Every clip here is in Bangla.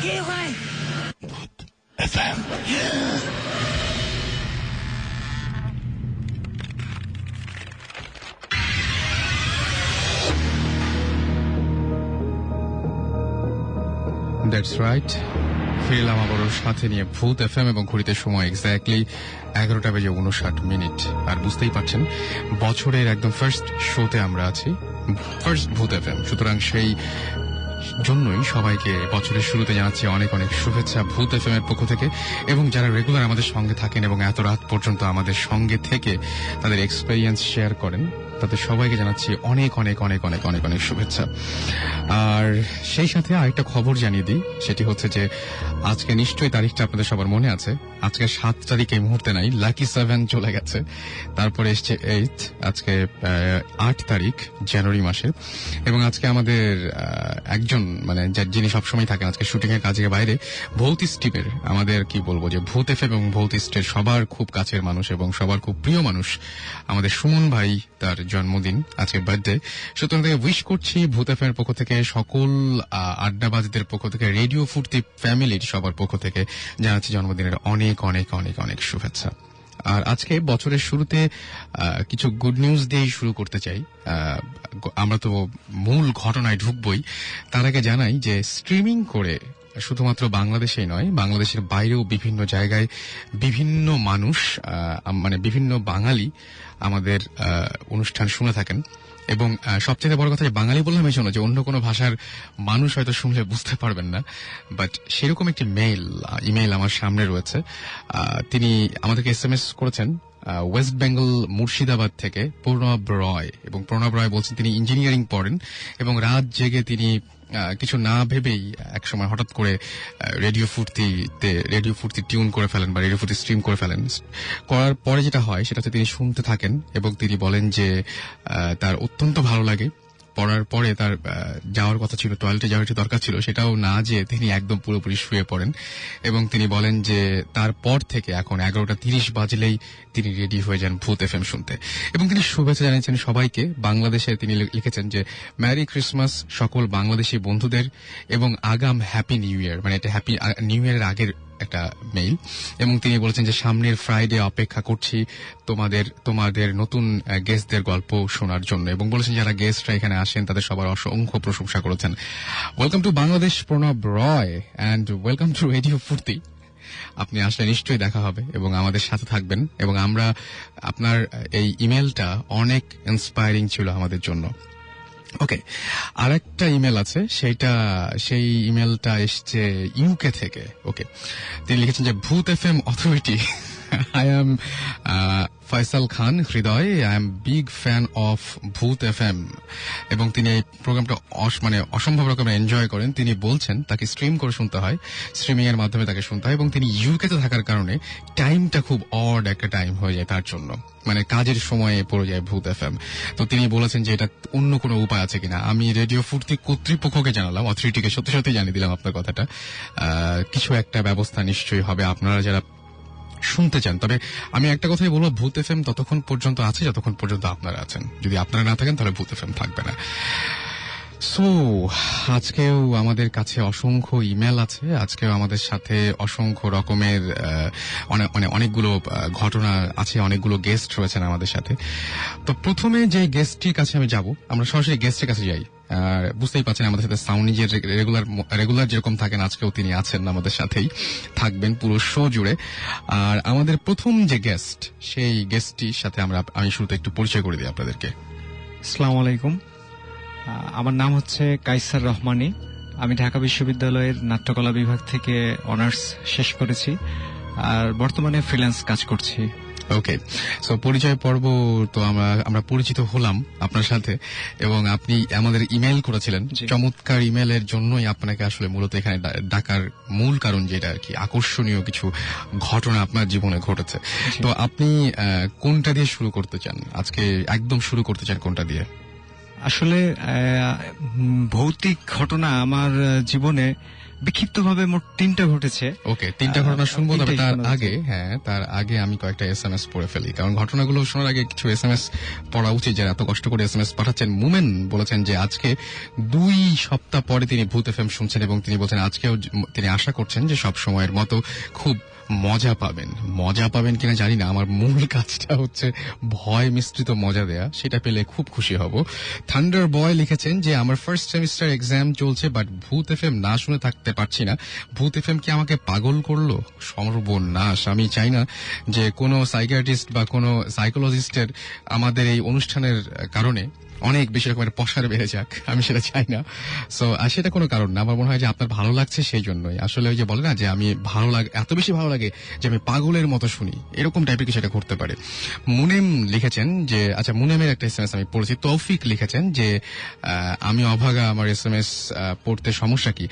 কি হয়? FM. That's right. ফিরলাম আবারও সাথে নিয়ে ভূত এফএম এবং ঘড়িতে সময় এক্স্যাক্টলি 11:59 আর বুঝতেই পারছেন বছরের একদম ফার্স্ট শোতে আমরা আছি, ফার্স্ট ভূত এফএম। সুতরাং সেই জন্যই সবাইকে বছরের শুরুতে জানাচ্ছি অনেক অনেক শুভেচ্ছা ভূত এফএম এর পক্ষ থেকে। এবং যারা রেগুলার আমাদের সঙ্গে থাকেন এবং এত রাত পর্যন্ত আমাদের সঙ্গে থেকে তাদের এক্সপেরিয়েন্স শেয়ার করেন, তাদের সবাইকে জানাচ্ছি অনেক অনেক অনেক অনেক অনেক অনেক শুভেচ্ছা। আর সেই সাথে আরেকটা খবর জানিয়ে দিই, সেটি হচ্ছে যে আজকে নিশ্চয়ই তারিখটা আপনাদের সবার মনে আছে। আজকে 7 তারিখ এই মুহূর্তে নাই, লাকি 7 চলে গেছে, তারপরে এসছে 8, আজকে 8 তারিখ জানুয়ারি মাসে। এবং আজকে আমাদের একজন মানে যিনি সবসময় থাকেন আজকে শুটিং এর কাজের বাইরে, ভৌতিস টিমের আমাদের কি বলবো যে ভূত এফএম এবং ভৌতিস্টের সবার খুব কাছের মানুষ এবং সবার খুব প্রিয় মানুষ আমাদের সুমন ভাই, তার জন্মদিন আজকে, বার্থডে। সুতরাং তাকে উইশ করছি ভূত এফএম এর পক্ষ থেকে, সকল আড্ডাবাজদের পক্ষ থেকে, রেডিও ফুর্তি ফ্যামিলির সবার পক্ষ থেকে জানাচ্ছি জন্মদিনের অনেক অনেক অনেক অনেক শুভেচ্ছা। আর আজকে বছরের শুরুতে কিছু গুড নিউজ দিয়েই শুরু করতে চাই। আমরা তো মূল ঘটনায় ঢুকবই, তার আগে জানাই যে স্ট্রিমিং করে শুধুমাত্র বাংলাদেশেই নয়, বাংলাদেশের বাইরেও বিভিন্ন জায়গায় বিভিন্ন মানুষ মানে বিভিন্ন বাঙালি আমাদের অনুষ্ঠান শুনে থাকেন। এবং সবচেয়ে বড় কথা যে বাঙালি বললাম এই জন্য যে অন্য কোনো ভাষার মানুষ হয়তো শুনলে বুঝতে পারবেন না, বাট সেরকম একটি ইমেইল আমার সামনে রয়েছে। তিনি আমাদেরকে SMS করেছেন ওয়েস্ট বেঙ্গল মুর্শিদাবাদ থেকে প্রণব রয়। এবং প্রণব রয় বলছেন তিনি ইঞ্জিনিয়ারিং পড়েন এবং রাত জেগে তিনি কিছু না ভেবেই একসময় হঠাৎ করে রেডিও ফুর্তি টিউন করে ফেলেন বা রেডিও ফুর্তি স্ট্রিম করে ফেলেন। করার পরে যেটা হয় সেটা হচ্ছে তিনি শুনতে থাকেন এবং তিনি বলেন যে তার অত্যন্ত ভালো লাগে। পড়ার পরে তার যাওয়ার কথা ছিল, টয়লেটে যাওয়ার যে দরকার ছিল সেটাও না যেয়ে তিনি একদম পুরোপুরি শুয়ে পড়েন। এবং তিনি বলেন যে তারপর থেকে এখন 11:30 বাজলেই তিনি রেডি হয়ে যান ভূত এফএম শুনতে। এবং তিনি শুভেচ্ছা জানিয়েছেন সবাইকে। বাংলাদেশে তিনি লিখেছেন যে ম্যারি ক্রিসমাস সকল বাংলাদেশি বন্ধুদের এবং আগাম হ্যাপি নিউ ইয়ার, মানে এটা হ্যাপি নিউ ইয়ারের আগের একটা মেইল। এবং তিনি বলেছেন যে সামনের ফ্রাইডে অপেক্ষা করছি তোমাদের নতুন গেস্টদের গল্প শোনার জন্য। এবং বলেছেন যারা গেস্টরা এখানে আসেন তাদের সবার অসংখ্য প্রশংসা করেছেন। Welcome to Bangladesh Pranab Roy and welcome to radio ফুর্তি। আপনি আসলে নিশ্চয়ই দেখা হবে এবং আমাদের সাথে থাকবেন। এবং আমরা আপনার এই ইমেলটা অনেক ইন্সপায়ারিং ছিল আমাদের জন্য। ওকে, আরেকটা ইমেল আছে, সেই ইমেলটা এসছে ইউকে থেকে। ওকে, তিনি লিখেছেন যে ভূত FM authority, I am Faisal Khan Hridoy, I am big fan of Bhoot FM। এবং তিনি এই প্রোগ্রামটা মানে অসম্ভব রকমের এনজয় করেন। তিনি বলছেন তাকে স্ট্রিম করে শুনতে হয়, স্ট্রিমিং এর মাধ্যমে তাকে শুনতে হয়। এবং তিনি ইউকে তে থাকার কারণে টাইমটা খুব অড একটা টাইম হয়ে যায় তার জন্য, মানে কাজের সময়ে পড়ে যায় ভূত এফএম। তো তিনি বলেছেন যে এটা অন্য কোনো উপায় আছে কিনা। আমি রেডিও ফুর্তি কর্তৃপক্ষকে জানালাম, অথরিটিকে সত্যি সত্যি জানিয়ে দিলাম আপনার কথাটা। কিছু একটা ব্যবস্থা নিশ্চয়ই হবে আপনারা যারা শুনতে চান। তবে আমি একটা কথাই বলবো, ভূত এফএম ততক্ষণ পর্যন্ত আছে যতক্ষণ পর্যন্ত আপনারা আছেন। যদি আপনারা না থাকেন তাহলে ভূত এফএম থাকবে না। সো আজকেও আমাদের কাছে অসংখ্য ইমেল আছে, আজকেও আমাদের সাথে অসংখ্য রকমের অনেকগুলো ঘটনা আছে, অনেকগুলো গেস্ট রয়েছেন আমাদের সাথে। তো প্রথমে যে গেস্টটির কাছে আমি যাব, আমরা সরাসরি গেস্টের কাছে যাই। আর বুঝতেই পারছেন আমাদের সাথে সাউন্ড যে রেগুলার যেরকম থাকেন আজকেও তিনি আছেন, আমাদের সাথেই থাকবেন পুরো শো জুড়ে। আর আমাদের প্রথম যে গেস্ট, সেই গেস্টটির সাথে আমি শুরুতে একটু পরিচয় করে দিই আপনাদেরকে। আসসালামু আলাইকুম, আমার নাম হচ্ছে কাইসার রহমানী। আমি ঢাকা বিশ্ববিদ্যালয়ের নাট্যকলা বিভাগ থেকে অনার্স শেষ করেছি আর বর্তমানে ফ্রিল্যান্স কাজ করছি। ওকে, সো পরিচয় পর্ব তো আমরা পরিচিত হলাম আপনার সাথে এবং আপনি আমাদের ইমেল করেছিলেন। চমৎকার ইমেলের জন্যই আপনাকে আসলে মূলত এখানে ডাকার মূল কারণ যেটা আর কি, আকর্ষণীয় কিছু ঘটনা আপনার জীবনে ঘটেছে। তো আপনি কোনটা দিয়ে শুরু করতে চান আজকে? একদম শুরু করতে চান কোনটা দিয়ে? আসলে ভৌতিক ঘটনা আমার জীবনে বিক্ষিপ্তভাবে মোট 3টা ঘটেছে। ওকে, 3টা ঘটনা শুনবো, তবে তিনটাই তার শোনা আগে তার আগে আমি কয়েকটা এসএমএস পড়ে ফেলি, কারণ ঘটনাগুলো শোনার আগে কিছু এসএমএস পড়া উচিত। যারা এত কষ্ট করে এসএমএস পাঠাচ্ছেন, মুমেন বলেছেন যে আজকে 2 সপ্তাহ পরে তিনি ভূত এফএম শুনছেন এবং তিনি বলছেন আজকেও তিনি আশা করছেন যে সব সময়ের মতো খুব মজা পাবেন কিনা জানি না। আমার মূল কাজটা হচ্ছে ভয় মিশ্রিত মজা দেয়া, সেটা পেলে খুব খুশি হব। থান্ডার বয় লিখেছেন যে আমার ফার্স্ট সেমিস্টার এক্সাম চলছে, বাট ভূত এফএম না শুনে থাকতে পারছি না। ভূত এফএম কি আমাকে পাগল করলো? সর্বনাশ, আমি চাই না যে কোনো সাইকিয়াট্রিস্ট বা কোনো সাইকোলজিস্টের আমাদের এই অনুষ্ঠানের কারণে অনেক বেশি রকমের পসার বেড়ে যাক, আমি সেটা চাই না। সো সেটা কোনো কারণ না, আমার মনে হয় যে আপনার ভালো লাগছে সেই জন্যই। আসলে ওই যে বলে না যে আমি এত বেশি ভালো লাগে যে আমি পাগলের মতো শুনি, এরকম টাইপের কিছু একটা করতে পারে। মুনেম লিখেছেন যে, আচ্ছা মুনেমের একটা এসএমএস আমি পড়েছি। তৌফিক লিখেছেন যে আমি অভাগা, আমার এসএমএস পড়তে সমস্যা কি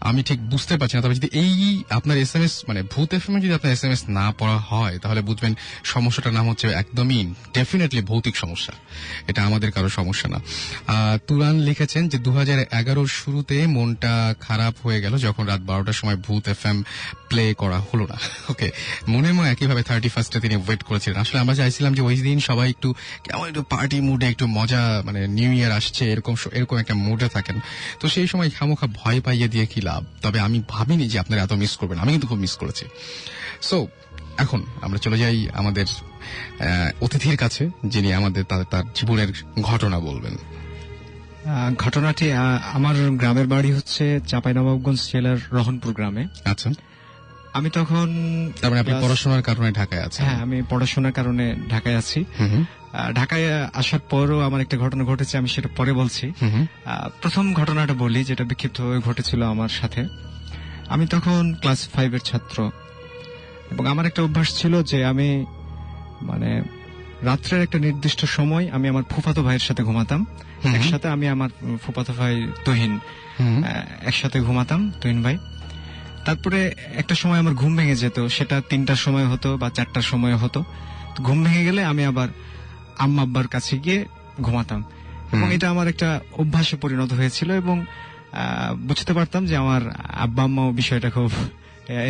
আমি ঠিক বুঝতে পারছি না, তবে যদি এই আপনার এসএমএস মানে ভূত এফএম যদি আপনার এসএমএস না পড়া হয় তাহলে বুঝবেন সমস্যাটার নাম হচ্ছে একদমই ডেফিনেটলি ভৌতিক সমস্যা, এটা আমাদের কারো সমস্যা না। তুরান লিখেছেন যে 2011 শুরুতে মনটা খারাপ হয়ে গেল যখন রাত 12টার সময় ভূত এফএম প্লে করা হলো না। ওকে, মনে মনে একইভাবে 31 তিনি ওয়েট করেছিলেন। আসলে আমরা চাইছিলাম যে ওই দিন সবাই একটু কেমন একটু পার্টি মুডে, একটু মজা, মানে নিউ ইয়ার আসছে এরকম একটা মুডে থাকেন, তো সেই সময় খামোখা ভয় পাইয়ে দিয়ে কি লাভ। তবে আমি ভাবিনি যে আপনারা এত মিস করবেন, আমি কিন্তু খুব মিস করেছি। সো এখন আমরা চলে যাই আমাদের অতিথির কাছে, যিনি আমাদের তার জীবনের ঘটনা বলবেন। ঘটনাটি আমার গ্রামের বাড়ি হচ্ছে চাঁপাইনবাবগঞ্জ জেলার রহনপুর গ্রামে। আচ্ছা, আমি তখন তার মানে আপনি পড়াশোনার কারণে ঢাকায় আছেন? হ্যাঁ, আমি পড়াশোনার কারণে ঢাকায় আছি। ঢাকায় আসার পরও আমার একটা ঘটনা ঘটেছে, আমি সেটা পরে বলছি। প্রথম ঘটনাটা বলি, যেটা বিক্ষিপ্তভাবে ঘটেছিল আমার সাথে। আমি তখন ক্লাস 5-এর ছাত্র এবং আমার একটা অভ্যাস ছিল যে আমি মানে রাত্রের একটা নির্দিষ্ট সময় আমি আমার ফুফাতো ভাইয়ের সাথে ঘুমাতাম একসাথে। আমি আমার ফুফাতো ভাই তুহিন একসাথে ঘুমাতাম, তুহিন ভাই। তারপরে একটা সময় আমার ঘুম ভেঙে যেত, সেটা 3টার সময় হতো বা 4টার সময় হতো। ঘুম ভেঙে গেলে আমি আবার আম্মা আব্বার কাছে গিয়ে ঘুমাতাম এবং এটা আমার একটা অভ্যাসে পরিণত হয়েছিল এবং বুঝতে পারতাম যে আমার আব্বা আম্মাও বিষয়টা খুব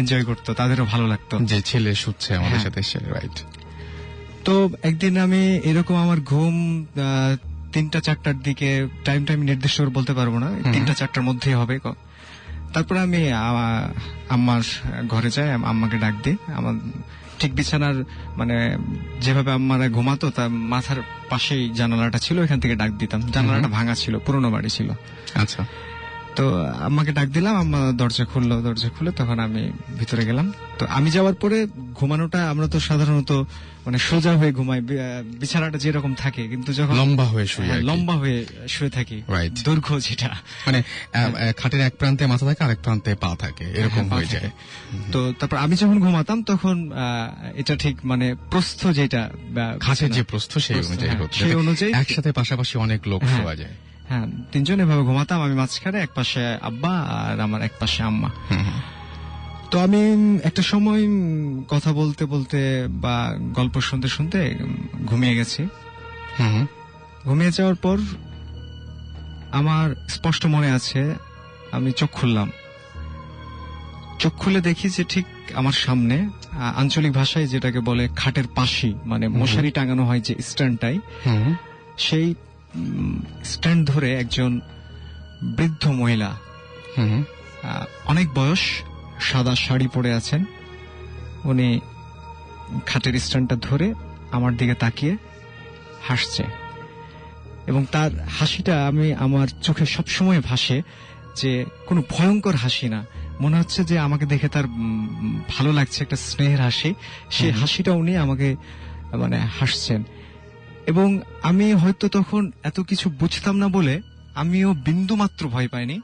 এনজয় করতো, তাদেরও ভালো লাগতো যে ছেলে শুচ্ছে আমাদের সাথে। রাইট। তো একদিন আমি এরকম আমার ঘুম 3টা-4টার দিকে, টাইম নির্দিষ্ট করে বলতে পারবো না, 3টা-4টার মধ্যেই হবে। তারপরে আমি আম্মার ঘরে যাই, আম্মাকে ডাক দিই। আমার ঠিক বিছানার মানে যেভাবে আম্মারা ঘুমাতো তার মাথার পাশেই জানালাটা ছিল, এখান থেকে ডাক দিতাম। জানালাটা ভাঙা ছিল, পুরোনো বাড়ি ছিল। আচ্ছা, তো আম্মাকে ডাক দিলাম, আম্মা দরজা খুললো, তখন আমি ভিতরে গেলাম। তো আমি যাওয়ার পরে ঘুমানোটা আমরা তো সাধারণত মানে সোজা হয়ে ঘুমাই, বিছানাটা যেরকম থাকে, কিন্তু যখন লম্বা হয়ে শুয়ে থাকি, দৈর্ঘ্য যেটা মানে খাটের এক প্রান্তে মাথা থাকে, আরেক প্রান্তে পা থাকে, এরকম হয়ে যায়। তো তারপর আমি যখন ঘুমাতাম তখন এটা ঠিক মানে প্রস্থ যেটা খাটের যে প্রস্থ সেই অনুযায়ী একসাথে পাশাপাশি অনেক লোক শোয়া যায়। হ্যাঁ, 3জন এভাবে ঘুমাতাম, আমি মাঝখানে, এক পাশে আব্বা আর আমার এক পাশে আম্মা। তো আমি একটা সময় কথা বলতে বলতে বা গল্প শুনতে শুনতে ঘুমিয়ে গেছি। ঘুমিয়ে যাওয়ার পর আমার স্পষ্ট মনে আছে আমি চোখ খুললাম। চোখ খুলে দেখি যে ঠিক আমার সামনে, আঞ্চলিক ভাষায় যেটাকে বলে খাটের পাশি, মানে মশারি টাঙানো হয় যে স্ট্যান্ডটাই, সেই স্ট্যান্ড ধরে একজন বৃদ্ধ মহিলা, অনেক বয়স, সাদা শাড়ি পরে আছেন। উনি খাটের স্ট্যান্ডটা ধরে আমার দিকে তাকিয়ে হাসছে এবং তার হাসিটা আমার চোখে সবসময় ভাসে, যে কোনো ভয়ঙ্কর হাসি না, মনে হচ্ছে যে আমাকে দেখে তার ভালো লাগছে, একটা স্নেহের হাসি। সেই হাসিটা উনি আমাকে মানে হাসছেন এবং আমি হয়তো তখন এত কিছু বুঝতাম না বলে আমিও বিন্দু মাত্র ভয় পাইনি।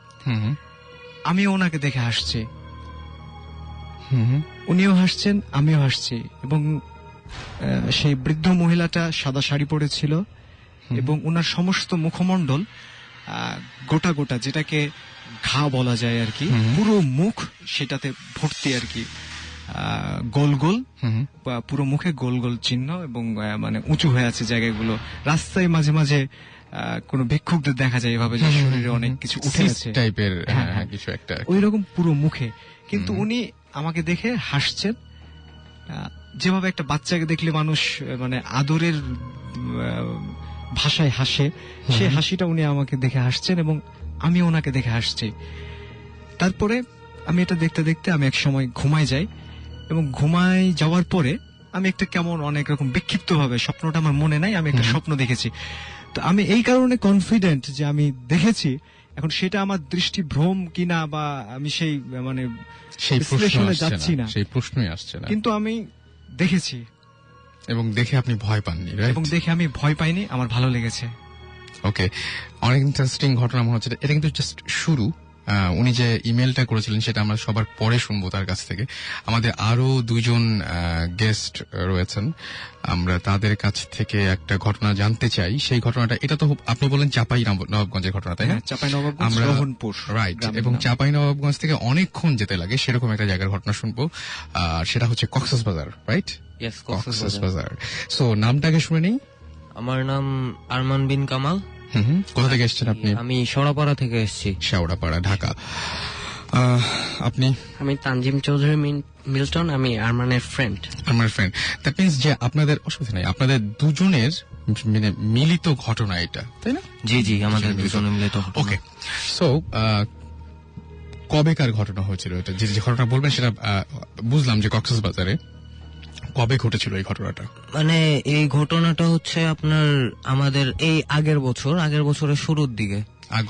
আমিও ওনাকে দেখে হাসছি, উনিও হাসছেন, আমিও হাসছি এবং সেই বৃদ্ধ মহিলাটা সাদা শাড়ি পরেছিল এবং ওনার সমস্ত মুখমণ্ডল গোটা গোটা, যেটাকে ঘা বলা যায় আর কি, পুরো মুখ সেটাতে ভর্তি আর কি, গোল গোল, পুরো মুখে গোল গোল চিহ্ন এবং মানে উঁচু হয়ে আছে জায়গাগুলো। রাস্তায় মাঝে মাঝে কোনো ভিক্ষুকদের দেখা যায় এভাবে যে শরীরে অনেক কিছু উঠে আছে টাইপের হ্যাঁ। কিছু একটা। ওই রকম পুরো মুখে, কিন্তু উনি আমাকে দেখে হাসছেন, যেভাবে একটা বাচ্চাকে দেখলে মানুষ মানে আদরের ভাষায় হাসে, সেই হাসিটা উনি আমাকে দেখে হাসছেন এবং আমি ওনাকে দেখে হাসছি। তারপরে আমি এটা দেখতে দেখতে আমি এক সময় ঘুমায় যাই, এবং ঘুমায় যাওয়ার পরে আমি একটা কেমন অনেক রকম বিক্ষিপ্ত ভাবে, স্বপ্নটা আমার মনে নাই, আমি একটা স্বপ্ন দেখেছি। তো আমি এই কারণে কনফিডেন্ট যে আমি দেখেছি। এখন সেটা আমার দৃষ্টিভ্রম কিনা বা আমি সেই মানে সেই বিশ্লেষণে যাচ্ছি না, সেই প্রশ্নই আসছে না, কিন্তু আমি দেখেছি এবং দেখে আপনি ভয় পাননি, রাইট? এবং দেখে আমি ভয় পাইনি, আমার ভালো লেগেছে। ওকে, অনেক ইন্টারেস্টিং ঘটনা মনে হচ্ছে। এটা কিন্তু জাস্ট শুরু। উনি যে ইমেলটা করেছিলেন সেটা আমরা সবার পরে শুনবো তার কাছ থেকে। আমাদের আরো দুইজন গেস্ট রয়েছেন, আমরা তাদের কাছ থেকে একটা ঘটনা জানতে চাই। সেই ঘটনাটা, এটা তো আপনি বলেন চাপাই নবাবগঞ্জের ঘটনা, তাই না? চাপাই নবাবগঞ্জ, আমরা রোহনপুর, রাইট। এবং চাপাই নবাবগঞ্জ থেকে অনেকক্ষণ যেতে লাগে সেরকম একটা জায়গার ঘটনা শুনবো, আর সেটা হচ্ছে Cox's Bazar, right? Yes, Cox's Bazar. So নামটাকে শুনে নেই। আমার নাম আরমান বিন কামাল। কোথা থেকে এসেছেন আপনি? আমি শেওড়াপাড়া থেকে এসেছি। শেওড়াপাড়া, ঢাকা। আপনি? আমি তানজিম চৌধুরী মিল্টন, আমি আরমানের ফ্রেন্ড। আমার ফ্রেন্ড। দ্যাট মিনস যে আপনাদের অসুবিধা নেই, আপনাদের দুজনের মানে মিলিত ঘটনা এটা, তাই না? জি জি, আমাদের দুজনে মিলিত। ওকে, সো কবেকার ঘটনা হয়েছিল এটা? যে ঘটনা বলবেন সেটা বুঝলাম যে কক্সবাজারে। কবে ঘটেছিল এই ঘটনাটা? মানে এই ঘটনাটা হচ্ছে আপনার আমাদের এই আগের বছরের শুরুর দিকে,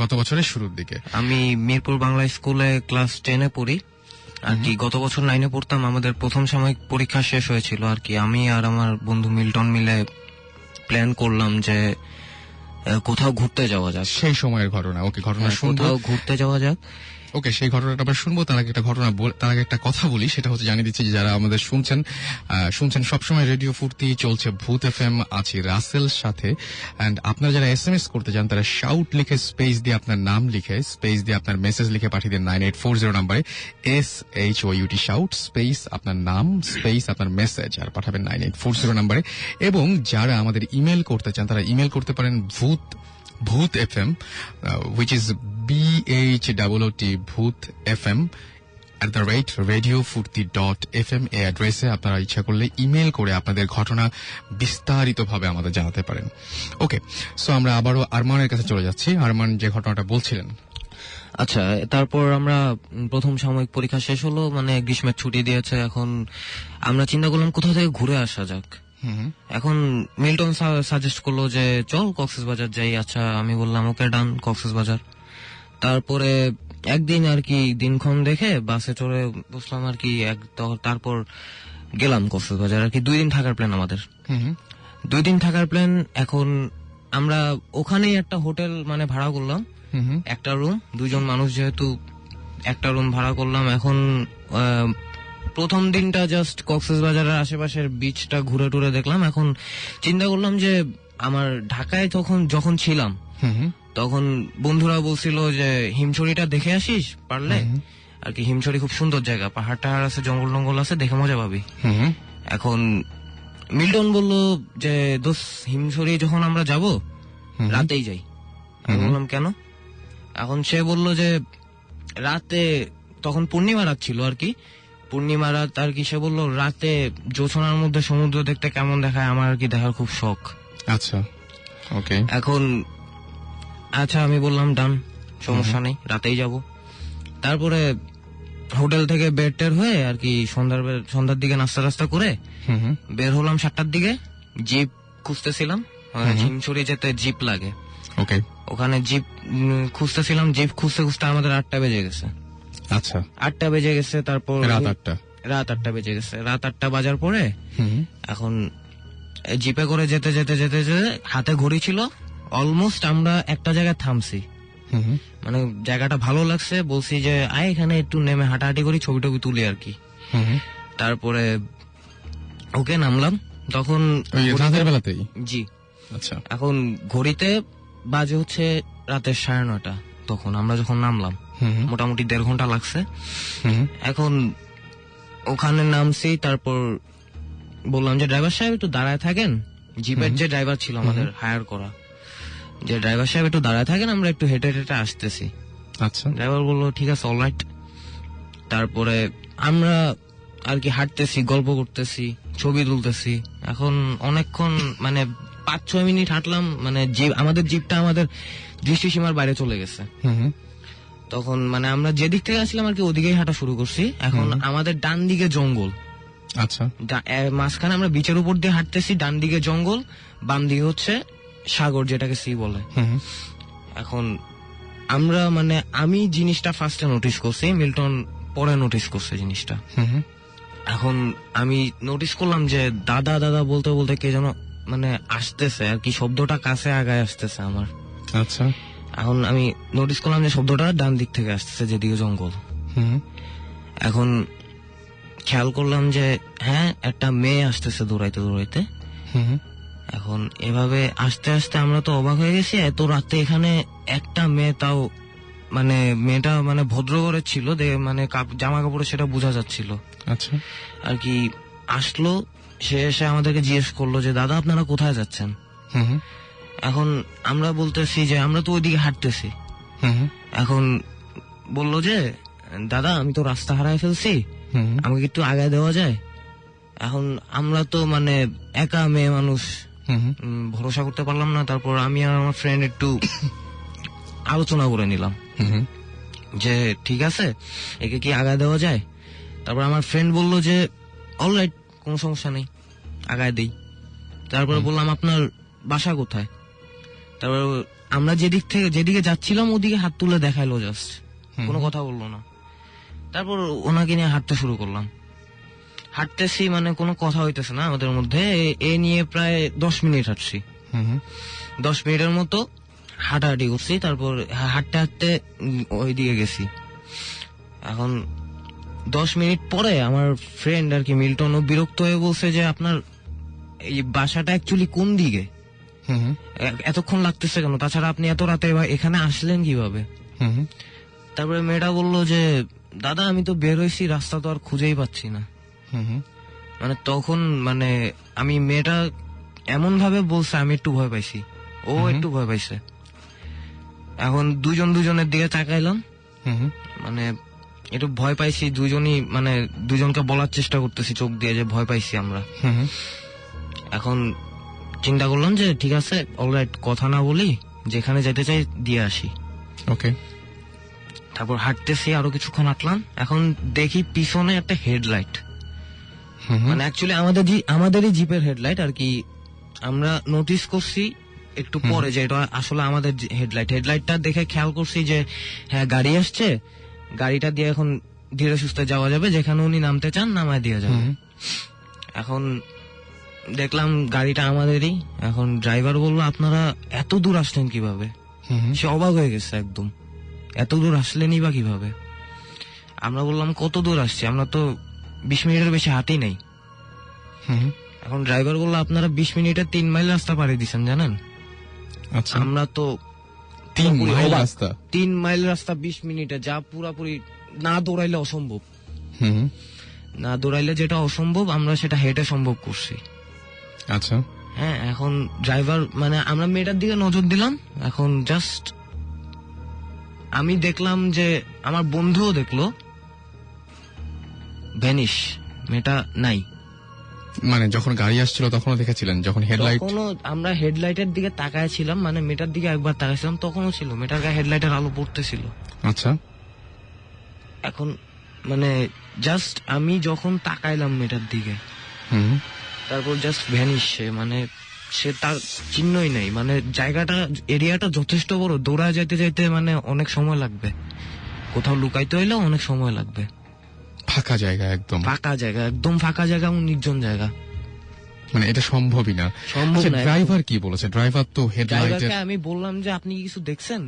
গত বছরের শুরুর দিকে। আমি মিরপুর বাংলা স্কুলে ক্লাস 10-এ পড়ি আর কি। গত বছর 9-এ পড়তাম, আমাদের প্রথম সাময়িক পরীক্ষা শেষ হয়েছিল আর কি। আমি আর আমার বন্ধু মিল্টন মিলে প্ল্যান করলাম যে কোথাও ঘুরতে যাওয়া যাক। সেই সময়ের ঘটনা। ওকে, ঘটনা শুনবো। কোথাও ঘুরতে যাওয়া যাক। ওকে, সেই ঘটনাটা আমরা শুনবো। তার আগে একটা কথা বলি, সেটা হচ্ছে জানিয়ে দিচ্ছি যে যারা আমাদের শুনছেন সবসময় রেডিও ফুর্তি চলছে, ভূত এফএম, আছি রাসেল সাথে। এন্ড আপনারা যারা SMS করতে চান তারা শাউট লিখে স্পেস দিয়ে আপনার নাম লিখে স্পেস দিয়ে আপনার মেসেজ লিখে পাঠিয়ে দেন 9840 নম্বরে, SHOUT শাউট স্পেস আপনার নাম স্পেস আপনার মেসেজ, আর পাঠাবেন 9840 নম্বরে। এবং যারা আমাদের ইমেল করতে চান তারা ইমেল করতে পারেন ভূত FM, which is BHOOT ভূত FM @radiofurti.fm। এই অ্যাড্রেসে আপনারা ইচ্ছা করলে ইমেল করে আপনাদের ঘটনা বিস্তারিতভাবে আমাদের জানাতে পারেন। ওকে, সো আমরা আবারও আরমানের কাছে চলে যাচ্ছি। আরমান যে ঘটনাটা বলছিলেন। আচ্ছা, তারপর আমরা প্রথম সাময়িক পরীক্ষা শেষ হলো, মানে গ্রীষ্মের ছুটি দিয়েছে। এখন আমরা চিন্তা করলাম কোথা থেকে ঘুরে আসা যাক। এখন মিল্টন সাজেস্ট করলো যে চল কক্সবাজার যাই। আচ্ছা, আমি বললাম ওকে ডান, কক্সবাজার। তারপরে একদিন আর কি দিনক্ষণ দেখে বাসে চড়ে বসলাম আর কি। তারপর গেলাম কক্সবাজার আর কি। 2 দিন থাকার প্ল্যান আমাদের। 2 দিন থাকার প্ল্যান। এখন আমরা ওখানেই একটা হোটেল মানে ভাড়া করলাম, একটা রুম, 2 জন মানুষ যেহেতু একটা রুম ভাড়া করলাম। এখন প্রথম দিনটা জাস্ট কক্সবাজারের আশেপাশের বিচটা ঘুরে টুরে দেখলাম। এখন চিন্তা করলাম যে আমার ঢাকায় যখন ছিলাম তখন বন্ধুরা বলছিল যে হিমছড়িটা দেখে আসিস পারলে আর কি। হিমছড়ি খুব সুন্দর জায়গা, পাহাড় টাহাড় আছে, জঙ্গল টঙ্গল আছে, দেখে মজা পাবি। এখন মিল্টন বলল যে দোষ, হিমছড়ি যখন আমরা যাব রাতেই যাই। আমি বললাম কেন? এখন সে বলল যে রাতে, তখন পূর্ণিমা রাত ছিল আর কি, পূর্ণিমা রাত আর কি। সে বলল রাতে জোছনার মধ্যে সমুদ্র দেখতে কেমন দেখায়, আমার আর কি দেখার খুব শখ। আচ্ছা, ওকে। এখন আচ্ছা আমি বললাম ডান, সমস্যা নেই, রাতেই যাব। তারপরে হোটেল থেকে বের টের হয়ে আর কি সন্ধ্যার দিকে নাস্তা করে বের হলাম 7টার দিকে। জিপ খুঁজতেছিলাম, হিমছড়ি যেতে জিপ লাগে। ওকে, ওখানে জিপ খুঁজতেছিলাম। জিপ খুঁজতে খুঁজতে আমাদের 8টা বেজে গেছে। আচ্ছা, 8টা বেজে গেছে। তারপর রাত 8টা বেজে গেছে। রাত 8টা বাজার পরে এখন জিপে করে যেতে হাতে ঘড়ি ছিল। অলমোস্ট আমরা একটা জায়গায় থামছি, মানে জায়গাটা ভালো লাগছে। বলছি যে আয় এখানে একটু নেমে হাঁটাহাঁটি করি, ছবি টবি তুলি আর কি। তারপরে ওকে নামলাম। তখন রাতের বেলাতেই? জি। আচ্ছা, এখন ঘড়িতে বাজে হচ্ছে রাতের 9:30। তখন আমরা যখন নামলাম মোটামুটি 1.5 ঘন্টা লাগছে। এখন ওখানে নামছি, তারপর বললাম যে ড্রাইভার সাহেব একটু দাঁড়ায় থাকেন। জিপের যে ড্রাইভার ছিল আমাদের হায়ার করা, যে ড্রাইভার সাহেব একটু দাঁড়ায় থাকেন, আমরা একটু হেঁটে হেঁটে আসতেছি। আচ্ছা, ড্রাইভার বললো ঠিক আছে, অলরাইট। তারপরে আমরা আর কি হাঁটতেছি, গল্প করতেছি, ছবি তুলতেছি। এখন অনেকক্ষণ মানে 5-6 মিনিট হাঁটলাম, মানে আমাদের জিপটা আমাদের দৃষ্টিসীমার বাইরে চলে গেছে। তখন মানে আমরা যেদিক থেকে আসলাম আর কি ওদিকেই হাঁটা শুরু করছি। এখন আমাদের ডান দিকে জঙ্গল, আচ্ছা, মাঝখানে আমরা বিচের উপর দিয়ে হাঁটতেছি, ডান দিকে জঙ্গল, বাম দিকে হচ্ছে সাগর, যেটাকে সি বলে। এখন আমরা মানে আমি জিনিসটা ফার্স্টে নোটিস করছি, মিল্টন পরে নোটিস করছে জিনিসটা। এখন আমি নোটিস করলাম যে দাদা দাদা বলতে বলতে কে যেন মানে আসতেছে আর কি, শব্দটা কাছে আগায় আসতেছে আমার। আচ্ছা, এখন আমি নোটিস করলাম যে শব্দটা ডান দিক থেকে আসতেছে, যেদিকে জঙ্গল। এখন খেয়াল করলাম যে হ্যাঁ, একটা মেয়ে আসতেছে দৌড়াইতে দৌড়াইতে। এখন এভাবে আস্তে আস্তে আমরা তো অবাক হয়ে গেছি, এত রাতে এখানে একটা মেয়ে, তাও মানে মেয়েটা মানে ভদ্র করে ছিল, মানে জামা কাপড়ে সেটা বোঝা যাচ্ছিল। আচ্ছা, আর কি আসলো, সে এসে আমাদেরকে জিজ্ঞেস করলো যে দাদা আপনারা কোথায় যাচ্ছেন। এখন আমরা বলতেছি যে আমরা তো ওইদিকে হাঁটতেছি। এখন বললো যে দাদা আমি তো রাস্তা হারায় ফেলছি, আমাকে একটু আগায় দেওয়া যায়। এখন আমরা তো মানে একা মেয়ে মানুষ, ভরসা করতে পারলাম না। তারপর আমি আর আমার ফ্রেন্ড একটু আলোচনা করে নিলাম যে ঠিক আছে, একে কি আগায় দেওয়া যায়। তারপর আমার ফ্রেন্ড বললো যে অলরাইট, কোনো সমস্যা নেই, আগায় দেই। তারপর বললাম আপনার বাসা কোথায়। তারপর আমরা যেদিকে যাচ্ছিলাম ওদিকে হাত তুলে দেখাইলো, জাস্ট কোনো কথা বললো না। তারপর ওনাকে নিয়ে হাঁটতে শুরু করলাম। হাঁটতেছি মানে কোনো কথা হইতেছে না আমাদের মধ্যে, এ নিয়ে প্রায় 10 মিনিট হাঁটছি। 10 মিনিটের মতো হাঁটাহাঁটি করছি। তারপর হাঁটতে হাঁটতে ওই দিকে গেছি। এখন 10 মিনিট পরে আমার ফ্রেন্ড আর কি মিল্টন, ও বিরক্ত হয়ে বলছে যে আপনার এই বাসাটা অ্যাকচুয়ালি কোন দিকে, এতক্ষণ লাগতেছে কেন, তাছাড়া আপনি এত রাতে এখানে আসলেন কিভাবে। তারপরে মেয়েটা বললো যে দাদা আমি তো বের হয়েছি, রাস্তা তো আর খুঁজেই পাচ্ছি না। মানে তখন মানে আমি মেয়েটা এমন ভাবে বলছে, আমি একটু ভয় পাইছি, ও একটু ভয় পাইছে। এখন দুজনের দিকে তাকাইলাম, মানে একটু ভয় পাইছি দুজনই, মানে দুজনকে বলার চেষ্টা করতেছি চোখ দিয়ে যে ভয় পাইছি আমরা। এখন চিন্তা করলাম যে ঠিক আছে, অলরাইট, কথা না বলি, যেখানে যেতে চাই দিয়ে আসি। ওকে। তারপর হাঁটতেছি, আরো কিছুক্ষণ হাঁটলাম। এখন দেখি পিছনে একটা হেডলাইট, মানে অ্যাকচুয়ালি আমাদেরই জিপের হেডলাইট আর কি। আমরা নোটিস করছি একটু পরে যে এটা আসলে আমাদের হেডলাইটটা দেখে খেয়াল করছি যে হ্যাঁ গাড়ি আসছে, গাড়িটা দিয়ে এখন ধীরে সুস্থে যাওয়া যাবে, যেখানে উনি নামতে চান নামায় দিয়ে যাবে। এখন দেখলাম গাড়িটা আমাদেরই। এখন ড্রাইভার বললো আপনারা এত দূর আসলেন কিভাবে। সে অবাক হয়ে গেছে একদম, এত দূর আসলেনই বা কিভাবে। আমরা বললাম কত দূর আসছি, আমরা তো 20 মিনিটের বেশি হাঁটি নাই। এখন ড্রাইভার বললো আপনারা 20 মিনিটে 3 মাইল রাস্তা পাড়ি দিচ্ছেন জানেন। আচ্ছা, আমরা তো 3 মাইল রাস্তা, 3 মাইল রাস্তা 20 মিনিটে, যা পুরাপুরি না দৌড়াইলে অসম্ভব। না দৌড়াইলে যেটা অসম্ভব আমরা সেটা হেঁটে সম্ভব করছি। আচ্ছা, হ্যাঁ। এখন ড্রাইভার মানে আমরা মেয়েটার দিকে নজর দিলাম। এখন জাস্ট আমি দেখলাম যে আমার বন্ধুও দেখলো, ভ্যানিশ, মেয়েটা নাই। মানে যখন গাড়ি আসছিল তখনও দেখেছিলেন, যখন হেডলাইট, তখনও আমরা হেডলাইটের দিকে তাকায় ছিলাম, মানে মেয়েটার দিকে একবার তাকাইছিলাম, তখনও ছিল, মেয়েটার গায়ে হেডলাইটের আলো পড়তেছিল। আচ্ছা, এখন মানে জাস্ট আমি যখন তাকাইলাম মেয়েটার দিকে, তারপর জাস্ট ভ্যানিশ, মানে সে তার চিহ্নই নাই। মানে জায়গাটা, এরিয়াটা যথেষ্ট বড়, দৌড়া যাইতে যাইতে মানে অনেক সময় লাগবে, কোথাও লুকাইতে হইলেও অনেক সময় লাগবে। ফাঁকা জায়গা, একদম ফাঁকা জায়গা, একদম ফাঁকা জায়গা এবং নির্জন জায়গা, মানে এটা সম্ভবই না। সম্ভব না। ড্রাইভার কি বলেছে? ড্রাইভার তো হেডলাইটের, আমি বললাম যে আপনি কিছু দেখছেন,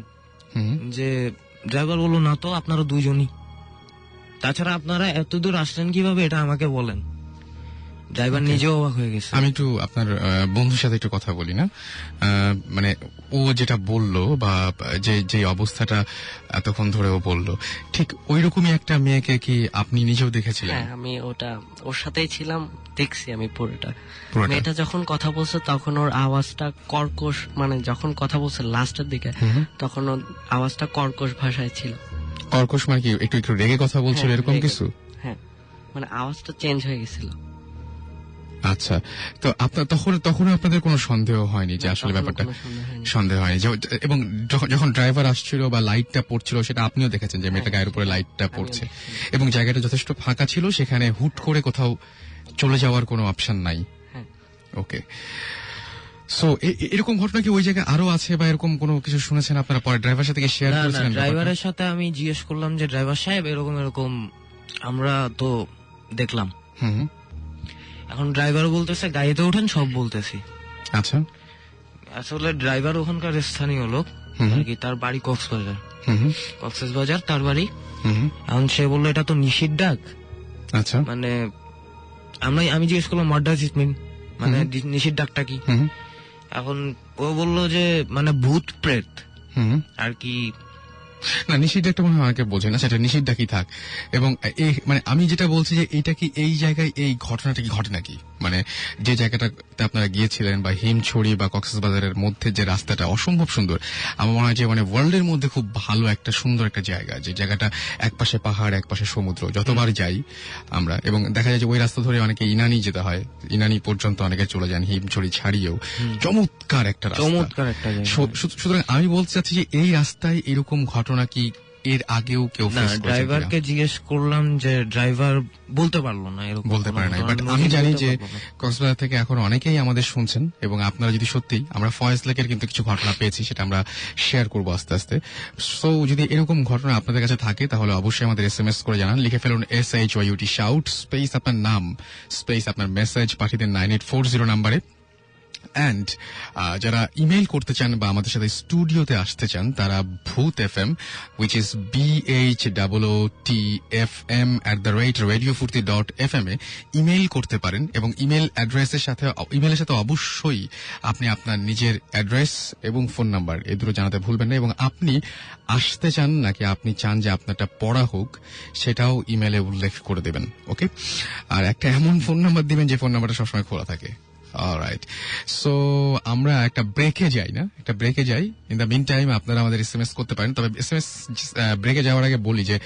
যে ড্রাইভার বললো না তো, আপনারা দুইজনই, তাছাড়া আপনারা এত দূর আসলেন কিভাবে এটা আমাকে বলেন। ড্রাইভার নিজেও অবাক হয়ে গেছে। আমি একটু আপনার বন্ধুর সাথে একটু কথা বলি না, মানে ও যেটা বললো বা যে অবস্থাটা এতক্ষণ ধরে ও বললো, ঠিক ওই রকমই একটা মেয়েকে কি আপনি নিজেও দেখেছিলেন? হ্যাঁ, আমি ওর সাথেই ছিলাম, দেখছি আমি পুরোটা। পুরোটা? মেয়েটা যখন কথা বলছে তখন ওর আওয়াজটা কর্কশ, মানে যখন কথা বলছে লাস্টের দিকে তখন ওর আওয়াজটা কর্কশ ভাষায় ছিল। কর্কশ মানে কি একটু একটু রেগে কথা বলছিল হ্যাঁ, এরকম রেগে। কিছু? হ্যাঁ, মানে আওয়াজটা চেঞ্জ হয়ে গেছিল। আচ্ছা, তো আপনার তখন আপনাদের কোনো সন্দেহ হয়নি যে না, আসলে তখনও ব্যাপারটা? কোনো সন্দেহ হয়নি। সন্দেহ হয়নি এবং যখন ড্রাইভার আসছিল বা লাইটটা পড়ছিল সেটা আপনিও দেখেছেন যে মেয়েটা গায়ের উপরে লাইটটা পড়ছে, এবং জায়গাটা যথেষ্ট ফাঁকা ছিল, সেখানে হুট করে কোথাও চলে যাওয়ার কোনো অপশন নাই। হ্যাঁ। ওকে, সো এরকম ঘটনা কি ওই জায়গায় আরো আছে বা এরকম কোনো কিছু শুনেছেন আপনারা পরে ড্রাইভার সাথে শেয়ার না না, করেছিলেন? ড্রাইভারের সাথে আমি জিজ্ঞেস করলাম যে ড্রাইভার সাহেব এরকম এরকম আমরা তো দেখলাম। হুম, এখন ড্রাইভার বলতেছে গাড়িতে ওঠেন, সব বলতেছি। আচ্ছা, আসলে ড্রাইভার ওখানকার স্থানীয় লোক আর কি, তার বাড়ি কক্সবাজার। কক্সবাজার তার বাড়ি। এখন সে বললো এটা তো নিশির ডাক। আচ্ছা, মানে আমি জিজ্ঞেস করলাম হোয়াট ডাজ ইট মিন, মানে নিশির ডাকটা কি। এখন ও বললো যে মানে ভূত প্রেত আর কি। না, নিষিদ্ধ একটা মনে হয় অনেকে বোঝে না, সেটা নিষিদ্ধ কি থাক। এবং মানে আমি যেটা বলছি যে এইটা কি এই জায়গায় এই ঘটনাটা কি ঘটে নাকি, মানে যে জায়গাটাতে আপনারা গিয়েছিলেন বা হিমছড়ি বা কক্সবাজারের মধ্যে যে রাস্তাটা অসম্ভব সুন্দর, আমার মনে হয় যে মানে ওয়ার্ল্ডের মধ্যে খুব ভালো একটা সুন্দর একটা জায়গা, যে জায়গাটা একপাশে পাহাড় একপাশে সমুদ্র, যতবার যাই আমরা, এবং দেখা যায় যে ওই রাস্তা ধরে অনেকে ইনানি যেতে হয়, ইনানি পর্যন্ত অনেকে চলে যান হিমছড়ি ছাড়িয়েও। চমৎকার একটা রাস্তা, চমৎকার একটা জায়গা। সুতরাং আমি বলতে চাচ্ছি যে এই রাস্তায় এরকম ঘটনা কি এর আগেও কেউ না, ফেস করেছে? ড্রাইভারকে জিজ্ঞেস করলাম যে ড্রাইভার বলতে পারলো না, এরকম বলতে পারে নাই, কোনো বাট ঘটনা আমি জানি বলতে যে পারলো না। কক্সবাজার থেকে এখন অনেকেই আমাদের শুনছেন, এবং আপনারা যদি সত্যি, আমরা ফয়েজ লেকের কিন্তু কিছু ঘটনা পেয়েছি, সেটা আমরা শেয়ার করবো আস্তে আস্তে। সো যদি এরকম ঘটনা আপনাদের কাছে থাকে তাহলে অবশ্যই আমাদের SMS করে জানান, লিখে ফেলুন SHYUT শাউট স্পেস আপনার নাম স্পেস আপনার মেসেজ পাঠিয়ে দেন 9840 নাম্বারে। অ্যান্ড যারা ইমেইল করতে চান বা আমাদের সাথে স্টুডিওতে আসতে চান, তারা ভূত FM, which is BHOOTFM@radiofurti.fm A email করতে পারেন, এবং ইমেইলের সাথে অবশ্যই আপনি আপনার নিজের অ্যাড্রেস এবং ফোন নাম্বার এই দুটো জানাতে ভুলবেন না, এবং আপনি আসতে চান নাকি আপনি চান যে আপনারটা পড়া হোক সেটাও ইমেইলে উল্লেখ করে দেবেন। ওকে, আর একটা এমন ফোন নাম্বার দিবেন যে ফোন নাম্বারটা সবসময় খোলা থাকে। অলরাইট, সো আমরা একটা ব্রেকে যাই। ইন দ্য মিন টাইম আপনারা আমাদের SMS করতে পারেন, তবে SMS ব্রেকে যাওয়ার আগে বলি যে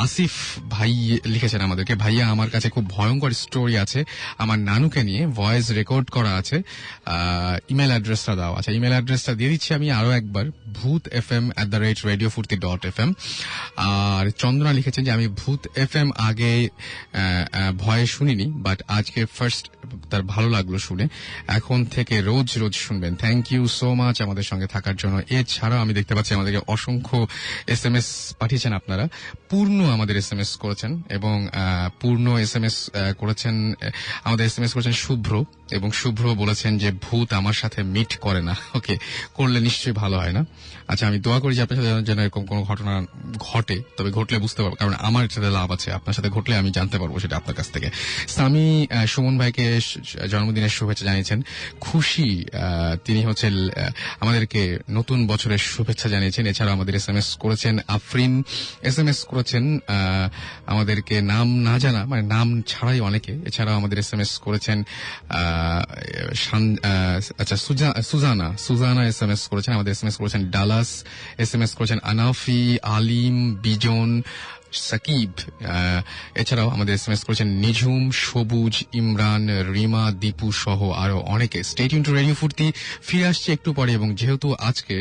আসিফ ভাই লিখেছেন আমাদেরকে, ভাইয়া আমার কাছে খুব ভয়ঙ্কর স্টোরি আছে আমার নানুকে নিয়ে, ভয়েস রেকর্ড করা আছে, ইমেল অ্যাড্রেসটা দাও। আচ্ছা, ইমেল অ্যাড্রেসটা দিয়ে দিচ্ছি আমি আরো একবার, bhutfm@radiofurti.fm। আর চন্দনা লিখেছেন যে আমি ভূত FM আগে ভয়ে শুনিনি, বাট আজকে ফার্স্ট তার ভালো লাগলো শুনে, এখন থেকে রোজ রোজ শুনবেন। থ্যাংক ইউ সো মাচ আমাদের সঙ্গে থাকার জন্য। এছাড়াও আমি দেখতে পাচ্ছি আমাদেরকে অসংখ্য SMS পাঠিয়েছেন আপনারা। পূর্ণ আমাদের SMS করেছেন, এবং পূর্ণ SMS করেছেন, আমাদের SMS করেছেন শুভ্র, এবং শুভ্র বলেছেন যে ভূত আমার সাথে মিট করে না। ওকে, করলে নিশ্চয়ই ভালো হয় না। আচ্ছা, আমি দোয়া করি যে আপনার সাথে যেন এরকম কোনো ঘটনা ঘটে, তবে ঘটলে বুঝতে পারবো, কারণ আমার সাথে লাভ আছে, আপনার সাথে ঘটলে আমি জানতে পারবো সেটা আপনার কাছ থেকে। সামি সুমন ভাইকে জন্মদিনের শুভেচ্ছা জানিয়েছেন। খুশি তিনি হচ্ছে আমাদেরকে নতুন বছরের শুভেচ্ছা জানিয়েছেন। এছাড়াও আমাদের SMS করেছেন আফরিন, SMS করেছেন আমাদেরকে নাম না জানা, মানে নাম ছাড়াই অনেকে। এছাড়াও আমাদের SMS করেছেন আচ্ছা সুজানা SMS করেছেন, আমাদের SMS করেছেন ডালাস, SMS করেছেন আনাফি, আলিম, বিজন, সাকিব। এছাড়াও আমাদের SMS করেছেন নিঝুম, সবুজ, ইমরান, রিমা, দীপু সহ আরো অনেকে। স্টে টিউন টু রেডিও ফুর্তি, ফিরে আসছে একটু পরে, এবং যেহেতু আজকে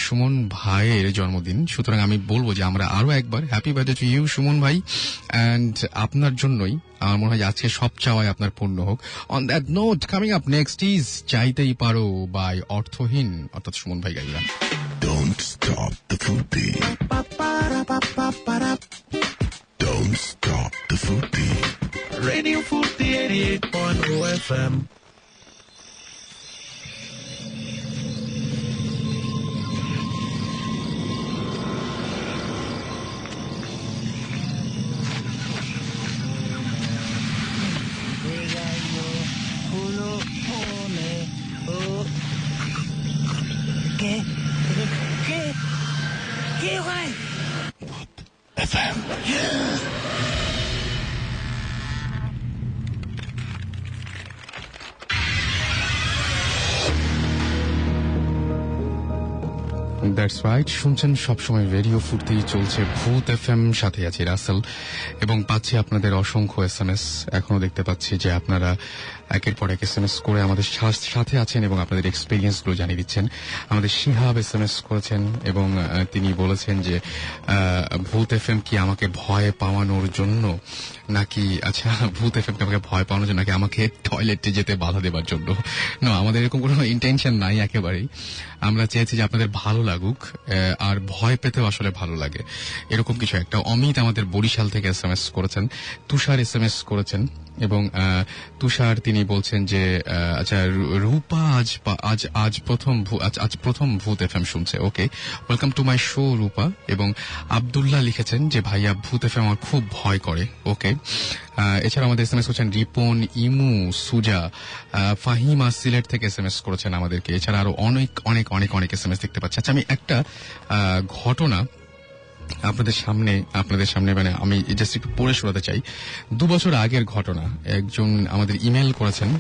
সুমন ভাইয়ের জন্মদিন, সুতরাং আমি বলবো যে আমরা আরো একবার happy birthday to you Suman ভাই, অ্যান্ড আপনার জন্যই আমার মনে হয় আজকে সব চাওয়াই আপনার পূর্ণ হোক। On that note, coming up next is চাইতেই পারো বাই অর্থহীন, অর্থাৎ সুমন ভাই গাইলাম। Don't stop the food beat. Don't stop the food beat. Radio Furti 88.0 FM. That's right, শুনছেন সবসময় রেডিও ফুর্তি, চলছে ভূত এফএম, সাথে আছি রাসেল এবং পাচ্ছি আপনাদের অসংখ্য এসএমএস। এখনো দেখতে পাচ্ছি যে আপনারা একের পর এক এসএমএস করে আমাদের সাথে আছেন এবং আপনাদের এক্সপিরিয়েন্স গুলো জানিয়ে দিচ্ছেন। আমাদের শিহাব এসএমএস করেছেন এবং তিনি বলেছেন যে ভূত এফএম কি আমাকে ভয় পাওয়ানোর জন্য নাকি, আচ্ছা ভূত এফএম কি আমাকে ভয় পাওয়ানোর জন্য নাকি আমাকে টয়লেটে যেতে বাধা দেবার জন্য? না, আমাদের এরকম কোনো ইন্টেনশন নাই একেবারেই। আমরা চেয়েছি যে আপনাদের ভালো লাগুক, আর ভয় পেতেও আসলে ভালো লাগে, এরকম কিছু একটা। অমিত আমাদের বরিশাল থেকে এসএমএস করেছেন, তুষার এসএমএস করেছেন এবং তুষার তিনি বলছেন যে আচ্ছা রূপা আজ প্রথম ভূত এফএম শুনছে। ওকে, ওয়েলকাম টু মাই শো রূপা। এবং আব্দুল্লাহ লিখেছেন যে ভাইয়া ভূত এফএম আমার খুব ভয় করে। ওকে, এছাড়া আমাদের এসএমএস করছেন রিপন, ইমু, সুজা, ফাহিমা সিলেট থেকে এসএমএস করেছেন আমাদেরকে। এছাড়া আরো অনেক অনেক অনেক অনেক এসএমএস দেখতে পাচ্ছি। আচ্ছা, আমি একটা ঘটনা আপনাদের সামনে মানে আমি জাস্ট একটু পড়ে শোনাতে চাই। 2 বছর আগের ঘটনা। একজন আমাদের ইমেল করেছেন,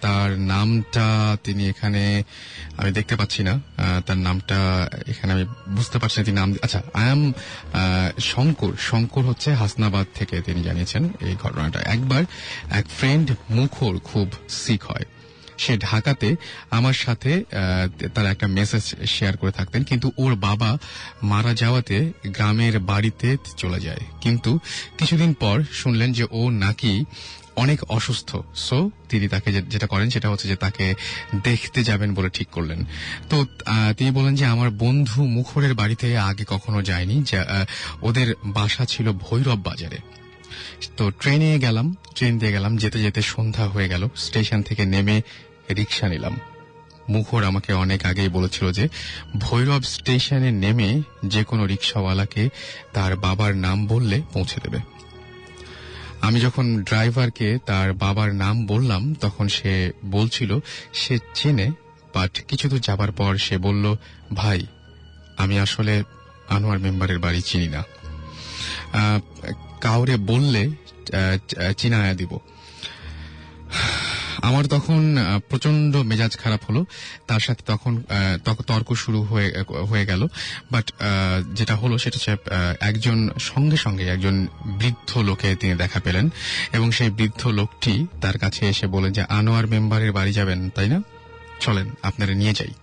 তার নামটা তিনি এখানে আমি দেখতে পাচ্ছি না, তার নামটা এখানে আমি বুঝতে পারছি না তিনি নাম। আচ্ছা, আই এম শঙ্কর হচ্ছে হাসনাবাদ থেকে তিনি জানিয়েছেন এই ঘটনাটা। একবার এক ফ্রেন্ড মুখর খুব সিক হয়, সে ঢাকাতে আমার সাথে তার একটা মেসেজ শেয়ার করে থাকতেন, কিন্তু ওর বাবা মারা যাওয়াতে গ্রামের বাড়িতে চলে যায়। কিন্তু কিছুদিন পর শুনলেন যে ও নাকি অনেক অসুস্থ। সো তিনি তাকে যেটা করেন সেটা হচ্ছে যে তাকে দেখতে যাবেন বলে ঠিক করলেন। তো তিনি বলেন যে আমার বন্ধু মুখরের বাড়িতে আগে কখনো যায়নি, ওদের বাসা ছিল ভৈরব বাজারে। তো ট্রেন দিয়ে গেলাম, যেতে যেতে সন্ধ্যা হয়ে গেল। স্টেশন থেকে নেমে রিক্সা নিলাম। মুখর আমাকে অনেক আগেই বলেছিল যে ভৈরব স্টেশনে নেমে যে কোনো রিক্সাওয়ালাকে তার বাবার নাম বললে পৌঁছে দেবে। আমি যখন ড্রাইভারকে তার বাবার নাম বললাম তখন সে বলছিল সে চেনে, বাট কিছু দূর যাবার পর সে বলল, ভাই আমি আসলে আনোয়ার মেম্বারের বাড়ি চিনি না, কাউরে বললে চিনায়া দিব। আমার তখন প্রচন্ড মেজাজ খারাপ হলো, তার সাথে তখন তর্ক শুরু হয়ে গেল। বাট যেটা হলো সেটা হচ্ছে সঙ্গে সঙ্গে একজন বৃদ্ধ লোকে তিনি দেখা পেলেন এবং সেই বৃদ্ধ লোকটি তার কাছে এসে বলেন যে আনোয়ার মেম্বারের বাড়ি যাবেন তাই না, চলেন আপনারা নিয়ে যাই।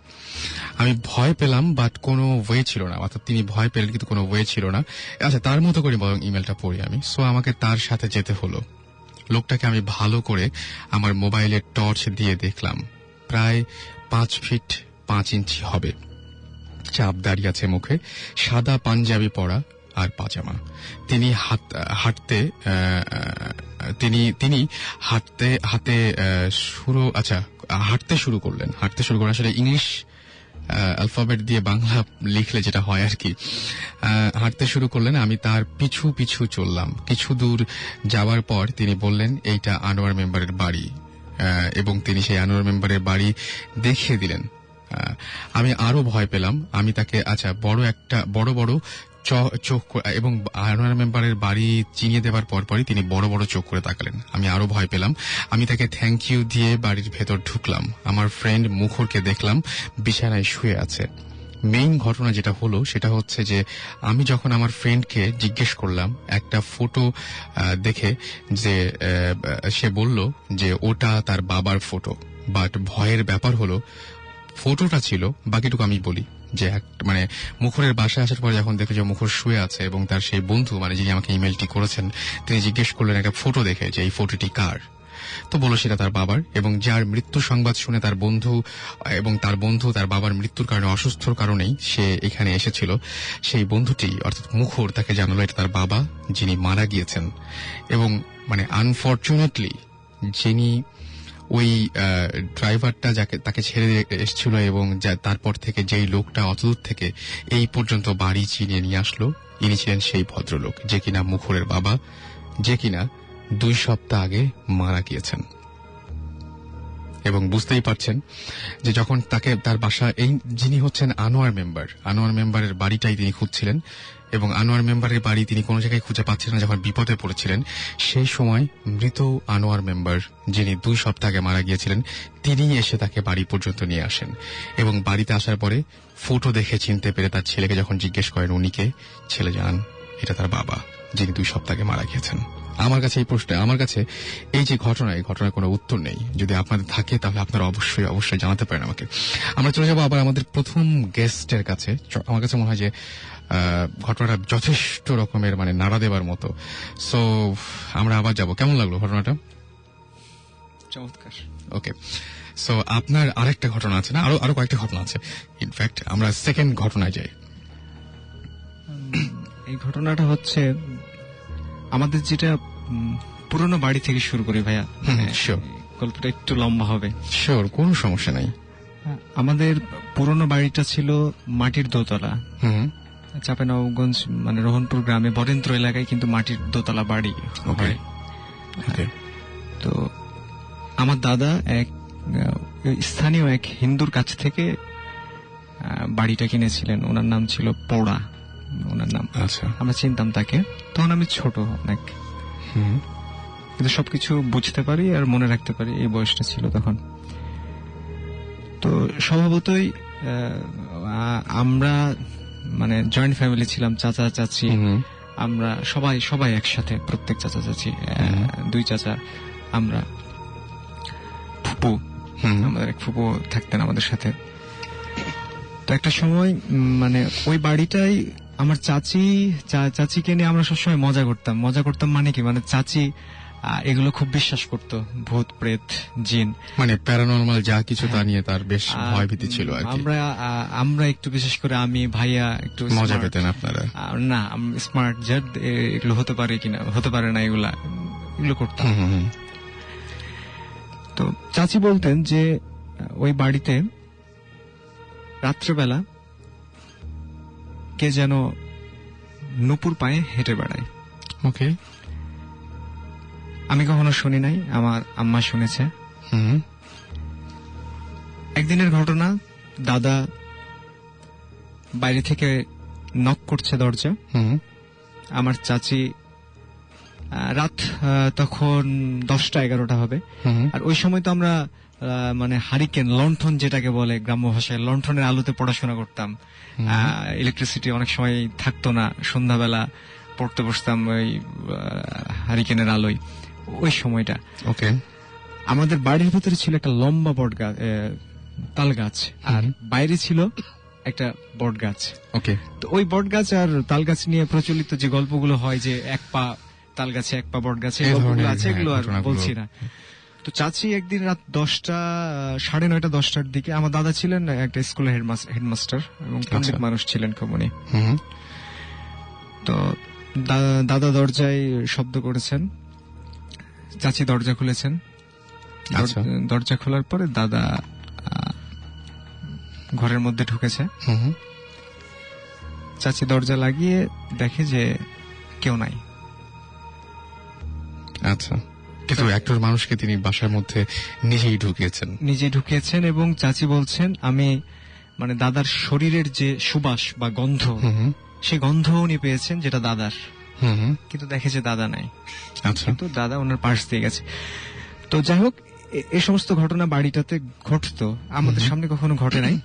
আমি ভয় পেলাম, বাট কোনো ওয়ে ছিল না, অর্থাৎ তিনি ভয় পেলেন কিন্তু কোনো ওয়ে ছিল না। আচ্ছা, তার মতো করে বরং ইমেলটা পড়ি আমি। সো আমাকে তার সাথে যেতে হলো। লোকটাকে আমি ভালো করে আমার মোবাইলের টর্চ দিয়ে দেখলাম, প্রায় 5 ফিট 5 ইঞ্চি হবে, চাপ দাঁড়িয়ে আছে মুখে, সাদা পাঞ্জাবি পরা আর পাজামা। তিনি হাঁটতে শুরু করলেন। আসলে ইংলিশ অ্যালফাবেট দিয়ে বাংলা লিখলে যেটা হয় আর কি। হাঁটতে শুরু করলেন, আমি তার পিছু পিছু চললাম। কিছু দূর যাওয়ার পর তিনি বললেন এইটা আনোয়ার মেম্বারের বাড়ি, এবং তিনি সেই আনোয়ার মেম্বারের বাড়ি দেখিয়ে দিলেন। আমি আরো ভয় পেলাম। আমি তাকে বড় বড় চোখ এবং আনোয়ার মেম্বারের বাড়ি চিনিয়ে দেওয়ার পরপরই তিনি বড় বড় চোখ করে তাকালেন। আমি আরো ভয় পেলাম। আমি তাকে থ্যাংক ইউ দিয়ে বাড়ির ভেতর ঢুকলাম। আমার ফ্রেন্ড মুখরকে দেখলাম বিছানায় শুয়ে আছে। মেইন ঘটনা যেটা হলো সেটা হচ্ছে যে আমি যখন আমার ফ্রেন্ডকে জিজ্ঞেস করলাম একটা ফটো দেখে, যে সে বলল যে ওটা তার বাবার ফটো। বাট ভয়ের ব্যাপার হলো ফটোটা ছিল, বাকিটুকু আমি বলি, যে মানে মুখরের বাসায় আসার পর যখন দেখে যে মুখর শুয়ে আছে এবং তার সেই বন্ধু মানে যিনি আমাকে ইমেলটি করেছেন তিনি জিজ্ঞেস করলেন একটা ফটো দেখে যে এই ফটোটি কার। তো বলল সেটা তার বাবার, এবং যার মৃত্যু সংবাদ শুনে তার বন্ধু তার বাবার মৃত্যুর কারণে অসুস্থর কারণেই সে এখানে এসেছিল, সেই বন্ধুটি অর্থাৎ মুখর তাকে জানালো এটা তার বাবা যিনি মারা গিয়েছেন। এবং মানে আনফরচুনেটলি যিনি ওই ড্রাইভারটা তাকে ছেড়ে এসেছিল এবং তারপর থেকে যেই লোকটা অতদূর থেকে এই পর্যন্ত বাড়ি চিনিয়ে নিয়ে আসলো, ইনি ছিলেন সেই ভদ্রলোক যে কিনা মুখরের বাবা, যে কিনা 2 সপ্তাহ আগে মারা গিয়েছেন। এবং বুঝতেই পারছেন যে যখন তাকে তার বাসা, এই যিনি হচ্ছেন আনোয়ার মেম্বারের বাড়িটাই তিনি খুঁজছিলেন, এবং আনোয়ার মেম্বারের বাড়ি তিনি কোনো জায়গায় খুঁজে পাচ্ছিলেন না। যখন বিপদে পড়েছিলেন সেই সময় মৃত আনোয়ার মেম্বার, যিনি 2 সপ্তাহ আগে মারা গিয়েছিলেন, তিনি এসে তাকে বাড়ি পর্যন্ত নিয়ে আসেন, এবং বাড়িতে আসার পরে ফটো দেখে চিনতে পেরে তার ছেলেকে যখন জিজ্ঞেস করেন উনিকে, ছেলে জানান এটা তার বাবা, যিনি 2 সপ্তাহ আগে মারা গিয়েছেন। আমার কাছে এই যে ঘটনা, এই ঘটনার কোনো উত্তর নেই। যদি আপনাদের থাকে তাহলে আপনারা অবশ্যই জানাতে পারেন আমাকে। আমরা চলে যাবো আবার আমাদের প্রথম গেস্টের কাছে। আমার কাছে মনে হয় যে ঘটনাটা যথেষ্ট রকমের মানে নাড়া দেবার মতো। সো আমরা আবার যাব। কেমন লাগলো ঘটনাটা? চমৎকার। ওকে, সো আপনার আরেকটা ঘটনা আছে না? আরো কয়েকটা ঘটনা আছে। ইনফ্যাক্ট আমরা সেকেন্ড ঘটনায় যাই। এই ঘটনাটা হচ্ছে আমাদের যেটা পুরনো বাড়ি থেকে শুরু করি ভাইয়া। শিওর, গল্পটা একটু লম্বা হবে। শিওর, কোনো সমস্যা নাই। আমাদের পুরনো বাড়িটা ছিল মাটির দোতলা। চাঁপাইনবাবগঞ্জ মানে রোহনপুর গ্রামে বরেন্দ্র এলাকায় কিন্তু মাটির দোতলা বাড়ি। ওকে, তো আমার দাদা এক স্থানীয় এক হিন্দুর কাছ থেকে বাড়িটা কিনেছিলেন। ওনার নাম ছিল পৌড়া, ওনার নাম। আচ্ছা, আমরা চিনতাম তাকে। তখন আমি ছোট অনেক, কিন্তু সবকিছু বুঝতে পারি আর মনে রাখতে পারি, এই বয়সটা ছিল তখন। তো স্বভাবতই আমরা মানে জয়েন্ট ফ্যামিলি ছিলাম, চাচা চাচি, আমরা সবাই একসাথে, প্রত্যেক চাচা চাচি, 2 চাচা, আমরা ফুপু, আমাদের এক ফুপু থাকতেন আমাদের সাথে। তো একটা সময় মানে ওই বাড়িটাই আমার চাচিকে নিয়ে আমরা সবসময় মজা করতাম মানে কি, মানে চাচি এগুলো খুব বিশ্বাস করতো, ভূত প্রেত জিন, মানে প্যারানরমাল যা কিছু তা নিয়ে তার বেশ ভয়ভীতি ছিল আর কি। আমরা একটু বিশেষ করে আমি ভাইয়া একটু মজা পেতেন আপনারা? না, স্মার্ট জাত এগুলো হতে পারে কিনা, হতে পারে না, এগুলো করতাম। তো চাচি বলতেন যে ওই বাড়িতে রাত্রেবেলা কে যেন নুপুর পায়ে হেঁটে বেড়ায়। ওকে, আমি কখনো শুনি নাই, আমার আম্মা শুনেছে। একদিনের ঘটনা, দাদা বাইরে থেকে নক করছে দরজা। আমার চাচি রাত তখন 10টা-11টা হবে। আর ওই সময় তো আমরা মানে হারিকেন, লণ্ঠন যেটাকে বলে গ্রাম্য ভাষায়, লণ্ঠনের আলোতে পড়াশোনা করতাম। ইলেকট্রিসিটি অনেক সময় থাকতো না, সন্ধ্যাবেলা পড়তে বসতাম ওই হারিকেনের আলোয়। ওই সময়টা ওকে, আমাদের বাড়ির ভিতরে ছিল একটা লম্বা তাল গাছ, আর বাইরে ছিল একটা বট গাছ। ওকে, তো ওই বট গাছ আর তাল গাছ নিয়ে প্রচলিত যে গল্পগুলো হয়, যে 1 পা তাল গাছে 1 পা বট গাছে, গল্পগুলো আছে, এগুলো আর বলছি না। তো চাচি একদিন রাত 10টা, 9:30-10টার দিকে, আমার দাদা ছিলেন একটা স্কুলের হেডমাস্টার এবং পণ্ডিত মানুষ ছিলেন খুব উনি। তো দাদা দরজায় শব্দ করেছেন, চাচি দরজা খুলেছেন। দরজা খোলার পরে দাদা ঘরের মধ্যে ঢুকেছে। চাচি দরজা লাগিয়ে দেখে যে কেউ নাই। আচ্ছা, কিন্তু একজন মানুষকে তিনি বাসার মধ্যে নিজেই ঢুকিয়েছেন এবং চাচি বলছেন আমি মানে দাদার শরীরের যে সুবাস বা গন্ধ, সে গন্ধ উনি পেয়েছেন যেটা দাদার, কিন্তু দেখে যে দাদা নাই। আচ্ছা, কিন্তু দাদা ওনার পাশ দিয়ে গেছে। তো যাই হোক, এই সমস্ত ঘটনা বাড়িটাতে ঘটতো, আমাদের সামনে কখনো ঘটে নাই।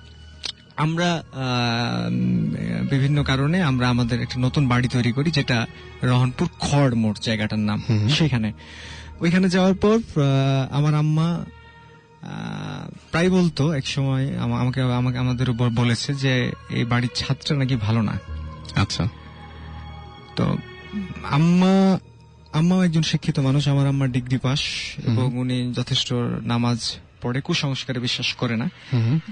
আমরা বিভিন্ন কারণে আমরা আমাদের একটা নতুন বাড়ি তৈরি করি, যেটা রহনপুর খড় মোড় জায়গাটার নাম। ওইখানে যাওয়ার পর আমার আম্মা প্রায় বলতো, এক সময় আমাদের উপর বলেছে যে এই বাড়ির ছাদটা নাকি ভালো না। আচ্ছা, তো আম্মা একজন শিক্ষিত মানুষ, আমার আম্মা ডিগ্রি পাস, এবং উনি যথেষ্ট নামাজ পড়ে, কুসংস্কারে বিশ্বাস করে না।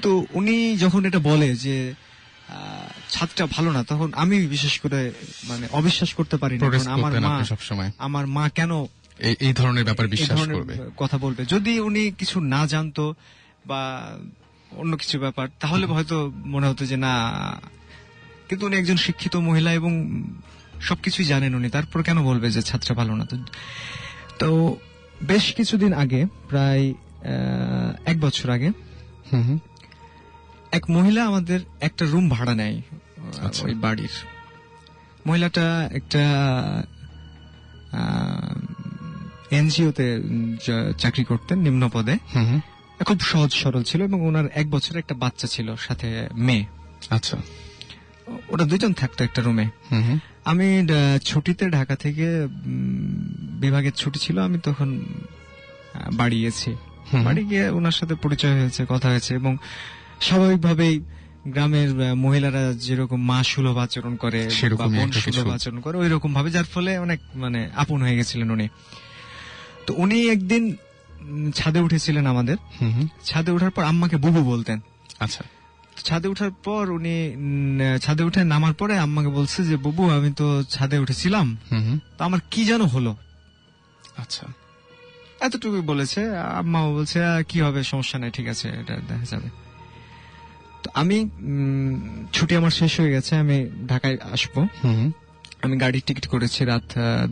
তো উনি যখন এটা বলে যে ছাদটা ভালো না, তখন আমি বিশেষ করে মানে অবিশ্বাস করতে পারি না। আমার মা কেন এই ধরনের ব্যাপার বিশ্বাস করবে, কথা বলবে? যদি উনি কিছু না জানতো বা অন্য কিছু ব্যাপার, তাহলে হয়তো মনে হতো যে না, কিন্তু উনি একজন শিক্ষিত মহিলা এবং সবকিছুই জানেন উনি, তারপর কেন বলবে যে ছাদটা ভালো না? তো বেশ কিছুদিন আগে, প্রায় 1 বছর আগে হুম হুম। এক মহিলা আমাদের একটা রুম ভাড়া নেয় আচ্ছা। ওই বাড়ির। মহিলাটা একটা এনজিওতে চাকরি করতেন নিম্ন পদে। হুম হুম। খুব সহজ সরল ছিল এবং ওনার 1 বছরের একটা বাচ্চা ছিল, সাথে মেয়ে। আচ্ছা। ওরা দুজন থাকতো একটা রুমে। হুম হুম। আমি ছুটিতে ঢাকা থেকে বিভাগের ছুটি ছিল, আমি তখন বাড়ি গেছি। হুম। বাড়ি গিয়ে ওনার সাথে পরিচয় হয়েছে, কথা হয়েছে এবং স্বাভাবিকভাবেই গ্রামের মহিলারা যেরকম মা সুলভ আচরণ করে বা সেরকমই বোন একটা কিছু। সুলভ আচরণ করে ওই রকম ভাবে, যার ফলে অনেক মানে আপন হয়ে গেছিলেন উনি। তো উনি একদিন ছাদে উঠেছিলেন আমাদের। হুম হুম। ছাদে ওঠার পর আম্মাকে বুবু বলতেন। আচ্ছা। ছাদে ওঠার পর উনি ছাদে উঠে নামার পরে আম্মাকে বলছে যে বুবু আমি তো ছাদে উঠেছিলাম, হুম হুম। তো আমার কি যেন হলো, আচ্ছা। এতটুকু বলেছে। আম্মাও বলছে কি হবে, সমস্যা নাই, ঠিক আছে, এটা দেখা যাবে। তো আমি ছুটি আমার শেষ হয়ে গেছে, আমি ঢাকায় আসবো। হুম হুম। আমি গাড়ির টিকিট করেছি রাত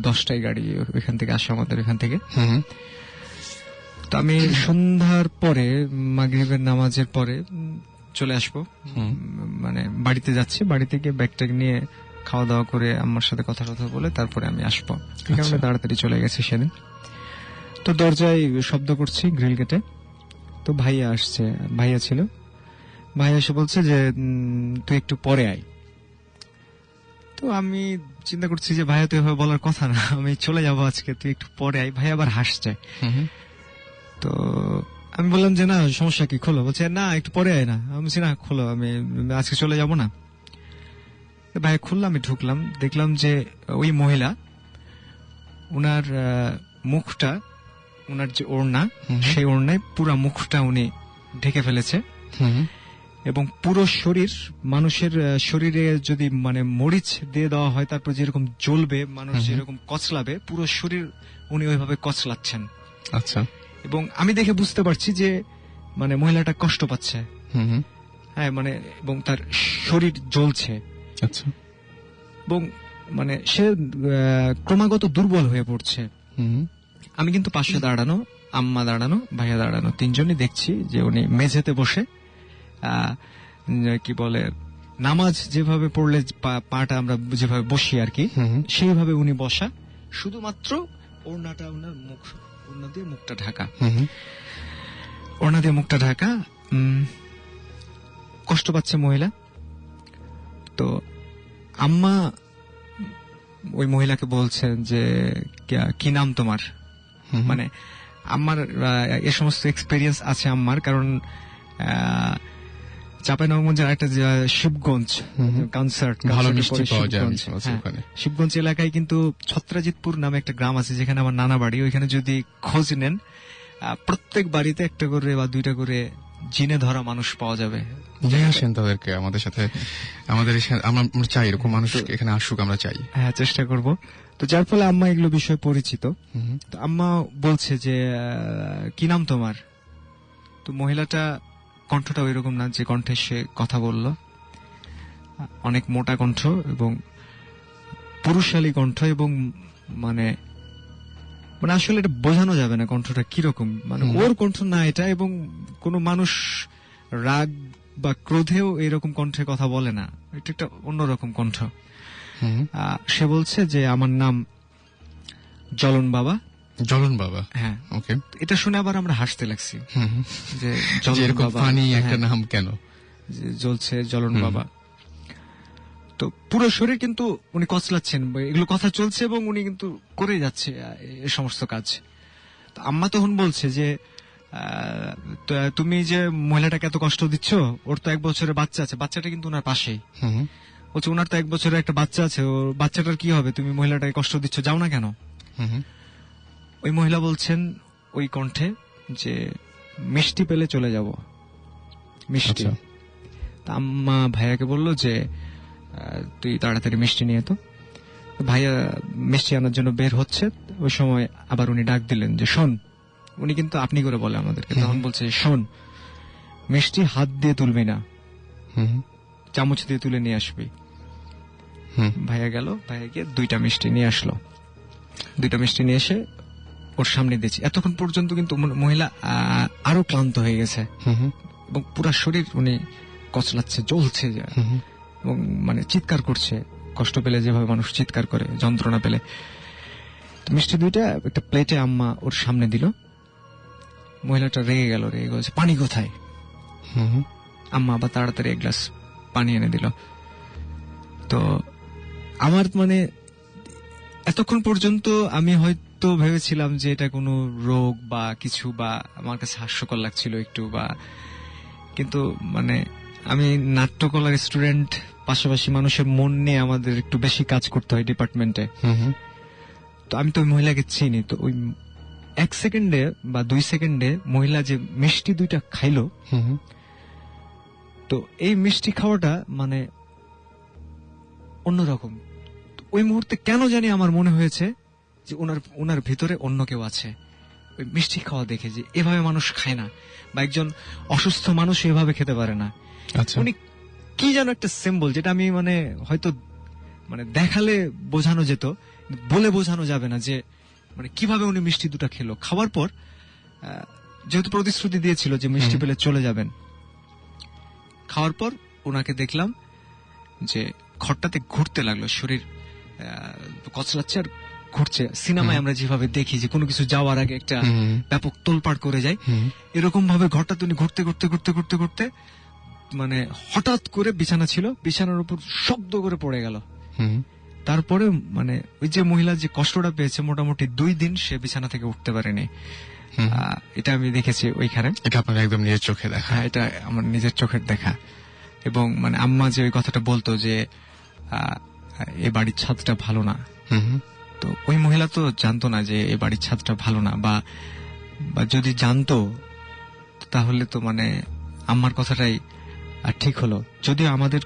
10টায়, গাড়ি ওইখান থেকে আসে আমাদের এখান থেকে। হুম হুম। তো আমি সন্ধ্যার পরে মাগরিবের নামাজের পরে চলে আসবো। মানে বাড়িতে যাচ্ছি, বাড়িতে গিয়ে ব্যাগট্যাগ নিয়ে খাওয়া দাওয়া করে আমার সাথে কথা টথা বলে তারপরে আমি আসবো। এই কারণে তাড়াতাড়ি চলে গেছি সেদিন। তো দরজায় শব্দ করছি গ্রিল গেটে, তো ভাইয়া আসছে, ভাইয়া ছিল। ভাইয়া এসে বলছে যে তুই একটু পরে আয়। তো আমি চিন্তা করছি যে ভাইয়া তো এভাবে বলার কথা না, আমি চলে যাবো আজকে, তুই একটু পরে আয়। ভাইয়া আবার হাসছে। হুম হুম। তো আমি বললাম যে না সমস্যা কি, খোলো। বলছে না একটু পরে আয় না। আমি বলছি না খোলো, আমি আজকে চলে যাব না। ভাই খুললাম, আমি ঢুকলাম, দেখলাম যে ওই মহিলা, উনার মুখটা, উনার যে ওড়না, সেই ওড়নায় পুরা মুখটা উনি ঢেকে ফেলেছে হুম হুম। এবং পুরো শরীর, মানুষের শরীরে যদি মানে মরিচ দিয়ে দেওয়া হয় তারপর যেরকম জ্বলবে, মানুষ যেরকম কচলাবে, পুরো শরীর উনি ওইভাবে কচলাচ্ছেন। আচ্ছা। এবং আমি দেখে বুঝতে পারছি যে মানে মহিলাটা কষ্ট পাচ্ছে। হুম হুম। হ্যাঁ মানে, এবং তার শরীর জ্বলছে আচ্ছা। এবং মানে সে ক্রমাগত দুর্বল হয়ে পড়ছে। হুম হুম। আমি কিন্তু পাশে দাঁড়ানো, আম্মা দাঁড়ানো, ভাইয়া দাঁড়ানো, তিনজনই দেখছি যে উনি মেঝেতে বসে কি বলে নামাজ যেভাবে পড়লে পাটা আমরা যেভাবে বসি আর কি, হুম হুম। সেইভাবে উনি বসা, শুধুমাত্র ওড়নাটা ওনার মুখ, ওড়না দিয়ে মুখটা ঢাকা, হুম হুম। ওড়না দিয়ে মুখটা ঢাকা। কষ্ট পাচ্ছে মহিলা। তো আম্মা ওই মহিলাকে বলছেন যে কি নাম তোমার। হুম। মানে আমার এ সমস্ত এক্সপেরিয়েন্স আছে আম্মার, কারণ চাঁপাইনবাবগঞ্জের একটা শিবগঞ্জ কনসার্ট ভালো মিষ্টি পাওয়া যায় ওখানে। শিবগঞ্জ এলাকায় কিন্তু ছত্রাজিতপুর নামে একটা গ্রাম আছে যেখানে আমার নানা বাড়ি। ওইখানে যদি খোঁজ নেন প্রত্যেক বাড়িতে একটা করে বা দুইটা করে জিনে ধরা মানুষ পাওয়া যাবে। নিয়ে আসেন তাদেরকে আমাদের সাথে, আমাদের আমরা চাই এরকম মানুষ এখানে আসুক, আমরা চাই। হ্যাঁ, চেষ্টা করব। তো যার ফলে আম্মা এগুলো বিষয়ে পরিচিত। তো আম্মা বলছে যে কি নাম তোমার। তো মহিলাটা কণ্ঠটা ওইরকম না যে কণ্ঠে সে কথা বলল, অনেক মোটা কণ্ঠ এবং পুরুষালী কণ্ঠ, এবং মানে মানে আসলে এটা বোঝানো যাবে না কণ্ঠটা কিরকম, মানে ওর কণ্ঠ না এটা, এবং কোনো মানুষ রাগ বা ক্রোধেও এরকম কণ্ঠে কথা বলে না, এটা একটা অন্যরকম কণ্ঠ। সে বলছে যে আমার নাম জ্বলন বাবা। জ্বলন বাবা, হ্যাঁ। ওকে। এটা শুনে আবার আমরা হাসতে লাগছি যে এরকম ফানি একটা নাম কেন জ্বলছে জ্বলন বাবা। তো পুরো শরীর কিন্তু উনি কচলাচ্ছেন, এগুলো কথা চলছে এবং উনি কিন্তু করে যাচ্ছে এই সমস্ত কাজ। তো আম্মা তখন বলছে যে তুমি যে মহিলাটাকে এত কষ্ট দিচ্ছ, ওর তো 1 বছরের বাচ্চা আছে, বাচ্চাটা কিন্তু ওনার পাশেই। বলছে ওনার তো 1 বছরের একটা বাচ্চা আছে, ওর বাচ্চাটার কি হবে, তুমি মহিলাটাকে কষ্ট দিচ্ছ, যাও না কেন। ওই মহিলা বলছেন ওই কণ্ঠে যে মিষ্টি পেলে চলে যাব, মিষ্টি। আম্মা ভাইয়াকে বলল যে তুই তাড়াতাড়ি মিষ্টি নিয়ে তো। ভাইয়া মিষ্টি আনার জন্য বের হচ্ছে, ওই সময় আবার উনি ডাক দিলেন যে শোন। উনি কিন্তু আপনি করে বলে আমাদেরকে, তখন বলছে শোন, মিষ্টি হাত দিয়ে তুলবি না, চামচ দিয়ে তুলে নিয়ে আসবি। ভাইয়া গেল, ভাইয়া গিয়ে 2টা মিষ্টি নিয়ে আসলো। 2টা মিষ্টি নিয়ে এসে ওর সামনে দিয়েছি। এতক্ষণ পর্যন্ত কিন্তু মহিলা আরো ক্লান্ত হয়ে গেছে এবং পুরা শরীর উনি কচলাচ্ছে, জ্বলছে এবং মানে চিৎকার করছে, কষ্ট পেলে যেভাবে মানুষ চিৎকার করে যন্ত্রণা পেলে। তো মিষ্টি দুইটা একটা প্লেটে আম্মা ওর সামনে দিল। মহিলাটা রেগে গেল, রেগে গেছে, পানি কোথায়? আম্মা আবার তাড়াতাড়ি এক গ্লাস পানি এনে দিল। তো আমার মানে এতক্ষণ পর্যন্ত আমি হয়তো ভেবেছিলাম যে এটা কোনো রোগ বা কিছু, বা আমার কাছে হাস্যকর লাগছিল একটু, বা কিন্তু মানে আমি নাট্যকলার স্টুডেন্ট, পাশাপাশি মানুষের মন নিয়ে আমাদের একটু বেশি কাজ করতে হয় ডিপার্টমেন্টে। তো আমি তো ওই মহিলাকে চিনি। তো ওই 1 সেকেন্ডে বা 2 সেকেন্ডে মহিলা যে মিষ্টি দুইটা খাইলো, তো এই মিষ্টি খাওয়াটা মানে অন্যরকম। ওই মুহূর্তে কেন জানি আমার মনে হয়েছে যে ওনার ভিতরে অন্য কেউ আছে। ওই মিষ্টি খাওয়া দেখে যে এভাবে মানুষ খায় না, বা একজন অসুস্থ মানুষ এভাবে খেতে পারে না। উনি কি যেন একটা সিম্বল, যেটা আমি মানে হয়তো মানে দেখালে বোঝানো যেত, বলে বোঝানো যাবে না যে মানে কিভাবে উনি মিষ্টি দুটা খেলো। খাওয়ার পর যেহেতু প্রতিশ্রুতি দিয়েছিল যে মিষ্টি পেলে চলে যাবেন, খাওয়ার পর ওনাকে দেখলাম যে ঘরটাতে ঘুরতে লাগলো, শরীর কচলাচ্ছে আর ঘুরছে। সিনেমায় আমরা যেভাবে দেখি যে কোনো কিছু যাওয়ার আগে একটা ব্যাপক তোলপাড় করে যায়, এরকম ভাবে ঘরটাতে উনি ঘুরতে ঘুরতে ঘুরতে ঘুরতে ঘুরতে মানে হঠাৎ করে বিছানা ছিল, বিছানার উপর শব্দ করে পড়ে গেল। তারপরে মানে ওই যে মহিলা যে কষ্টটা পেয়েছে, মোটামুটি 2 দিন সে বিছানা থেকে উঠতে পারেনি। এটা আমি দেখেছি ওইখানে। এটা আপনার একদম নিজের চোখে দেখা? হ্যাঁ, এটা আমার নিজের চোখের দেখা। এবং মানে আম্মা যে ওই কথাটা বলতো যে এ বাড়ির ছাদটা ভালো না, তো ওই মহিলা তো জানতো না যে এ বাড়ির ছাদটা ভালো না, বা যদি জানতো তাহলে তো মানে আম্মার কথাটাই ঠিক হলো। যদিও আমাদের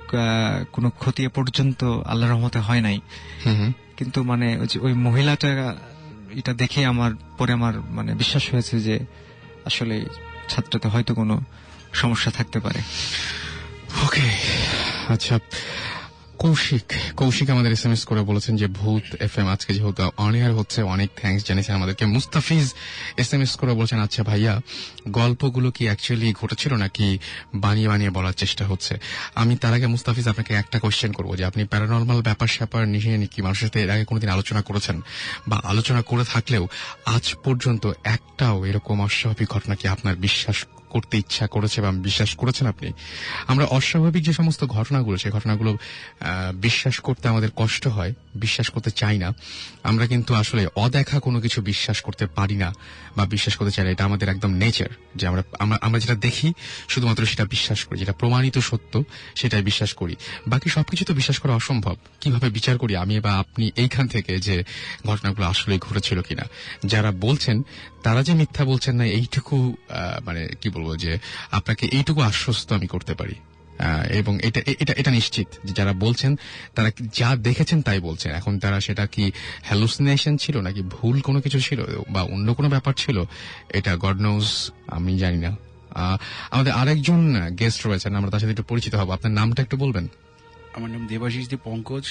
কোনো ক্ষতি এ পর্যন্ত আল্লাহর রহমতে হয় নাই, কিন্তু মানে ওই মহিলাটা এটা দেখে আমার মানে বিশ্বাস হয়েছে যে আসলে ছাদটাতে হয়তো কোনো সমস্যা থাকতে পারে। ওকে, আচ্ছা, কৌশিক আমাদের SMS করে বলেছেন যে ভূত FM আজকে যেহেতু অন এয়ার হচ্ছে, অনেক থ্যাঙ্কস জানিয়েছেন আমাদেরকে। মুস্তাফিজ SMS করে বলেছেন, আচ্ছা ভাইয়া, গল্পগুলো কি অ্যাকচুয়ালি ঘটেছিল নাকি বানিয়ে বানিয়ে বলার চেষ্টা হচ্ছে? আমি তার আগে মুস্তাফিজ আপনাকে একটা কোয়েশ্চেন করবো যে আপনি প্যারানরমাল ব্যাপার স্যাপার নিয়ে কি মানুষের সাথে এর আগে কোনোদিন আলোচনা করেছেন, বা আলোচনা করে থাকলেও আজ পর্যন্ত একটাও এরকম অস্বাভাবিক ঘটনা কি আপনার বিশ্বাস করতে ইচ্ছা করেছে বা বিশ্বাস করেছেন আপনি? আমরা অস্বাভাবিক যে সমস্ত ঘটনাগুলো, সেই ঘটনাগুলো বিশ্বাস করতে আমাদের কষ্ট হয়, বিশ্বাস করতে চাই না। আমরা কিন্তু আসলে অদেখা কোনো কিছু বিশ্বাস করতে পারি না বা বিশ্বাস করতে চাই না। এটা আমাদের একদম নেচার যে আমরা যেটা দেখি শুধুমাত্র সেটা বিশ্বাস করি, যেটা প্রমাণিত সত্য সেটাই বিশ্বাস করি। বাকি সবকিছু তো বিশ্বাস করা অসম্ভব। কিভাবে বিচার করি আমি বা আপনি এইখান থেকে যে ঘটনাগুলো আসলে ঘটেছিল কিনা? যারা বলছেন তারা যে মিথ্যা বলছেন না, এইটুকু মানে কি বলবো, যে আপনাকে এইটুকু আশ্বস্ত আমি করতে পারি। এবং এটা নিশ্চিত যে যারা বলছেন তারা যা দেখেছেন তাই বলছেন। এখন তারা সেটা কি হ্যালুসিনেশন ছিল নাকি ভুল কোনো কিছু ছিল বা অন্য কোনো ব্যাপার ছিল, এটা গড নোজ, আমি জানি না। আমাদের আরেকজন গেস্ট রয়েছেন, আমরা তার সাথে একটু পরিচিত হব। আপনার নামটা একটু বলবেন? আমার নাম দেবাশিস দে পঙ্কজ,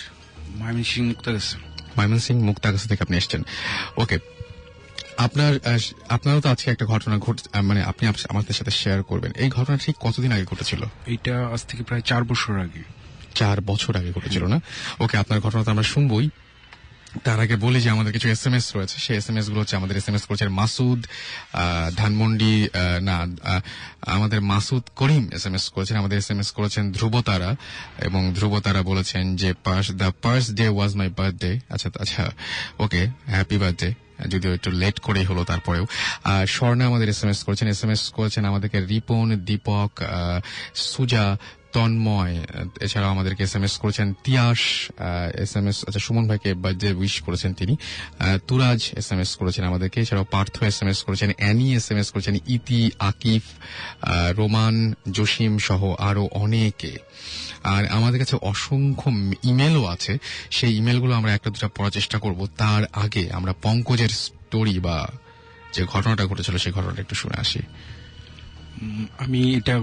ময়মনসিংহ মুক্তাগাছা। ময়মনসিংহ মুক্তাগাছা থেকে আপনি এসছেন। ওকে, আপনারও তো আজকে একটা ঘটনা মানে আপনি আমাদের সাথে শেয়ার করবেন। এই ঘটনা ঠিক কতদিন আগে ঘটেছিল? এইটা আজ থেকে প্রায় 4 বছর আগে। 4 বছর আগে ঘটেছিল না? ওকে, আপনার ঘটনা তো আমরা শুনবই। তার আগে বলি যে আমাদের কিছু SMS রয়েছে। সেই SMS গুলো হচ্ছে, আমাদের SMS করেছেন মাসুদ ধানমন্ডি, না আমাদের মাসুদ করিম SMS করেছেন। আমাদের SMS করেছেন ধ্রুবতারা, এবং ধ্রুবতারা বলেছেন যে the first day was my birthday. আচ্ছা, ওকে, হ্যাপি বার্থডে, যদিও একটু লেট করেই হলো তারপরেও। স্বর্ণা আমাদের SMS করেছেন আমাদেরকে রিপন, দীপক, সুজা, তন্ময়, এছাড়াও আমাদেরকে SMS করেছেন তিয়াস SMS, আচ্ছা, সুমন ভাইকে বার্থডে উইশ করেছেন তিনি। তুরাজ SMS করেছেন আমাদেরকে, এছাড়াও পার্থ SMS করেছেন, অ্যানি SMS করেছেন, ইতি, আকিফ, রোমান, জসিম সহ আরো অনেকে। আর আমাদের কাছে অসংখ্য ইমেলও আছে, সেই ইমেলগুলো আমরা একটা দুটা পড়ার চেষ্টা করব। তার আগে আমরা পঙ্কজের স্টোরি বা যে ঘটনাটা ঘটেছিল সেই ঘটনাটা একটু শুনে আসি।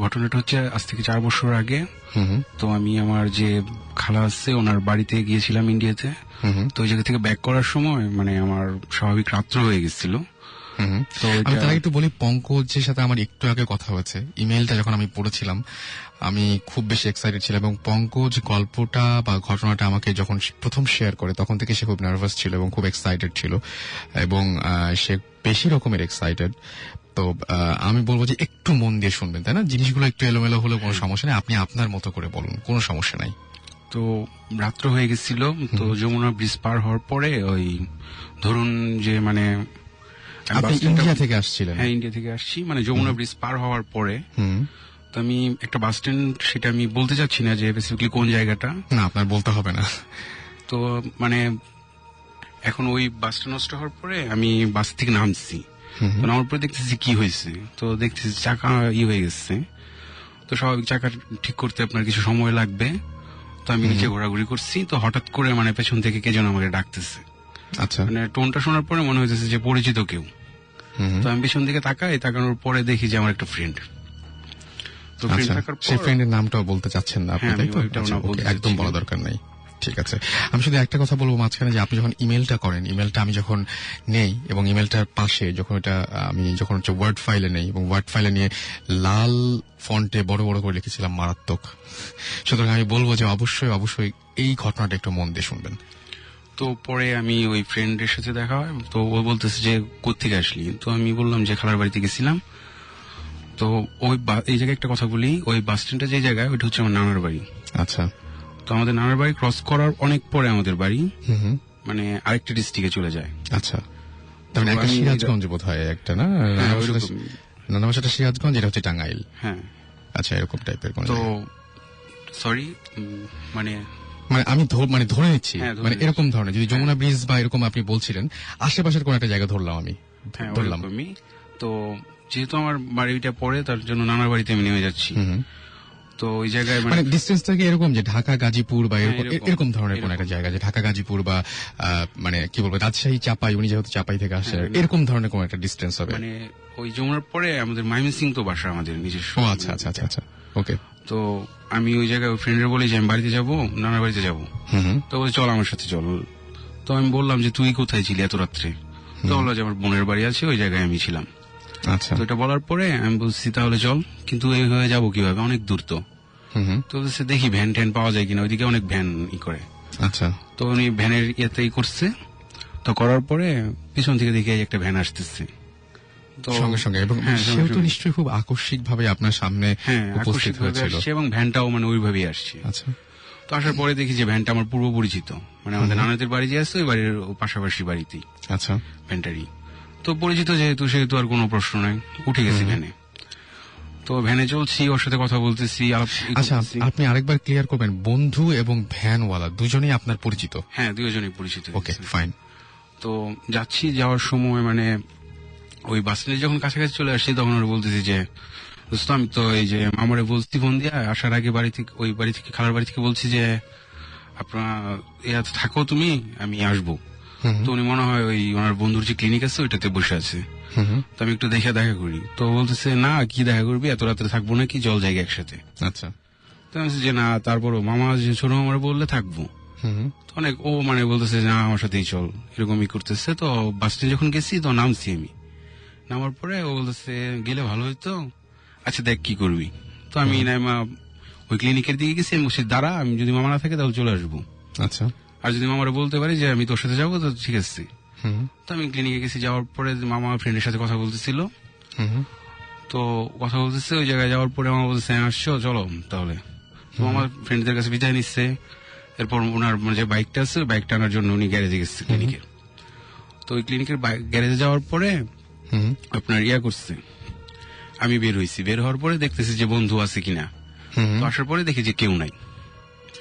ঘটনাটা হচ্ছে আজ থেকে 4 বছর আগে। তো আমি আমার যে খালা আছে ওনার বাড়িতে গিয়েছিলাম ইন্ডিয়াতে। তো ওই জায়গা থেকে ব্যাক করার সময় মানে আমার স্বাভাবিক রাত্র হয়ে গেছিল। তো আমি এটা- তার আগে একটু বলি, পঙ্কজের সাথে আমার একটু আগে কথা হয়েছে। ইমেলটা যখন আমি পড়েছিলাম আমি খুব বেশি এক্সাইটেড ছিলাম, এবং পঙ্কজ গল্পটা বা ঘটনাটা আমাকে যখন প্রথম শেয়ার করে তখন থেকে সে খুব নার্ভাস ছিল এবং খুব এক্সাইটেড ছিল, এবং সে বেশি রকমের এক্সাইটেড। তো আমি বলবো যে একটু মন দিয়ে শুনবেন, তাই না? জিনিসগুলো একটু এলোমেলো হলেও কোনো সমস্যা নেই, আপনি আপনার মতো করে বলুন, কোনো সমস্যা নাই। তো রাত্র হয়ে গেছিল, তো যমুনা ব্রিজ পার হওয়ার পরে ওই ধরুন যে মানে আমি আপনি বাস স্ট্যান্ডটা- ইন্ডিয়া থেকে আসছিলেন? হ্যাঁ, ইন্ডিয়া থেকে আসছি। মানে যমুনা ব্রিজ পার হওয়ার পরে হুম। তো আমি একটা বাস স্ট্যান্ড, সেটা আমি বলতে চাচ্ছি না যে বেসিক্যালি কোন জায়গাটা। না, আপনার বলতে হবে না। তো মানে এখন ওই বাস স্ট্যান্ড নষ্ট হওয়ার পরে আমি বাস থেকে নামছি। তো নামার পরে দেখতেছি কি হয়েছে, তো দেখতেছি চাকা হয়ে গেছে। তো স্বাভাবিক, চাকা ঠিক করতে আপনার কিছু সময় লাগবে। তো আমি নিচে ঘোরাঘুরি করছি, তো হঠাৎ করে মানে পেছন থেকে কে যেন আমাকে ডাকতেছে। আচ্ছা। মানে টোনটা শোনার পরে মনে হয়েছে যে পরিচিত কেউ। তো আমি পেছন দিকে তাকানোর পরে দেখি যে আমার একটা ফ্রেন্ড। তো ফ্রেন্ড আচ্ছা, থাকার সেই পর ফ্রেন্ডের নামটাও বলতে চাচ্ছেন না আপনি, হ্যাঁ, তাই আমি তো? ওইটাও আচ্ছা, না ওকে, বলতে একদম চাচ্ছি বলা না। দরকার নেই। ঠিক আছে, আমি শুধু একটা কথা বলবো মাঝখানে, যে আপনি যখন ইমেলটা করেন, ইমেলটা আমি যখন নেই এবং ইমেলটার পাশে যখন এটা আমি যখন হচ্ছে ওয়ার্ড ফাইলে নেই, এবং ওয়ার্ড ফাইলে নিয়ে লাল ফন্টে বড় বড় করে লিখেছিলাম মারাত্মক। সুতরাং আমি বলবো যে অবশ্যই অবশ্যই এই ঘটনাটা একটু মন দিয়ে শুনবেন। তো পরে আমি ওই ফ্রেন্ডের সাথে দেখা হয়, তো ও বলতেছে যে কোত্থেকে আসলি। তো আমি বললাম যে খালার বাড়িতে গেছিলাম। তো ওই এই জায়গায় একটা কথা বলি, ওই বাস স্ট্যান্ডটা যে জায়গায়, ওইটা হচ্ছে আমার নানার বাড়ি। আচ্ছা। তো আমাদের নানার বাড়ি ক্রস করার অনেক পরে আমাদের বাড়ি হুম। মানে আরেকটা ডিস্ট্রিক্টে চলে যায়। আচ্ছা, তার মানে তো একটা আমি- সিরাজগঞ্জ বোধ হয় একটা, না? হ্যাঁ, ওইরকম। নানা বাসাটা সিরাজগঞ্জ, এটা হচ্ছে টাঙ্গাইল। হ্যাঁ। আচ্ছা, এরকম টাইপের কোন তো জায়গা? সরি, মানে মানে আমি মানে ধরে নিচ্ছি, হ্যাঁ, ধরে মানে নিচ্ছি। এরকম ধরনের, যদি যমুনা ব্রিজ বা এরকম আপনি বলছিলেন, আশেপাশের কোন একটা জায়গা ধরলাম আমি, হ্যাঁ, ধরলাম। ওরকমই। তো যেহেতু আমার বাড়িটা পরে, তার জন্য নানার বাড়িতে আমি নেমে যাচ্ছি। হুম। তো ওই জায়গায় মানে মানে ডিস্টেন্সটা কি এরকম যে ঢাকা গাজীপুর বা হ্যাঁ, এরকম এরকম। এরকম ধরনের কোন এরকম। একটা জায়গা, যে ঢাকা গাজীপুর বা মানে কি বলবো, রাজশাহী চাপাই, উনি যেহেতু চাপাই থেকে আসে, হ্যাঁ, এরকম ধরনের কোন একটা ডিস্টেন্স হবে? মানে ওই যমুনার পরে আমাদের ময়মনসিং তো বাসা আমাদের নিজস্ব। ও আচ্ছা আচ্ছা আচ্ছা আচ্ছা, ওকে। তো আমি ওই জায়গায় ফ্রেন্ডের বলি যে আমি বাড়িতে যাবো, নানার বাড়িতে যাবো। হুম। তো বলে চল আমার সাথে চল। তো আমি বললাম যে তুই কোথায় ছিলি এত রাত্রে? তো বললো যে আমার বোনের বাড়ি আছে, ওই জায়গায় আমি ছিলাম। আচ্ছা। তো এটা বলার পরে আমি বলছি তাহলে চল, কিন্তু এইভাবে যাবো কিভাবে, অনেক দূর তো। হুম। তো বলছে দেখি ভ্যান ট্যান পাওয়া যায় কিনা, ওইদিকে অনেক ভ্যান করে। আচ্ছা। তো উনি ভ্যানের ইয়েতেই করছে। তো করার পরে পিছন থেকে দেখি একটা ভ্যান আসতেছে। তো সঙ্গে সঙ্গে, এবং হ্যাঁ, সেও সঙ্গে তো সঙ্গে। নিশ্চয়ই খুব আকস্মিক ভাবে আপনার সামনে হ্যাঁ, উপস্থিত আকস্মিকভাবে হয়েছিল। আসছে এবং ভ্যানটাও মানে ওইভাবেই আসছে। আচ্ছা। তো আসার পরে দেখি যে ভ্যানটা আমার পূর্ব পরিচিত, মানে আমাদের নানাদের বাড়ি যে আছে ওই বাড়ির পাশাপাশি বাড়িতেই আচ্ছা। ভ্যানটারই। তো পরিচিত যেহেতু, সেহেতু আর কোনো প্রশ্ন নাই, উঠে গেছি ভ্যানে। তো ভ্যানে চলছি, ওর সাথে কথা বলতেছি, আচ্ছা, আপনি আরেকবার ক্লিয়ার করবেন, বন্ধু এবং ভ্যানওয়ালা দুজনেই আপনার পরিচিত? হ্যাঁ, দুজনেই পরিচিত। ওকে, ফাইন। তো যাচ্ছি, যাওয়ার সময় মানে ওই বাস স্ট্যান্ডে যখন কাছাকাছি চলে আসছি, তখন ওরা বলতেছি যে দোস্ত আমি তো এই যে আমারে বলছি ফোন দিয়া আসার আগে বাড়ি থেকে, ওই বাড়ি থেকে, খালার বাড়ি থেকে বলছি যে আপনার থাকো তুমি, আমি আসবো। তো উনি মনে হয় ওই ওনার বন্ধুর যে ক্লিনিক আছে ওইটাতে বসে আছে। তো আমি একটু দেখা করি। তো বলতেছে না, কি দেখা করবি, এত রাত্রে থাকবো নাকি, জল জায়গা একসাথে। আচ্ছা। তো আমি বলছি যে না, তারপরও মামা যে ছোট মামার বললে থাকবো। তো অনেক ও মানে বলতেছে না আমার সাথেই চল, এরকমই করতেছে। তো বাস স্ট্যান্ড যখন গেছি তো নামছি আমি, নামার পরে ও বলতেছে গেলে ভালো হইতো, আচ্ছা দেখ কি করবি। তো আমি নাইমা ওই ক্লিনিকের দিকে গেছি, আমি বলছি দাঁড়া, আমি যদি মামা না থাকে তাহলে চলে আসবো, আচ্ছা। আর যদি মামারা বলতে পারি যে আমি তোর সাথে যাবো তো ঠিক আছে। তো আমি ক্লিনিকে গেছি, যাওয়ার পরে মামা ফ্রেন্ডের সাথে কথা বলতেছিল। তো কথা বলতেছে, ওই জায়গায় যাওয়ার পরে মামা বলতেছে আসছো চলো তাহলে। তো আমার ফ্রেন্ডদের কাছে বিদায় নিচ্ছে। এরপর ওনার মানে যে বাইকটা আছে, বাইকটা আনার জন্য উনি গ্যারেজে গেছে ক্লিনিকের। তো ওই ক্লিনিকের গ্যারেজে যাওয়ার পরে আপনার ইয়া করছে, আমি বের হয়েছি। বের হওয়ার পরে দেখতেছি যে বন্ধু আছে কিনা। তো আসার পরে দেখি যে কেউ নাই,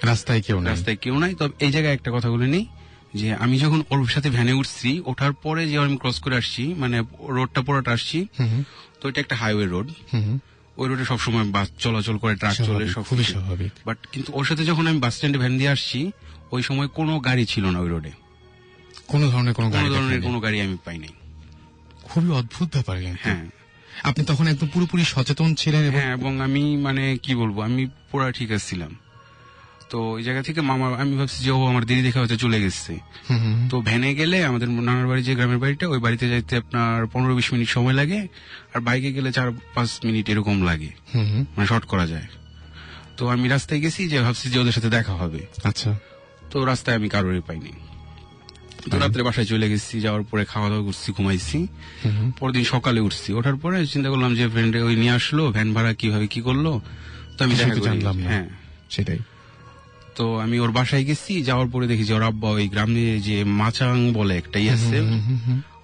রাস্তায় কেউ নেই। রাস্তায় কেউ নাই। তবে এই জায়গায় একটা কথা বলে নেই যে আমি যখন ওর সাথে ভ্যানে উঠছি, ওঠার পরে যে আমি ক্রস করে আসছি, মানে রোডটা পুরোটা আসছি, তো এটা একটা হাইওয়ে রোড। ওই রোডে সবসময় বাস চলাচল করে, ট্রাক চলে, সব খুবই স্বাভাবিক। বাট কিন্তু ওর সাথে যখন আমি বাস স্ট্যান্ডে ভ্যান দিয়ে আসছি, ওই সময় কোনো গাড়ি ছিল না ওই রোডে, কোনো ধরনের কোনো কোনো গাড়ি ধরনের দেখেননি? কোনো গাড়ি আমি পাই নাই। খুবই অদ্ভুত ব্যাপার কিন্তু। হ্যাঁ, আপনি তখন একদম পুরোপুরি সচেতন ছিলেন এবং হ্যাঁ, এবং আমি মানে কি বলবো, আমি পুরা ঠিক ছিলাম। তো ওই জায়গা থেকে মামা, আমি ভাবছি যে ও আমার দিদি দেখা হয়তো চলে গেছে। তো ভ্যানে গেলে আমাদের নানার বাড়ি যে গ্রামের বাড়িটা, ওই বাড়িতে যাইতে আপনার 15-20 মিনিট সময় লাগে, আর বাইকে গেলে 4-5 মিনিট এরকম লাগে, মানে শর্ট করা যায়। তো আমি রাস্তায় গেছি যে ভাবছি যে ওদের সাথে দেখা হবে। আচ্ছা। তো রাস্তায় আমি কারোরই পাইনি। তো রাত্রে বাসায় চলে গেছি, যাওয়ার পরে খাওয়া দাওয়া করছি, ঘুমাইছি। পরদিন সকালে উঠছি, ওঠার পরে চিন্তা করলাম যে ফ্রেন্ডে ওই নিয়ে আসলো, ভ্যান ভাড়া কিভাবে কি করলো, তো আমি দেখা করি। জানলাম না। হ্যাঁ সেটাই। তো আমি ওর বাসায় গেছি, যাওয়ার পরে দেখি যে ওর আব্বা ওই গ্রামে যে মাচাং বলে একটাই আছে,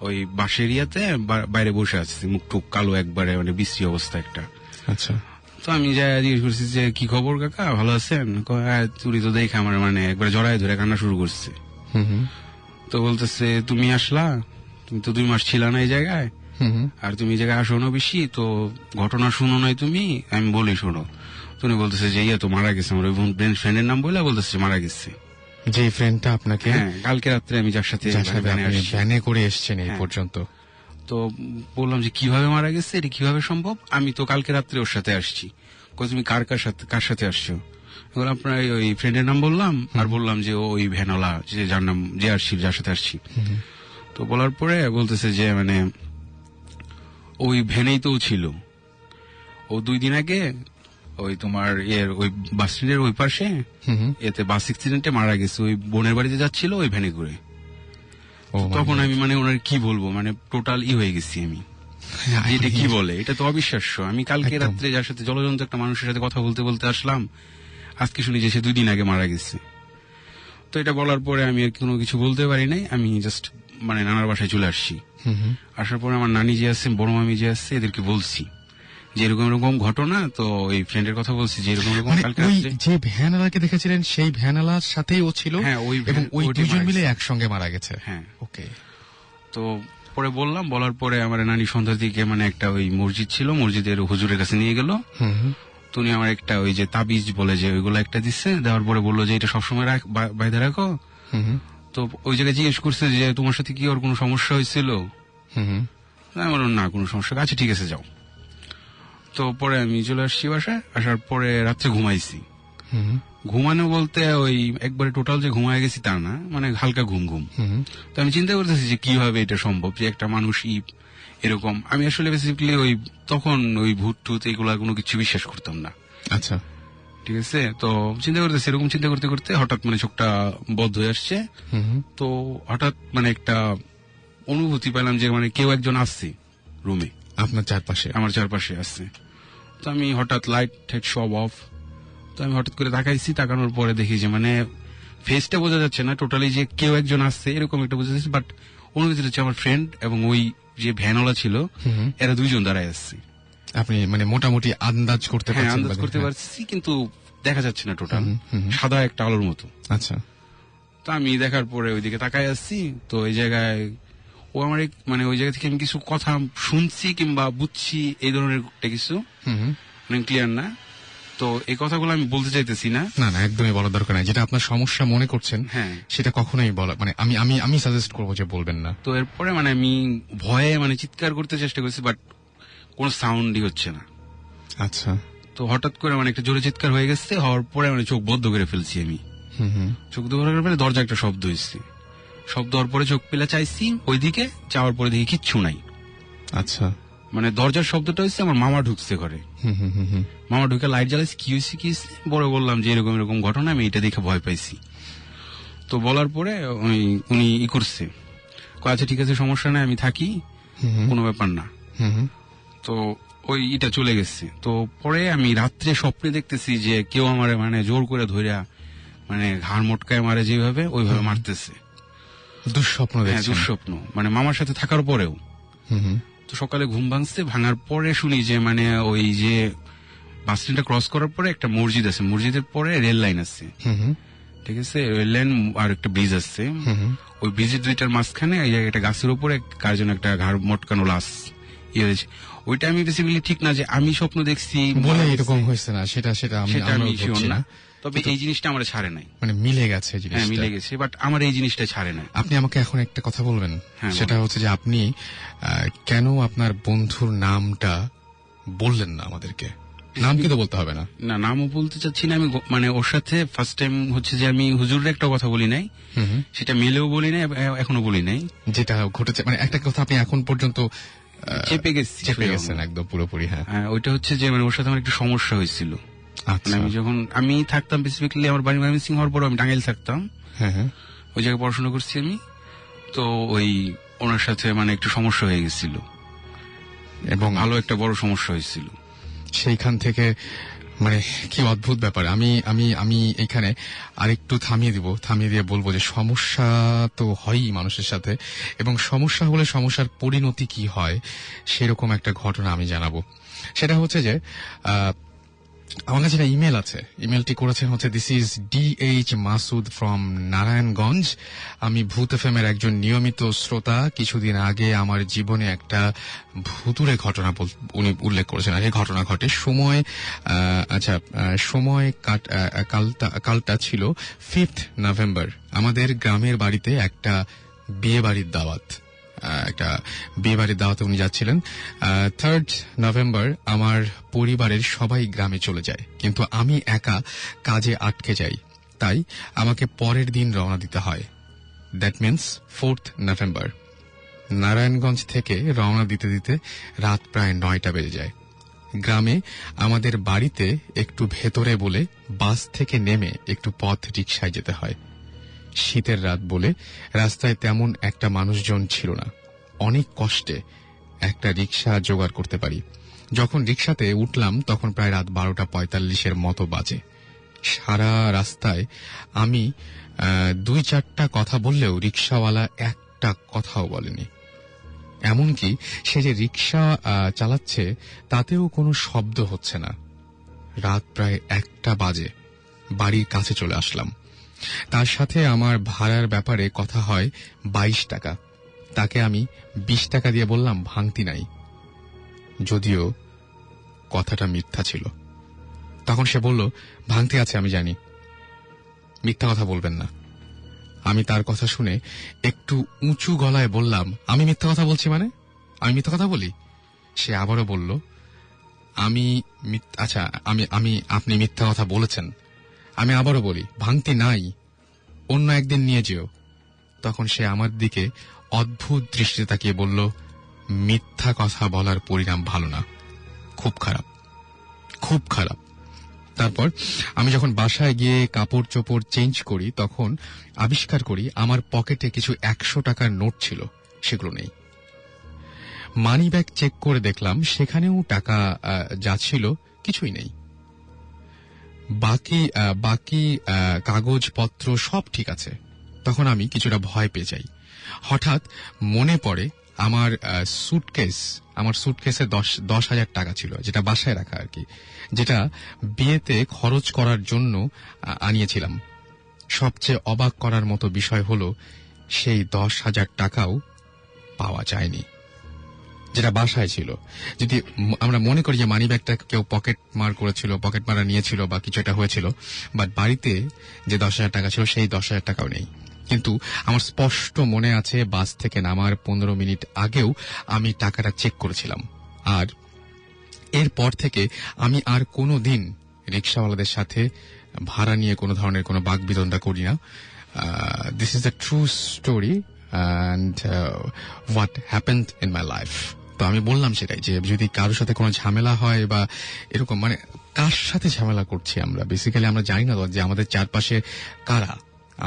ওই বাঁশের ইয়াতে বাইরে বসে আছে, মুখ টুক কালো একবারে, মানে বিশ্রী অবস্থা একটা। আচ্ছা। তো আমি যাই জিজ্ঞেস করছি যে কি খবর কাকা, ভালো আছেন? চুরি তো দেখে আমার মানে একবারে জড়ায় ধরে কান্না শুরু করছে। তো বলতেছে তুমি আসলা, তুমি তো 2 মাস ছিল না এই জায়গায়, আর তুমি এই জায়গায় আসো না বেশি, তো ঘটনা শুনো নাই তুমি? আমি বলি শোনো। তুমি বলতেছে যে ইয়ে তো মারা গেছে, আমার ওই ফ্রেন্ডের নাম বলে বলতেছে মারা গেছে। যে ফ্রেন্ডটা আপনাকে, হ্যাঁ, কালকে রাত্রে আমি যার সাথে ভ্যানে করে এসছেন এই পর্যন্ত। তো বললাম যে কিভাবে মারা গেছে, এটা কিভাবে সম্ভব? আমি তো কালকে রাত্রে ওর সাথে আসছি। তুমি কার সাথে আসছো? আপনার ওই ফ্রেন্ডের নাম বললাম, আর বললাম যে ওই ভ্যানওয়ালা যে যার নাম যে আসছি, যার সাথে আসছি। তো বলার পরে বলতেছে যে মানে ওই ভ্যানেই তো ছিল, ও 2 দিন আগে ওই তোমার ওই বাস স্ট্যান্ডের ওই পাশে এতে বাস অ্যাক্সিডেন্টে মারা গেছে, ওই বোনের বাড়িতে যাচ্ছিল ওই ভ্যানে করে। তখন আমি মানে ওনার কি বলবো, মানে টোটাল হয়ে গেছি আমি। এটা কি বলে, এটা তো অবিশ্বাস্য। আমি কালকে রাত্রে যার সাথে জলজন্ত একটা মানুষের সাথে কথা বলতে বলতে আসলাম, আজকে শুনি যে সে 2 দিন আগে মারা গেছে। তো এটা বলার পরে আমি আর কোনো কিছু বলতে পারি নাই, আমি জাস্ট মানে নানার বাসায় চলে আসছি। আসার পরে আমার নানি যে আছে, বড় মামি যে আছে, এদেরকে বলছি যে এরকম এরকম ঘটনা। তো এই ফ্রেন্ডের কথা বলছি যে এরকম এরকম কালকে রাত্রে যে ভ্যানওয়ালাকে দেখেছিলেন সেই ভ্যানওয়ালার সাথেই ও ছিল। হ্যাঁ, এবং ওই 2জন মিলে একসঙ্গে মারা গেছে। হ্যাঁ, ওকে। তো পরে বললাম, বলার পরে আমার নানি সন্ধ্যার দিকে মানে একটা ওই মসজিদ ছিল, মসজিদের হুজুরের কাছে নিয়ে গেল। তুমি আমার একটা ওই যে তাবিজ বলে যে ওইগুলো একটা দিচ্ছে, দেওয়ার পরে বললো যে এটা সবসময় বাইরে রাখো। তো ওই জায়গায় জিজ্ঞেস করছে যে তোমার সাথে কি ওর কোনো সমস্যা হয়েছিল? আমি বললাম না, কোনো সমস্যা। আচ্ছা ঠিক আছে, যাও। তো পরে আমি চলে আসছি বাসায়। আসার পরে রাত্রে ঘুমাইছি। ঘুমানো বলতে ওই একবারে টোটাল যে ঘুমায় গেছি তা না, মানে হালকা ঘুম ঘুম। তো আমি চিন্তা করতেছি যে কিভাবে এটা সম্ভব যে একটা মানুষ এরকম। আমি আসলে বেসিক্যালি ওই তখন ওই ভূত টুত এগুলা কোনো কিছু বিশ্বাস করতাম না। আচ্ছা, ঠিক আছে। তো চিন্তা করতেছি, এরকম চিন্তা করতে করতে হঠাৎ মানে চোখটা বন্ধ হয়ে আসছে। তো হঠাৎ মানে একটা অনুভূতি পেলাম যে মানে কেউ একজন আসছে রুমে, আপনার চারপাশে, আমার চারপাশে আসছে। তো আমি হঠাৎ লাইট সব অফ। তো আমি হঠাৎ করে তাকাইছি, তাকানোর পরে দেখি যে মানে ফেসটা বোঝা যাচ্ছে না টোটালি যে কেউ একজন আসছে এরকম একটা বোঝা যাচ্ছে, বাট অনুভূতি হচ্ছে আমার ফ্রেন্ড এবং ওই যে ভ্যানওয়ালা ছিল এরা 2জন দাঁড়ায় আসছে। আপনি মানে মোটামুটি আন্দাজ করতে পারছেন? আন্দাজ করতে পারছি, কিন্তু দেখা যাচ্ছে না টোটাল, সাদা একটা আলোর মতো। আচ্ছা। তো আমি দেখার পরে ওইদিকে তাকায় আসছি। তো এই জায়গায় ও আমার মানে ওই জায়গা থেকে আমি কিছু কথা শুনছি কিংবা বুঝছি এই ধরনের কিছু, মানে ক্লিয়ার না। তো এই কথাগুলো আমি বলতে চাইতেছি না। না না, একদমই বলার দরকার নাই। যেটা আপনার সমস্যা মনে করছেন সেটা কখনোই বলা, মানে আমি সাজেস্ট করবো যে বলবেন না। তো এরপরে মানে আমি ভয়ে মানে চিৎকার করতে চেষ্টা করছি, বাট কোনো সাউন্ডই হচ্ছে না। আচ্ছা। তো হঠাৎ করে মানে একটা জোরে চিৎকার হয়ে গেছে, হওয়ার পরে মানে চোখ বদ্ধ করে ফেলছি আমি। চোখ বদ্ধ করে ফেলে দরজা একটা শব্দ হয়েছে। শব্দ হওয়ার পরে চোখ পেলে চাইছি ওইদিকে, যাওয়ার পরে দেখি কিচ্ছু নাই। আচ্ছা। মানে দরজার শব্দটা হচ্ছে আমার মামা ঢুকছে ঘরে। মামা ঢুকে লাইট জ্বালাইছে, কি হয়েছে কি হয়েছে বড় বললাম যে এরকম এরকম ঘটনা, আমি এটা দেখে ভয় পাইছি। তো বলার পরে উনি করছে, আচ্ছা ঠিক আছে সমস্যা নাই, আমি থাকি, কোনো ব্যাপার না। তো ওই এটা চলে গেছে। তো পরে আমি রাত্রে স্বপ্নে দেখতেছি যে কেউ আমার মানে জোর করে ধরিয়া মানে ঘাড় মোটকায় মারে যেভাবে, ওইভাবে মারতেছে। দুঃস্বপ্ন? হ্যাঁ, দুঃস্বপ্ন, মানে মামার সাথে থাকার পরেও। তো সকালে ঘুম ভাঙছে, ভাঙার পরে শুনি যে মানে ওই যে বাস স্ট্যান্ডটা ক্রস করার পরে একটা মসজিদ আছে, মসজিদের পরে রেল লাইন আছে, ঠিক আছে, রেল লাইন আর একটা ব্রিজ আছে। ওই ব্রিজের 2টার মাঝখানে এই জায়গায় গাছের উপরে কার জন্য একটা ঘাড় মটকানো লাশ হয়েছে। ওইটা আমি বেসিক্যালি ঠিক না যে আমি স্বপ্ন দেখছি বলে এরকম হয়েছে না, সেটা আমি শিওর না। তবে এই জিনিসটা আমার ছাড়ে নাই, মানে মিলে গেছে। হ্যাঁ মিলে গেছে, বাট আমার এই জিনিসটা ছাড়ে নাই। আপনি আমাকে এখন একটা কথা বলবেন, সেটা হচ্ছে যে আপনি কেন আপনার বন্ধুর নামটা বললেন না আমাদেরকে? নাম কিন্তু বলতে হবে না। না, নামও বলতে চাচ্ছি না আমি। মানে ওর সাথে ফার্স্ট টাইম হচ্ছে যে আমি হুজুরের একটা কথা বলি নাই, সেটা মেলেও বলি নাই, এখনো বলি নাই। যেটা ঘটেছে মানে একটা কথা আপনি এখন পর্যন্ত চেপে গেছেন একদম পুরোপুরি। হ্যাঁ, ওইটা হচ্ছে যে মানে ওর সাথে আমার একটু সমস্যা হয়েছিল। আচ্ছা। আমি থাকতাম বেসিক্যালি আমার বাড়ি ময়মনসিংহ হওয়ার পর আমি টাঙ্গাইল থাকতাম, হ্যাঁ, ওই জায়গায় পড়াশোনা করছি আমি। তো ওই ওনার সাথে মানে একটু সমস্যা হয়ে গেছিল এবং আলো একটা বড় সমস্যা হয়েছিল। সেইখান থেকে মানে কি অদ্ভুত ব্যাপার। আমি আমি আমি এখানে আরেকটু থামিয়ে দিয়ে বলবো যে সমস্যা তো হয়ই মানুষের সাথে, এবং সমস্যা হলে সমস্যার পরিণতি কি হয় সেরকম একটা ঘটনা আমি জানাবো। সেটা হচ্ছে যে আমার কাছে একটা ইমেল আছে। ইমেলটি করেছেন হচ্ছে this is DH Masud from Narayanganj. আমি ভূত এফএম এর একজন নিয়মিত শ্রোতা। কিছুদিন আগে আমার জীবনে একটা ভুতুরে ঘটনা উনি উল্লেখ করেছেন। আর এই ঘটনা ঘটে সময় কালটা ছিল 5th নভেম্বর। আমাদের গ্রামের বাড়িতে একটা বিয়ে বাড়ির দাওয়াতে উনি যাচ্ছিলেন। 3rd নভেম্বর আমার পরিবারের সবাই গ্রামে চলে যায়, কিন্তু আমি একা কাজে আটকে যাই, তাই আমাকে পরের দিন রওনা দিতে হয়। That means 4th November. Narayanganj থেকে রওনা দিতে দিতে রাত প্রায় 9টা বেজে যায়। গ্রামে আমাদের বাড়িতে একটু ভেতরে বলে বাস থেকে নেমে একটু পথ রিকশায় যেতে হয়। শীতের রাত বলে রাস্তায় তেমন একটা মানুষজন ছিল না। অনেক কষ্টে একটা রিকশা জোগাড় করতে পারি। যখন রিকশাতে উঠলাম তখন প্রায় রাত 12:45 মতো বাজে। সারা রাস্তায় আমি 2-4টা কথা বললেও রিকশাওয়ালা একটা কথাও বলেনি। এমনকি সে যে রিকশা চালাচ্ছে তাতেও কোনো শব্দ হচ্ছে না। রাত প্রায় 1টা বাজে। বাড়ির কাছে চলে আসলাম। তার সাথে আমার ভাড়ার ব্যাপারে কথা হয় 22 টাকা। তাকে আমি 20 টাকা দিয়ে বললাম ভাঙতি নাই, যদিও কথাটা মিথ্যা ছিল। তখন সে বলল ভাঙতি আছে আমি জানি, মিথ্যা কথা বলবেন না। আমি তার কথা শুনে একটু উঁচু গলায় বললাম আমি মিথ্যা কথা বলছি মানে? আমি মিথ্যা কথা বলি? সে আবারও বলল আপনি মিথ্যা কথা বলেছেন। আমি আবারও বলি ভাঙতি নাই, অন্য একদিন নিয়ে যেও। তখন সে আমার দিকে অদ্ভুত দৃষ্টিতে তাকিয়ে বলল মিথ্যা কথা বলার পরিণাম ভালো না, খুব খারাপ, খুব খারাপ। তারপর আমি যখন বাসায় গিয়ে কাপড় চোপড় চেঞ্জ করি তখন আবিষ্কার করি আমার পকেটে কিছু 100 টাকার নোট ছিল, সেগুলো নেই। মানি ব্যাগ চেক করে দেখলাম সেখানেও টাকা যা ছিল কিছুই নেই। বাকি কাগজপত্র সব ঠিক আছে। তখন আমি কিছুটা ভয় পেয়ে যাই। হঠাৎ মনে পড়ে আমার সুটকেসে 10,000 টাকা ছিল, যেটা বাসায় রাখা আর কি, যেটা বিয়েতে খরচ করার জন্য আনিয়েছিলাম। সবচেয়ে অবাক করার মতো বিষয় হলো সেই 10,000 টাকাও পাওয়া যায়নি, যেটা বাসায় ছিল। যদি আমরা মনে করি যে মানি ব্যাগটা কেউ পকেট মারা নিয়েছিল বা কিছু একটা হয়েছিল, বাট বাড়িতে যে 10,000 টাকা ছিল সেই 10,000 টাকাও নেই। কিন্তু আমার স্পষ্ট মনে আছে বাস থেকে নামার 15 মিনিট আগেও আমি টাকাটা চেক করেছিলাম। আর এরপর থেকে আমি আর কোনো দিন রিক্সাওয়ালাদের সাথে ভাড়া নিয়ে কোনো ধরনের কোনো বাকবিতণ্ডা করি না। This is the true story and what happened in my life. তো আমি বললাম সেটাই, যে যদি কারোর সাথে কোনো ঝামেলা হয় বা এরকম, মানে কার সাথে ঝামেলা করছি আমরা, বেসিক্যালি আমরা জানি না যে আমাদের চারপাশে কারা।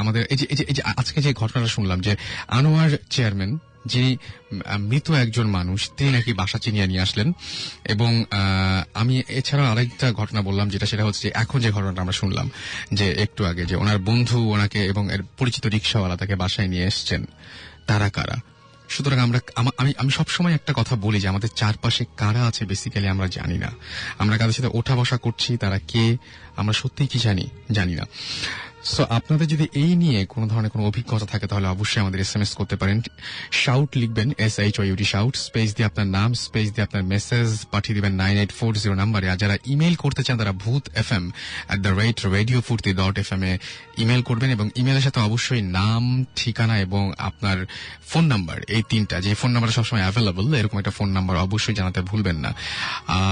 আমাদের এই যে আজকে যে ঘটনাটা শুনলাম যে আনোয়ার চেয়ারম্যান, যিনি মৃত একজন মানুষ, তিনি নাকি বাসা চিনিয়ে নিয়ে আসলেন। এবং আমি এছাড়াও আরেকটা ঘটনা বললাম, সেটা হচ্ছে যে এখন যে ঘটনাটা আমরা শুনলাম যে একটু আগে, যে ওনার বন্ধু ওনাকে এবং এর পরিচিত রিক্সাওয়ালা তাকে বাসায় নিয়ে এসছেন, তারা কারা। সুতরাং আমি সবসময় একটা কথা বলি যে আমাদের চারপাশে কারা আছে বেসিক্যালি আমরা জানি না। আমরা কাদের সাথে ওঠা বসা করছি, তারা কে, আমরা সত্যিই কি জানি না। সো আপনাদের যদি এই নিয়ে কোনো ধরনের কোনো অভিজ্ঞতা থাকে তাহলে অবশ্যই আমাদের SMS করতে পারেন। শাউট লিখবেন, SHOUT শাউট, স্পেস দিয়ে আপনার নাম, স্পেস দিয়ে আপনার মেসেজ পাঠিয়ে দিবেন 9840 নাম্বারে। আর যারা ইমেল করতে চান তারা boothfm@radiofurti.fm এ ইমেল করবেন, এবং ইমেলের সাথে অবশ্যই নাম, ঠিকানা এবং আপনার ফোন নাম্বার, এই তিনটা, যে ফোন নাম্বারটা সবসময় অ্যাভেলেবল, এরকম একটা ফোন নাম্বার অবশ্যই জানাতে ভুলবেন না।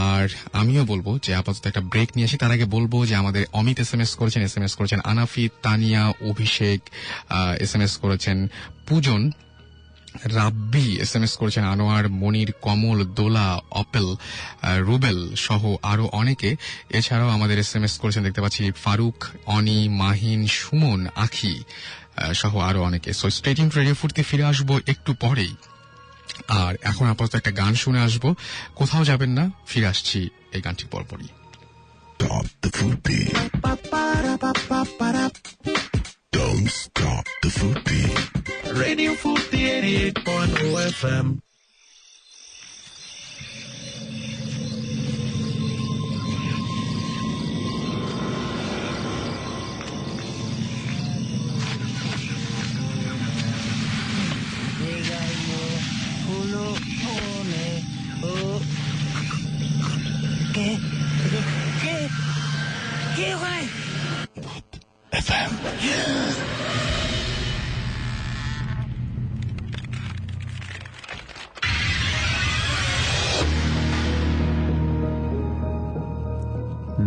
আর আমিও বলবো যে আপাতত একটা ব্রেক নিয়ে আসি। তার আগে বলবো যে আমাদের অমিত SMS করেছেন, আনাফি, তানিয়া, অভিষেক SMS করেছেন, পূজন, রাব্বি SMS করেছেন, আনোয়ার, মনির, কমল, দোলা, অপেল, রুবেল সহ আরো অনেকে। এছাড়াও আমাদের SMS করেছেন দেখতে পাচ্ছি ফারুক, অনি, মাহিন, সুমন, আখি সহ আরো অনেকে। সো স্টে টিউনড, রেডিও ফুর্তি ফিরে আসবো একটু পরেই। আর এখন আপাতত একটা গান শুনে আসবো, কোথাও যাবেন না, ফিরে আসছি এই গানটির পরপরই। Stop the food beat. Don't stop the food beat. Radio Furti 88.0 FM. FM.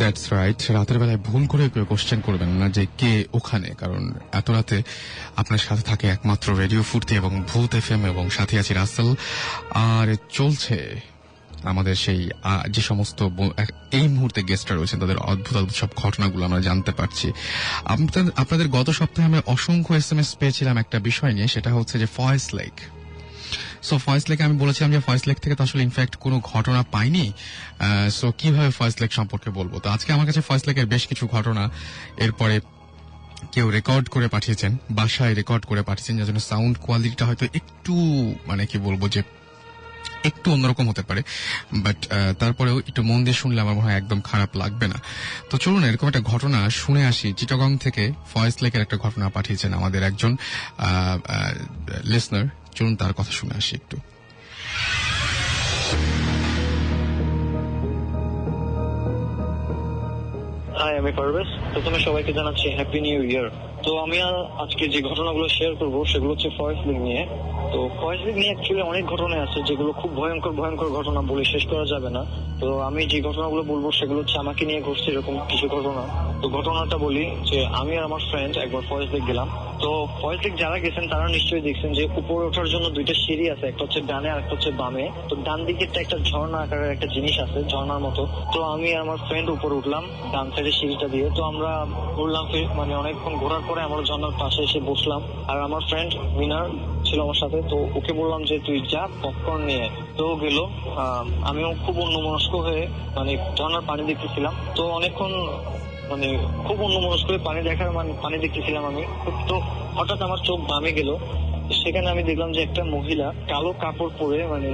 That's right. রাতের বেলায় ভুল করে কেউ কোশ্চেন করবেন না যে কে ওখানে, কারণ এত রাতে আপনার সাথে থাকে একমাত্র রেডিও ফুর্তি এবং ভূত FM, এবং সাথে আছি রাসেল। আর চলছে আমাদের সেই যে সমস্ত এই মুহূর্তে গেস্টরা রয়েছেন তাদের অদ্ভুত অদ্ভুত সব ঘটনাগুলো আমরা জানতে পারছি। আপনাদের গত সপ্তাহে আমরা অসংখ্য SMS পেয়েছিলাম একটা বিষয় নিয়ে, সেটা হচ্ছে যে ফয়েজ লেক। সো ফয়েজ লেকে আমি বলেছিলাম যে ফয়েজ লেক থেকে তো আসলে ইনফ্যাক্ট কোনো ঘটনা পাইনি, সো কিভাবে ফয়েজ লেক সম্পর্কে বলবো। তো আজকে আমার কাছে ফয়েজ লেকের বেশ কিছু ঘটনা, এরপরে কেউ রেকর্ড করে পাঠিয়েছেন, বাসায় রেকর্ড করে পাঠিয়েছেন, যার জন্য সাউন্ড কোয়ালিটিটা হয়তো একটু মানে কি বলবো যে একটু অন্যরকম হতে পারে, বাট তারপরেও একটু মন দিয়ে শুনলে আমার মনে হয় একদম খারাপ লাগবে না। তো চলুন এরকম একটা ঘটনা শুনে আসি। চিটাগং থেকে ফয়েজ লেকের একটা ঘটনা পাঠিয়েছেন আমাদের একজন লিসনার, চলুন তার কথা শুনে আসি একটু। হাই, আমি পারভেজ। প্রথমে সবাইকে জানাচ্ছি হ্যাপি নিউ ইয়ার। তো আমি আজকে যে ঘটনাগুলো শেয়ার করব সেগুলো হচ্ছে ফয়েজ লেক নিয়ে। তো ফয়েজ লেক নিয়ে অ্যাকচুয়ালি অনেক ঘটনা আছে যেগুলো খুব ভয়ঙ্কর ভয়ঙ্কর ঘটনা, বলে শেষ করা যাবে না। তো আমি যে ঘটনাগুলো বলবো সেগুলো হচ্ছে আমাকে নিয়ে ঘটছে এরকম কিছু ঘটনা। তো ঘটনাটা বলি যে আমি আর আমার ফ্রেন্ড একবার ফয়েজ লেক গেলাম। তো ফয়েজ লেক যারা গেছেন তারা নিশ্চয়ই দেখছেন যে উপরে ওঠার জন্য দুইটা সিঁড়ি আছে, একটা হচ্ছে ডানে আর একটা হচ্ছে বামে। তো ডান দিকেরটা একটা ঝর্ণা আকারের একটা জিনিস আছে, ঝর্ণার মতো। তো আমি আর আমার ফ্রেন্ড উপরে উঠলাম ডান সাইডের সিঁড়িটা দিয়ে। তো আমরা ঘুরলাম, মানে অনেকক্ষণ ঘোরার পরে আমরা ঝর্ণার পাশে এসে বসলাম। আর আমার ফ্রেন্ড মিনার ছিল আমার সাথে। তো ওকে বললাম যে তুই যা পপকর্ন নিয়ে। তো ও গেল। আমিও খুব অন্যমনস্ক হয়ে মানে ঝর্ণার পানি দেখতেছিলাম। তো অনেকক্ষণ মানে খুব অন্যমনস্ক হয়ে পানি দেখতেছিলাম আমি। তো হঠাৎ আমার চোখ বামে গেল। সেখানে আমি দেখলাম যে একটা মহিলা কালো কাপড় পরে, মানে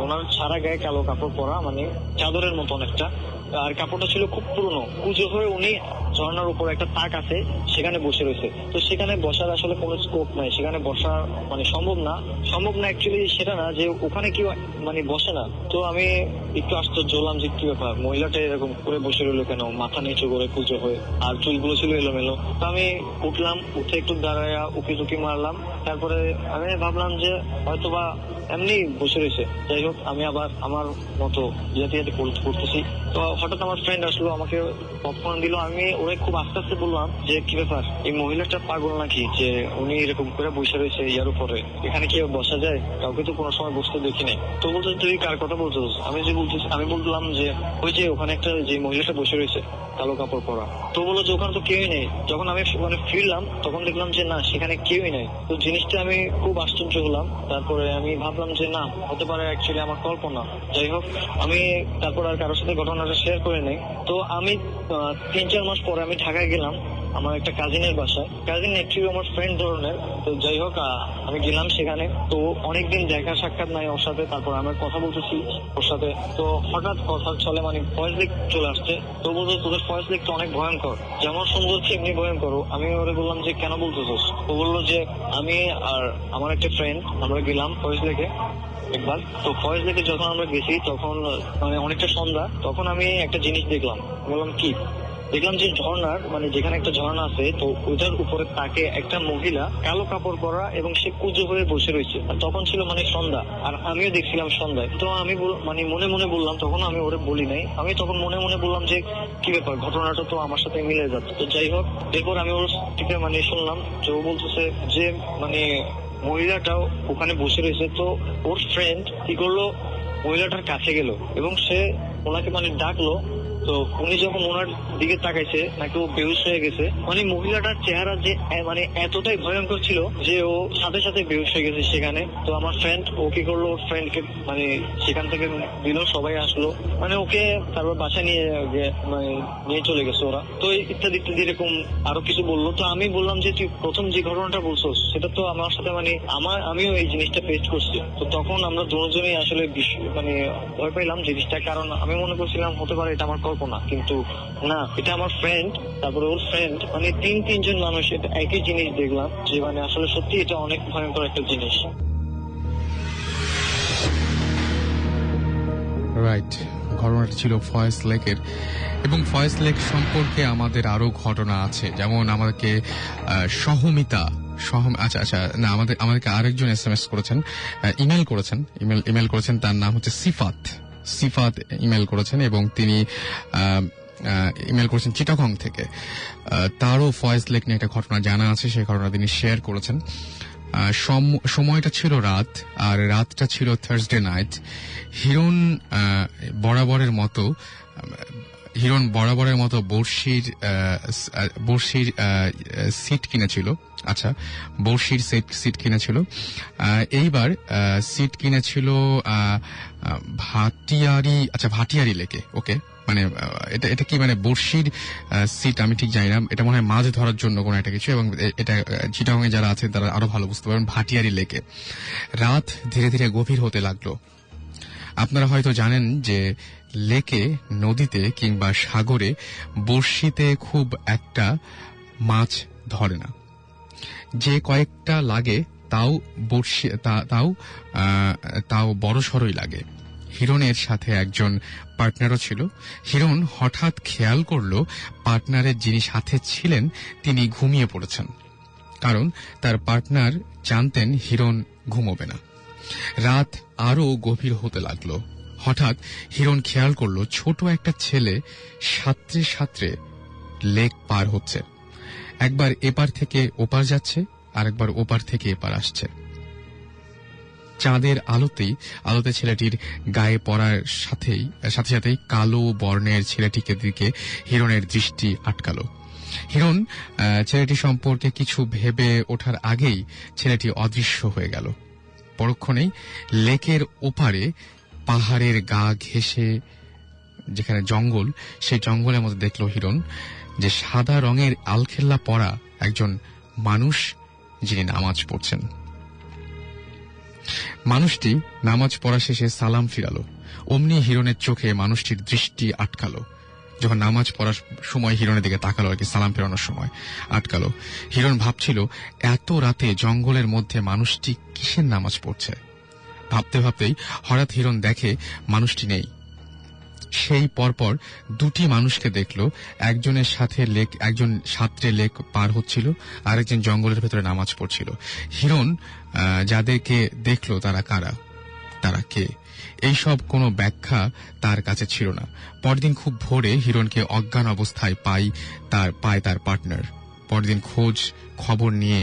ওনার সারা গায়ে কালো কাপড় পরা, মানে চাদরের মতো অনেকটা। আর কাপড়টা ছিল খুব পুরনো, কুঁজো হয়ে উনি ঝর্ণার উপর একটা তাক আছে সেখানে বসে রয়েছে। তো সেখানে বসার আসলে কোনো স্কোপ নাই, সেখানে বসা মানে সম্ভব না অ্যাকচুয়ালি সেটা না যে ওখানে কেউ মানে বসে না। তো আমি একটু আশ্চর্য হলাম যে কি ব্যাপার, মহিলাটা এরকম করে বসে রইলো কেন, মাথা নিচু করে কুঁজো হয়ে, আর চুলগুলো ছিল এলোমেলো। তো আমি উঠলাম, উঠে একটু দাঁড়ায় উকি টুকি মারলাম। তারপরে আমি ভাবলাম যে হয়তোবা এমনি বসে রয়েছে। যাই হোক, আমি আবার আমার মতো ইয়াতে করতেছি। তো হঠাৎ আমার ফ্রেন্ড আসলো, আমাকে পপকর্ন দিল। আমি ওরে খুব আস্তে আস্তে বললাম যে কি ব্যাপার, এই মহিলাটা পাগল নাকি যে উনি এরকম করে বসে রয়েছে ইয়ার উপরে, এখানে কি বসা যায়? কাউকে তো কোনো সময় বসতে দেখিনি। তো বলছে তুই কার কথা বলছিস? আমি বললাম যে ওই যে ওখানে একটা যে মহিলাটা বসে রয়েছে কালো কাপড় পরা। তো বললো যে ওখানে তো কেউই নেই। যখন আমি মানে ফিরলাম তখন দেখলাম যে না, সেখানে কেউই নেই। তো জিনিসটা আমি খুব আশ্চর্য হলাম। তারপরে আমি ভাবলাম যে না, হতে পারে অ্যাকচুয়ালি আমার কল্পনা। যাই হোক, আমি তারপর আর কারোর সাথে ঘটনাটা শেয়ার করে নেই। তো আমি 3-4 মাস পরে আমি ঢাকায় গেলাম। আমার একটা কাজিনের বাসায়। কাজিন অ্যাকচুয়ালি আমার ফ্রেন্ড ধরনের। তো যাই হোক আমি গেলাম সেখানে। তো অনেকদিন দেখা সাক্ষাৎ নাই ওর সাথে, তারপর আমি কথা বলতেছি ওর সাথে। তো হঠাৎ কথা চলে, মানে ভয়েস লিক চলে আসছে। তো বলতো তোদের ভয়েস লিকটা অনেক ভয়ঙ্কর, যেমন সুন্দর এমনি ভয়ঙ্কর। আমি ওরে বললাম যে কেন বলতেছিস? ও বললো যে আমি আর আমার একটা ফ্রেন্ড আমরা গেলাম ভয়েস লিকে একবার। তো ফয়েজ লেকে যখন আমরা গেছি তখন মানে অনেকটা সন্ধ্যা, তখন আমি একটা জিনিস দেখলাম। বললাম কি? দেখলাম যে ঝর্ণার মানে যেখানে একটা ঝর্ণা আছে, তো ওইটার উপরে তাকে একটা মহিলা কালো কাপড় পরা এবং সে কুজো হয়ে বসে রয়েছে। আর তখন ছিল মানে সন্ধ্যা, আর আমিও দেখছিলাম সন্ধ্যায়। তো আমি মানে মনে মনে বললাম, তখন আমি ওরে বলি নাই, আমি তখন মনে মনে বললাম যে কি ব্যাপার, ঘটনাটা তো আমার সাথে মিলে যাচ্ছে। তো যাই হোক, এরপর আমি ওর থেকে মানে শুনলাম যে ও বলতেছে যে মানে মহিলাটাও ওখানে বসে রয়েছে। তো ওর ফ্রেন্ড কি করলো, মহিলাটার কাছে গেল এবং সে ওনাকে মানে ডাকলো। তো উনি যখন ওনার দিকে তাকাইছে, নাকি ও বেহুশ হয়ে গেছে। মানে মহিলাটার চেহারা যে মানে এতটাই ভয়ঙ্কর ছিল যে ও সাথে সাথে বেহুশ হয়ে গেছে সেখানে। তো আমার ফ্রেন্ড ও কি করলো, ওর ফ্রেন্ডকে মানে সেখান থেকে দিল, সবাই আসলো, মানে ওকে তারপর বাসা নিয়ে মানে নিয়ে চলে গেছে ওরা। তো ইত্যাদি ইত্যাদি এরকম আরো কিছু বললো। তো আমি বললাম যে তুই প্রথম যে ঘটনাটা বলছোস সেটা তো আমার সাথে মানে আমিও এই জিনিসটা ফেস করছি। তো তখন আমরা দুজনেই আসলে মানে ভয় পাইলাম জিনিসটা, কারণ আমি মনে করছিলাম হতে পারে এটা আমার কল্পনা, কিন্তু না, এটা আমার ফ্রেন্ড, তারপরে ওর ফ্রেন্ড, মানে তিনজন মানুষ এটা একই জিনিস দেখলাম, যে মানে আসলে সত্যি এটা অনেক ভয়ঙ্কর একটা জিনিস। রাইট, ঘটনাটা ছিল ফয়েজ লেকের। এবং ফয়েজ লেক সম্পর্কে আমাদের আরো ঘটনা আছে, যেমন আমাদেরকে সহমিতা আচ্ছা না, আমাদেরকে আরেকজন SMS করেছেন, ইমেল করেছেন, তার নাম হচ্ছে সিফাত ইমেল করেছেন, এবং তিনি ইমেল করেছেন চিটাগং থেকে। তারও ফয়েজ লেক নিয়ে একটা ঘটনা জানা আছে, সেই ঘটনা তিনি শেয়ার করেছেন। সময়টা ছিল রাত, আর রাতটা ছিল থার্সডে নাইট। হিরণ বরাবরের মতো বর্ষির সিট কিনেছিল। আচ্ছা, বর্ষির সিট কিনেছিল। এইবার সিট কিনেছিল ভাটিয়ারি লেকে। ওকে, মানে এটা কি মানে বর্ষির সিট আমি ঠিক জানি না, এটা মনে হয় মাছ ধরার জন্য কোনো একটা কিছু, এবং এটা চিটাগং এ যারা আছেন তারা আরো ভালো বুঝতে পারবেন। ভাটিয়ারি লেকে রাত ধীরে ধীরে গভীর হতে লাগলো। আপনারা হয়তো জানেন যে লেকে, নদীতে কিংবা সাগরে বড়শিতে খুব একটা মাছ ধরে না, যে কয়েকটা লাগে তাও বড়সড়ই লাগে। হিরণের সাথে একজন পার্টনারও ছিল। হিরণ হঠাৎ খেয়াল করলো পার্টনারের যিনি সাথে ছিলেন তিনি ঘুমিয়ে পড়েছেন, কারণ তার পার্টনার জানতেন হিরণ ঘুমোবে না। রাত আরো গভীর হতে লাগলো। হঠাৎ হিরণ খেয়াল করলো ছোট একটা ছেলে সাঁতরে সাঁতরে লেক পার হচ্ছে। একবার এপার থেকে ওপার যাচ্ছে, আর একবার ওপার থেকে এপার আসছে। চাঁদের আলোতে ছেলেটির গায়ে পড়ার সাথে সাথেই কালো বর্ণের ছেলেটিকে দিকে হিরণের দৃষ্টি আটকালো। হিরণ ছেলেটি সম্পর্কে কিছু ভেবে ওঠার আগেই ছেলেটি অদৃশ্য হয়ে গেল। পরক্ষণেই লেকের ওপারে পাহাড়ের গা ঘেঁষে যেখানে জঙ্গল, সেই জঙ্গলের মধ্যে দেখল হিরণ যে সাদা রঙের আলখেল্লা পরা একজন মানুষ, যিনি নামাজ পড়ছেন। মানুষটি নামাজ পড়া শেষে সালাম ফিরালো। অমনি হিরণের চোখে মানুষটির দৃষ্টি আটকালো। যখন নামাজ পড়ার সময় হিরণের দিকে তাকালো, আর কি সালাম ফেরানোর সময় আটকালো। হিরণ ভাবছিল এত রাতে জঙ্গলের মধ্যে মানুষটি কিসের নামাজ পড়ছে। ভাবতে ভাবতেই হঠাৎ হিরণ দেখে মানুষটি নেই। সেই পরপর দুটি মানুষকে দেখলো, একজনের সাথে একজন সাঁতরে লেক পার হচ্ছিল, আর একজন জঙ্গলের ভেতরে নামাজ পড়ছিল। হিরণ যাদেরকে দেখলো তারা কারা, তারা কে, এইসব কোনো ব্যাখ্যা তার কাছে ছিল না। পরদিন খুব ভোরে হিরণকে অজ্ঞান অবস্থায় পায় তার পার্টনার। পরদিন খোঁজ খবর নিয়ে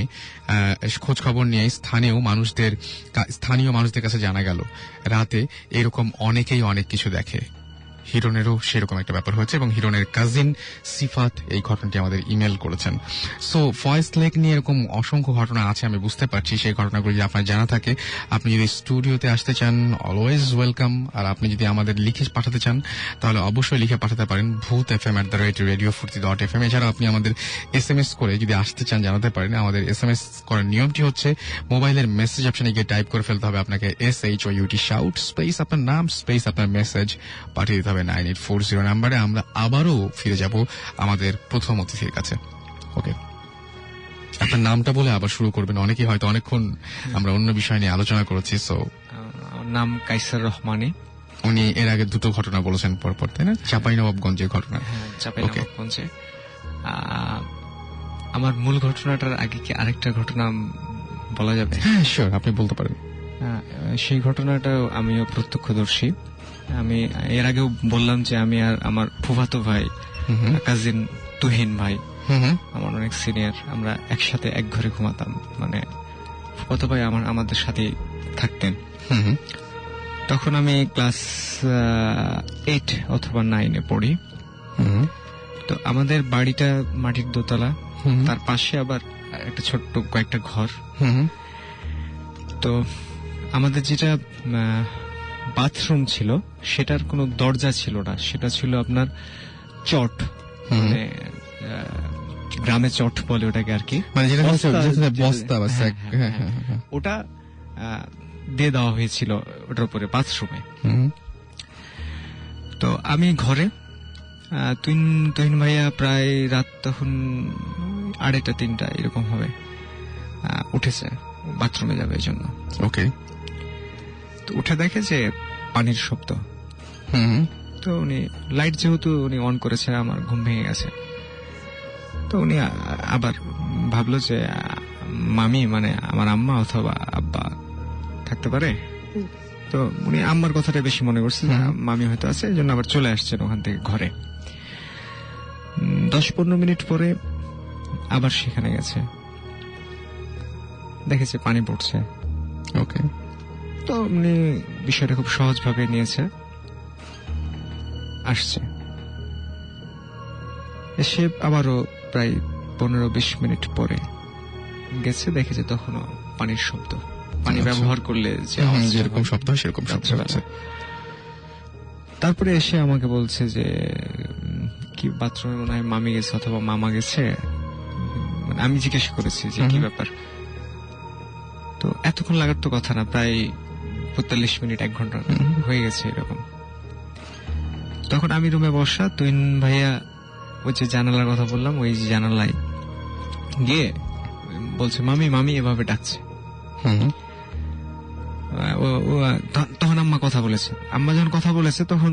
স্থানীয় মানুষদের কাছে জানা গেল রাতে এরকম অনেকেই অনেক কিছু দেখে। হিরণেরও সেরকম একটা ব্যাপার হয়েছে এবং হিরণের কাজিন সিফাত এই ঘটনাটি আমাদের ইমেল করেছেন। সো ফয়েজ লেক নিয়ে এরকম অসংখ্য ঘটনা আছে, আমি বুঝতে পারছি। সেই ঘটনাগুলো যদি আপনার জানা থাকে, আপনি যদি স্টুডিওতে আসতে চান, অলওয়েজ ওয়েলকাম। আর আপনি যদি আমাদের লিখে পাঠাতে চান তাহলে অবশ্যই লিখে পাঠাতে পারেন bhootfm@radiofurti.fm। এছাড়া আপনি আমাদের SMS করে যদি আসতে চান জানাতে পারেন। আমাদের SMS করার নিয়মটি হচ্ছে মোবাইলের মেসেজ অপশনে গিয়ে টাইপ করে ফেলতে হবে আপনাকে SHOUT শাউট স্পেস আপনার নাম স্পেস আপনার মেসেজ পাঠিয়ে দিতে হবে 9840 নাম্বারে। আমরা আবারও ফিরে যাব আমাদের প্রথম অতিথির কাছে। ওকে, আপনার নামটা বলে আবার শুরু করবেন। অনেকেই হয়তো অনেকক্ষণ আমরা অন্য বিষয় নিয়ে আলোচনা করেছি। সো আমার নাম কাইসার রহমানী। উনি এর আগে দুটো ঘটনা বলেছেন পরপর, তাই না? চাঁপাইনবাবগঞ্জের ঘটনা। হ্যাঁ, চাঁপাইনবাবগঞ্জে। আমার মূল ঘটনাটার আগে কি আরেকটা ঘটনা বলা যাবে? হ্যাঁ শিওর, আপনি বলতে পারেন। সেই ঘটনাটাও আমিও প্রত্যক্ষদর্শী। আমি এর আগেও বললাম যে আমি আর আমার ফুফাতো ভাই, কাজিন তুহিন ভাই, আমার অনেক সিনিয়র, আমরা একসাথে এক ঘরে ঘুমাতাম। মানে ফুফাতো ভাই আমাদের সাথে থাকতেন। তখন আমি ক্লাস 8 অথবা 9 পড়ি। তো আমাদের বাড়িটা মাটির দোতলা, তার পাশে আবার একটা ছোট্ট কয়েকটা ঘর। তো আমাদের যেটা বাথরুম ছিল সেটার কোনো দরজা ছিল না, সেটা ছিল আপনার চট, মানে গ্রামে চট বলে ওটাকে আর কি, ওটা দিয়ে দেওয়া হয়েছিল ওটার উপরে বাথরুমে। তো আমি ঘরে, তুহিন ভাইয়া প্রায় রাত তখন 2:30 3টা এরকম হবে, উঠেছে বাথরুমে যাবে এই জন্য। ওকে, তো উঠে দেখে যে পানির শব্দ। তো উনি লাইট যেহেতু উনি অন করেছে, আমার ঘুম ভেঙে গেছে। তো উনি আবার ভাবলো যে মামি মানে আমার আম্মা অথবা আব্বা থাকতে পারে। তো উনি আম্মার কথাটা বেশি মনে করছে, মামি হয়তো আছে, এই জন্য আবার চলে আসছেন ওখান থেকে ঘরে। 10-15 মিনিট পরে আবার সেখানে গেছে, দেখেছে পানি পড়ছে। ওকে, তো উনি বিষয়টা খুব সহজভাবে নিয়েছে, আসছে। এসে আবারও প্রায় 15-20 মিনিট পরে গেছে, দেখেছে তখনও পানির শব্দ। পানি ব্যবহার করলে যেরকম শব্দ হয় সেরকম শব্দ হচ্ছে। তারপরে এসে আমাকে বলছে যে কি বাথরুমে মনে হয় মামি গেছে অথবা মামা গেছে। আমি জিজ্ঞেস করেছি যে কি ব্যাপার। তো এতক্ষণ লাগার তো কথা না, প্রায় 45 মিনিট 1 ঘন্টা হয়ে গেছে এরকম। তখন আমি রুমে বসা, তুহিন ভাইয়া ওই যে জানালার কথা বললাম, ওই জানালায় গিয়ে বলছে মামি মামি এভাবে ডাকছে। তখন আম্মা কথা বলেছে। আম্মা যখন কথা বলেছে তখন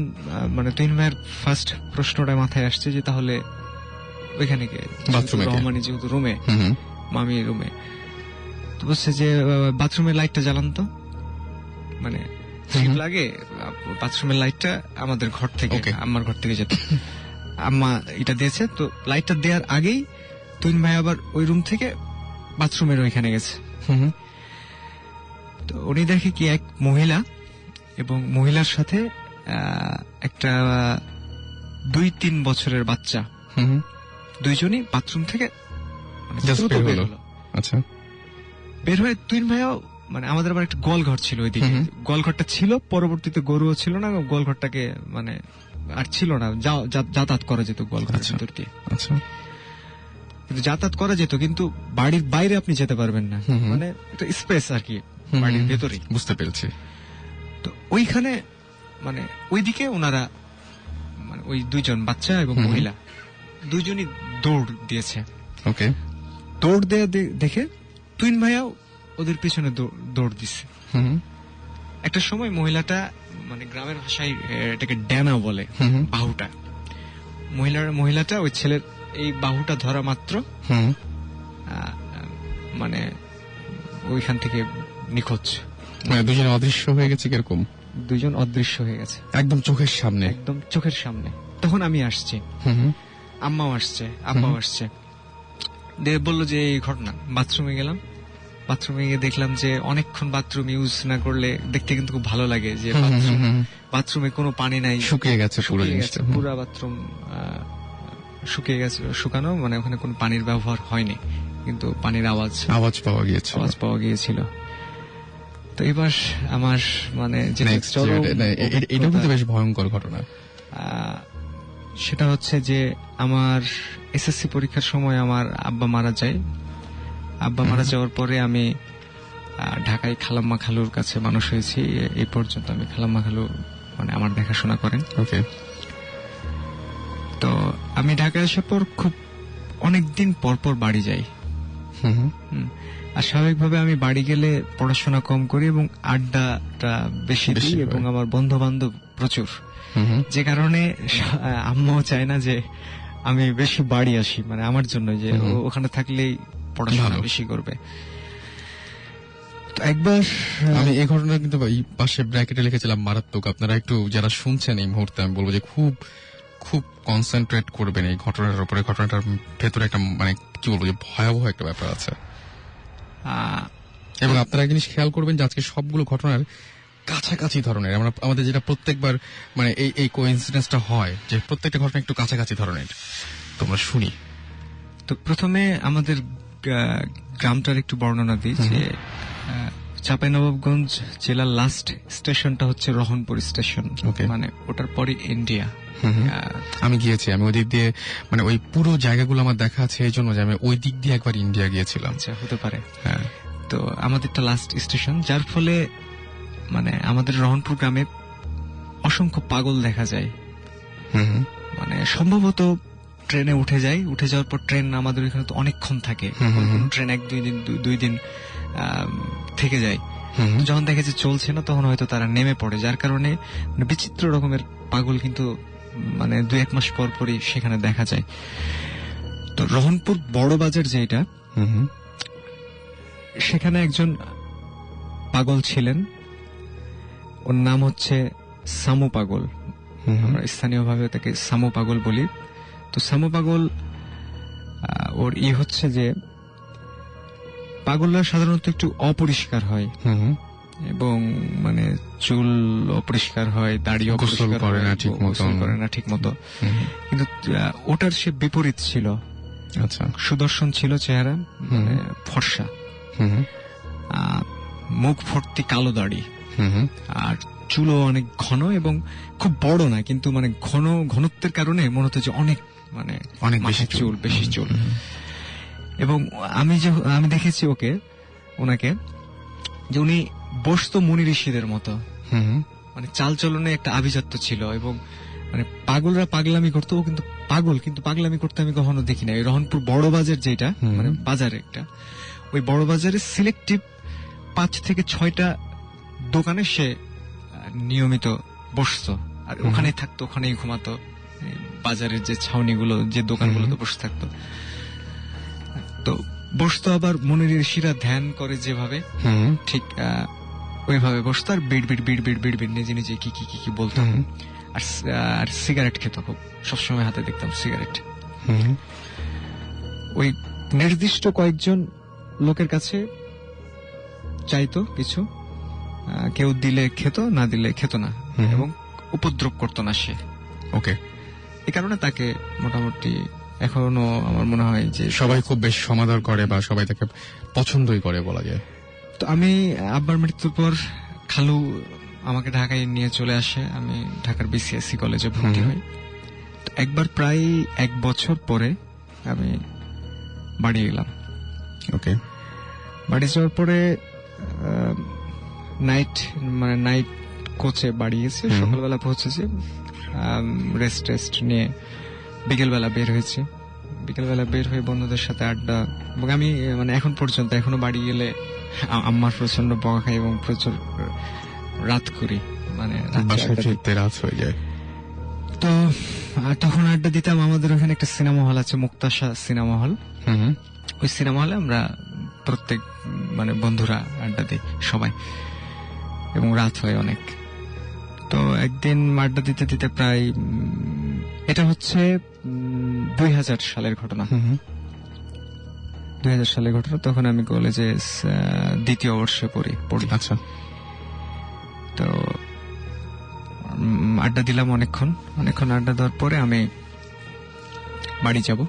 মানে তুহিন ভাইয়ের ফার্স্ট প্রশ্নটা মাথায় আসছে যে তাহলে ওইখানে কে, রহমানি যেহেতু রুমে, মামি রুমে, তো বলছে যে বাথরুমের লাইটটা জ্বালান তো, মানে লাগে বাথরুমের লাইটটা আমাদের ঘর থেকে, আম্মার ঘর থেকে যেত। আম্মা এটা দিয়েছে। তো লাইটটা দেওয়ার আগেই তুহিন ভাই আবার ওই রুম থেকে বাথরুমের ওইখানে গেছে। তো উনি দেখে কি এক মহিলা এবং মহিলার সাথে একটা 2-3 বছরের বাচ্চা, দুইজনই বাথরুম থেকে বের হয়ে, তুহিন ভাইয়াও মানে আমাদের আবার একটা গোয়ালঘর ছিল ওইদিকে, গোয়ালঘরটা ছিল, পরবর্তীতে গরুও ছিল না, গোয়ালঘরটাকে মানে আর ছিল না, যাতায়াত করা যেত গোয়ালঘরের ভিতর দিয়ে। কিন্তু যাতায়াত করা যেত, কিন্তু বাড়ির বাইরে আপনি যেতে পারবেন না, মানে একটা স্পেস আর কি বাড়ির ভেতরে। বুঝতে পেরেছি। তো ওইখানে মানে ওইদিকে ওনারা মানে ওই দুইজন বাচ্চা এবং মহিলা দুইজনই দৌড় দিয়েছে। ওকে, দৌড় দেয়া দেখে তুহিন ভাইয়াও ওদের পিছনে দৌড় দিচ্ছে। একটা সময় মহিলাটা, মানে গ্রামের ভাষায় এটাকে ড্যানা বলে, বাহুটা, মহিলাটা ওই ছেলের এই বাহুটা ধরা মাত্র মানে ওইখান থেকে নিখোঁজ। মানে দুজন অদৃশ্য হয়ে গেছে। কিরকম? দুজন অদৃশ্য হয়ে গেছে একদম চোখের সামনে, একদম চোখের সামনে। তখন আমি আসছি, আম্মাও আসছে, আব্বাও আসছে, দিয়ে বললো যে এই ঘটনা। বাথরুমে গেলাম, বাথরুমে গিয়ে দেখলাম যে অনেকক্ষণ বাথরুম ইউজ না করলে দেখতে কিন্তু খুব ভালো লাগে যে বাথরুমে কোনো পানি নাই, শুকিয়ে গেছে পুরো জিনিসটা। পুরো বাথরুম শুকিয়ে গেছে, শুকানো মানে ওখানে কোনো পানির ব্যবহার হয়নি, কিন্তু পানির আওয়াজ পাওয়া গিয়েছিল। তো এবার আমার মানে এটা কিন্তু বেশ ভয়ঙ্কর ঘটনা। সেটা হচ্ছে যে আমার এসএসসি পরীক্ষার সময় আমার আব্বা মারা যায়। আব্বা মারা যাওয়ার পরে আমি ঢাকায় খালাম্মা খালুর কাছে মানুষ হয়েছি। এই পর্যন্ত আমি খালাম্মা খালু মানে আমার দেখাশোনা করেন। ওকে। তো আমি ঢাকায় আসার পর খুব অনেকদিন পর পর বাড়ি যাই। আর স্বাভাবিকভাবে আমি বাড়ি গেলে পড়াশোনা কম করি এবং আড্ডাটা বেশি দিই, এবং আমার বন্ধু বান্ধব প্রচুর, যে কারণে আম্মাও চায় না যে আমি বেশি বাড়ি আসি, মানে আমার জন্য যে ওখানে থাকলেই পড়াশোনা বেশি করবে। তো একবার আমি এই ঘটনা কিন্তু এই পাশে ব্র্যাকেটে লিখেছিলাম মারাত্মক। আপনারা একটু যারা শুনছেন এই মুহূর্তে আমি বলবো যে খুব খুব কনসেন্ট্রেট করবেন এই ঘটনাটার উপরে। ঘটনাটার ভেতরে একটা মানে কি বলবো যে ভয়াবহ একটা ব্যাপার আছে। এবং আপনারা এক জিনিস খেয়াল করবেন যে আজকে সবগুলো ঘটনার কাছাকাছি ধরনের, আমরা আমাদের যেটা প্রত্যেকবার মানে এই কোইন্সিডেন্সটা হয় যে প্রত্যেকটা ঘটনা একটু কাছাকাছি ধরনের। তোমরা শুনি। তো প্রথমে আমাদের গ্রামটার একটু বর্ণনা দিই যে চাঁপাইনবাবগঞ্জ জেলার লাস্ট স্টেশনটা হচ্ছে রহনপুর স্টেশন, মানে ওটার পরে ইন্ডিয়া। আমি গিয়েছি, আমি ওই দিক দিয়ে মানে ওই পুরো জায়গাগুলো আমার দেখা আছে এই জন্য যে আমি ওই দিক দিয়ে একবার ইন্ডিয়া গিয়েছিলাম। আচ্ছা, হতে পারে। হ্যাঁ, তো আমাদেরটা লাস্ট স্টেশন, যার ফলে মানে আমাদের রহনপুর গ্রামে অসংখ্য পাগল দেখা যায়। মানে সম্ভবত ট্রেনে উঠে যাওয়ার পর ট্রেন আমাদের এখানে তো অনেকক্ষণ থাকে, ট্রেন 1-2 দিন থেকে যায়। যখন দেখে যে চলছে না তখন হয়তো তারা নেমে পড়ে, যার কারণে মানে বিচিত্র রকমের পাগল কিন্তু মানে 2-1 মাস পর পরই সেখানে দেখা যায়। তো রহনপুর বড় বাজার যেটা, সেখানে একজন পাগল ছিলেন, ওর নাম হচ্ছে সামু পাগল। আমরা স্থানীয়ভাবে তাকে সামু পাগল বলি। তো সামু পাগল ওর হচ্ছে যে পাগলরা সাধারণত একটু অপরিষ্কার হয় এবং মানে চুল অপরিষ্কার হয়, দাড়ি অপরিষ্কার করে না ঠিক মতো। কিন্তু ওটার সে বিপরীত ছিল। আচ্ছা, সুদর্শন ছিল চেহারা, মানে ফর্সা, মুখ ভর্তি কালো দাড়ি, আর চুলও অনেক ঘন এবং খুব বড় না, কিন্তু মানে ঘনত্বের কারণে মনে হতো যে অনেক বেশি চুল। এবং আমি দেখেছি ওনাকে যে উনি বসতো মুনি ঋষিদের মতো, মানে চালচলনে একটা আভিজাত্য ছিল। এবং মানে পাগলরা পাগলামি করতো, ও কিন্তু পাগল, কিন্তু পাগলামি করতে আমি কখনো দেখি না। এই রহনপুর বড় বাজার যেটা, মানে বাজার একটা, ওই বড় বাজারে সিলেক্টিভ 5 থেকে 6টা দোকানে সে নিয়মিত বসতো, আর ওখানেই থাকতো, ওখানেই ঘুমাতো। বাজারের যে ছাউনিগুলো, যে দোকানগুলোতে বসে থাকতো, তো বসতো। আবার মুনি ঋষিরা ধ্যান করে যেভাবে, ঠিক ওইভাবে বসতো, আর বিড় নিজে নিজে কি বলতো। আর সিগারেট খেত খুব, সবসময় হাতে দেখতাম সিগারেট। ওই নির্দিষ্ট কয়েকজন লোকের কাছে চাইতো কিছু, কেউ দিলে খেত, না দিলে খেত না, এবং উপদ্রব করতো না সে। ওকে, এই কারণে তাকে মোটামুটি এখনো আমার মনে হয় যে সবাই খুব বেশ সমাদর করে বা সবাই তাকে পছন্দই করে বলা যায়। তো আমি আব্বার মৃত্যুর পর খালু আমাকে ঢাকায় নিয়ে চলে আসে, আমি ঢাকার বিসিএসসি কলেজে ভর্তি হই। একবার প্রায় 1 বছর পরে আমি বাড়ি গেলাম। ওকে, বাড়ি যাওয়ার পরে নাইট কোচে বাড়ি গেছে, সকালবেলা পৌঁছেছে, রেস্ট নিয়ে বিকেলবেলা বের হয়েছি। বিকেলবেলা বের হয়ে বন্ধুদের সাথে আড্ডা, এবং আমি মানে এখন পর্যন্ত এখনো বাড়ি গেলে আম্মার প্রচন্ড বকা খাই এবং প্রচুর রাত করি, মানে রাত হয়ে যায়। তো তখন আড্ডা দিতাম। আমাদের ওখানে একটা সিনেমা হল আছে, মুক্তাশা সিনেমা হল। ওই সিনেমা হলে আমরা প্রত্যেক মানে বন্ধুরা আড্ডা দিই সবাই, এবং রাত হয় অনেক। তো একদিন আড্ডা দিতে দিতে প্রায়, এটা হচ্ছে 2000 সালের ঘটনা, 2000 সালে ঘটনা। তখন আমি কলেজে দ্বিতীয় বর্ষে পড়ি। আচ্ছা। তো আড্ডা দিলাম অনেকক্ষণ আড্ডা দেওয়ার পরে আমি বাড়ি যাব।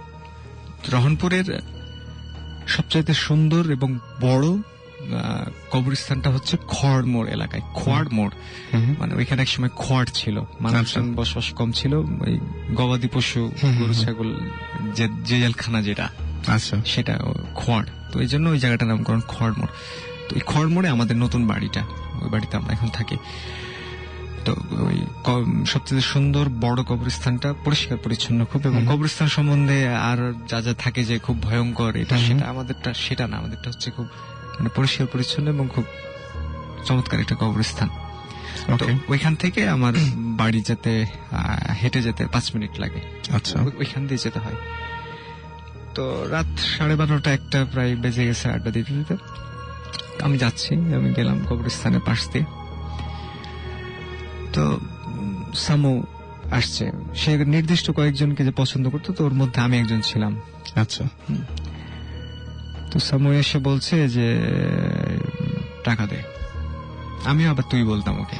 রহনপুরের সবচাইতে সুন্দর এবং বড় কবরস্থানটা হচ্ছে খড়মোড় এলাকায়। খড়মোড় মানে ওইখানে এক সময় খড় ছিল, মানুষজন বসবাস কম ছিল, ওই গবাদি পশু গরু ছাগল যে জেলখানা যেটা আচ্ছা সেটা খড়। তো এই জন্য ওই জায়গাটার নামকরণ খড়মোড়। তো এই খড়মোড়ে আমাদের নতুন বাড়িটা, ওই বাড়িতে আমরা এখন থাকি। তো ওই সবচেয়ে সুন্দর বড় কবরস্থানটা পরিষ্কার পরিচ্ছন্ন খুব, এবং কবরস্থান সম্বন্ধে আর যা যা থাকে যে খুব ভয়ঙ্কর এটা সেটা আমাদেরটা সেটা না, আমাদেরটা হচ্ছে খুব মানে পরিষ্কার পরিচ্ছন্ন এবং খুব চমৎকার একটা কবরস্থান। তো ওইখান থেকে আমার বাড়ি যেতে হেঁটে যেতে 5 মিনিট লাগে। আচ্ছা, ওইখান দিয়ে যেতে হয়। তো রাত 12:30 1টা প্রায় বেজে গেছে আড্ডা দিতে দিতে। আমি যাচ্ছি, আমি গেলাম কবরস্থানের পাশ দিয়ে। তো সামু আসছে, সে নির্দিষ্ট কয়েকজনকে যে পছন্দ করতো, তো ওর মধ্যে আমি একজন ছিলাম। আচ্ছা। তো সামু এসে বলছে যে টাকা দে। আমি আবার তুই বলতাম ওকে,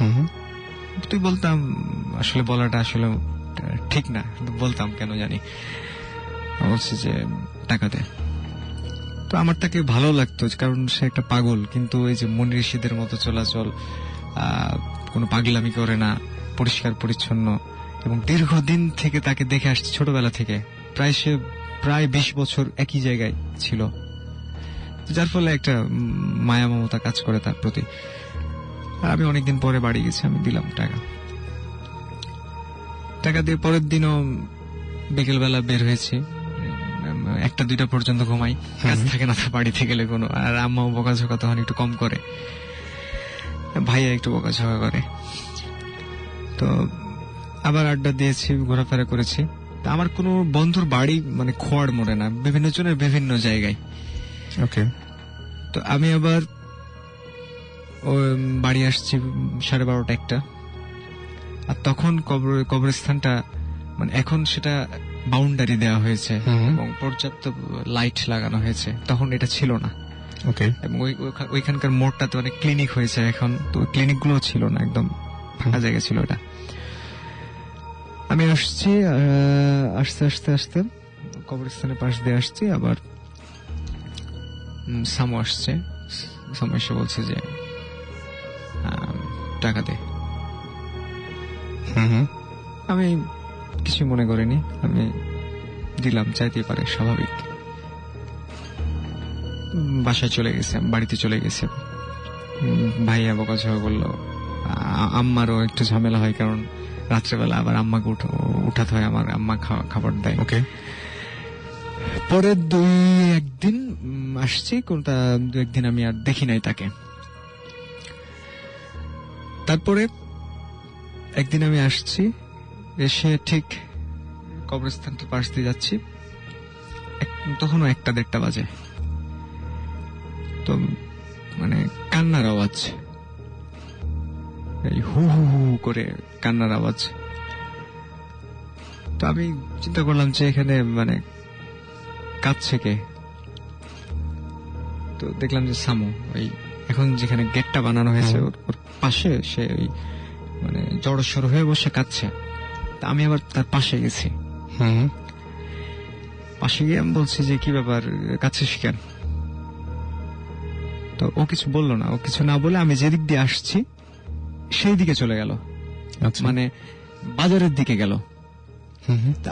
তুই বলতাম, আসলে বলাটা আসলে ঠিক না, বলতাম কেন জানি। বলছে যে টাকা দে। তো আমার তাকে ভালো লাগতো, কারণ সে একটা পাগল, কিন্তু এই যে মুনি ঋষিদের মতো চলাচল, কোনো পাগলামি করে না, পরিষ্কার পরিচ্ছন্ন, এবং দীর্ঘদিন থেকে তাকে দেখে আসছে ছোটবেলা থেকে। সে প্রায় 20 বছর একই জায়গায় ছিল, যার ফলে একটা মায়া মমতা কাজ করে তার প্রতি। আর আমি অনেকদিন পরে বাড়ি গেছি, আমি দিলাম টাকা দিয়ে পরের দিনও বিকেলবেলা বের হয়েছি, 1টা-2টা পর্যন্ত ঘুমাই, কাজ থাকে না তো বাড়িতে গেলে কোনো। আর আম্মাও বকাঝকা তখন একটু কম করে, ভাইয়া একটু বকাঝকা করে। তো আবার আড্ডা দিয়েছি, ঘোরাফেরা করেছি। আমার কোনো বন্ধুর বাড়ি মানে খোয়াড় মোড়ে না, বিভিন্ন জনের বিভিন্ন জায়গায়। ওকে। তো আমি আবার বাড়ি আসছি 12:30 1টা। আর তখন কবরস্থানটা মানে এখন সেটা বাউন্ডারি দেওয়া হয়েছে এবং পর্যাপ্ত লাইট লাগানো হয়েছে, তখন এটা ছিল না। ওকে। এবং ওইখানকার মোড়টাতে অনেক ক্লিনিক হয়েছে এখন, তো ক্লিনিক গুলো ছিল না, একদম ফাঁকা জায়গা ছিল এটা। আমি আসছি, আস্তে কবরস্থানের পাশ দিয়ে আসছি। আবার সামু আসছে, সামু এসে বলছে যে টাকা দে। আমি কিছু মনে করিনি, আমি দিলাম, চাইতে পারে, স্বাভাবিক। বাসায় চলে গেছে, বাড়িতে চলে গেছে। ভাইয়া বকাঝকা করলো, আম্মারও একটু ঝামেলা হয়, কারণ রাত্রেবেলা আবার আম্মাকে উঠাতে হয়, আমার আম্মা খাবার দেয়। ওকে। পরে 2-1 দিন আসছি, কোনটা 2-1 দিন আমি আর দেখি নাই তাকে। তারপরে একদিন আমি আসছি, এসে ঠিক কবরস্থানটার পাশ দিয়ে যাচ্ছি, তখনও 1টা-1:30 বাজে। তো মানে কান্নার আওয়াজ, এই হু হু হু করে কান্নার আওয়াজ। তো আমি চিন্তা করলাম যে এখানে মানে কাঁদছে কে। তো দেখলাম যে সামু, ওই এখন যেখানে গেটটা বানানো হয়েছে ওর পাশে, সে ওই মানে জড়সড় হয়ে বসে কাঁদছে। তা আমি আবার তার পাশে গেছি। পাশে গিয়ে আমি বলছি যে কি ব্যাপার, কাঁদছিস কেন? তো ও কিছু বললো না, ও কিছু না বলে আমি যেদিক দিয়ে আসছি সেই দিকে চলে গেল, মানে বাজারের দিকে গেল।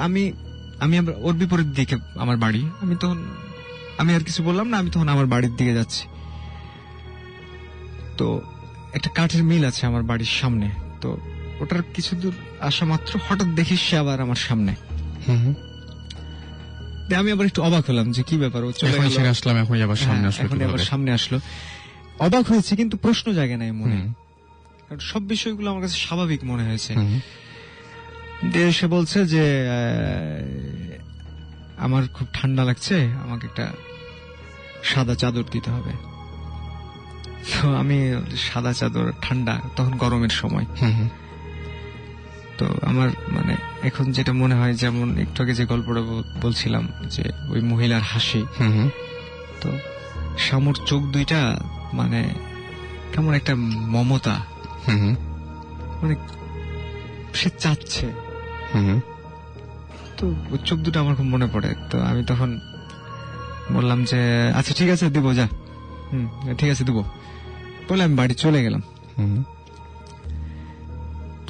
আমি আবার ওর বিপরীত দিকে আমার বাড়ি। আমি আর কিছু বললাম না, আমি তখন আমার বাড়ির দিকে যাচ্ছি। তো একটা কাঠের মিল আছে আমার বাড়ির সামনে, তো ওটার কিছু দূর আসা মাত্র হঠাৎ দেখি সে আবার আমার সামনে। আমি আবার একটু অবাক হলাম যে কি ব্যাপার, ও চলে গেল, আসলাম, এখন আবার সামনে আসলো। অবাক হয়েছে, কিন্তু প্রশ্ন জাগে নাই মনে, কারণ সব বিষয়গুলো আমার কাছে স্বাভাবিক মনে হয়েছে। দিয়ে সে বলছে যে আমার খুব ঠান্ডা লাগছে, আমাকে একটা সাদা চাদর দিতে হবে। তো আমি সাদা চাদর, ঠান্ডা, তখন গরমের সময়। তো আমার মানে এখন যেটা মনে হয়, যেমন একটু আগে যে গল্পটা বলছিলাম যে ওই মহিলার হাসি, তো শামুর চোখ দুইটা মানে কেমন একটা মমতা, মানে সে চাচ্ছে। তো ওর চোখ দুটো আমার খুব মনে পড়ে। তো আমি তখন বললাম যে আচ্ছা ঠিক আছে দিব, যা, ঠিক আছে দিব বলে আমি বাড়ি চলে গেলাম।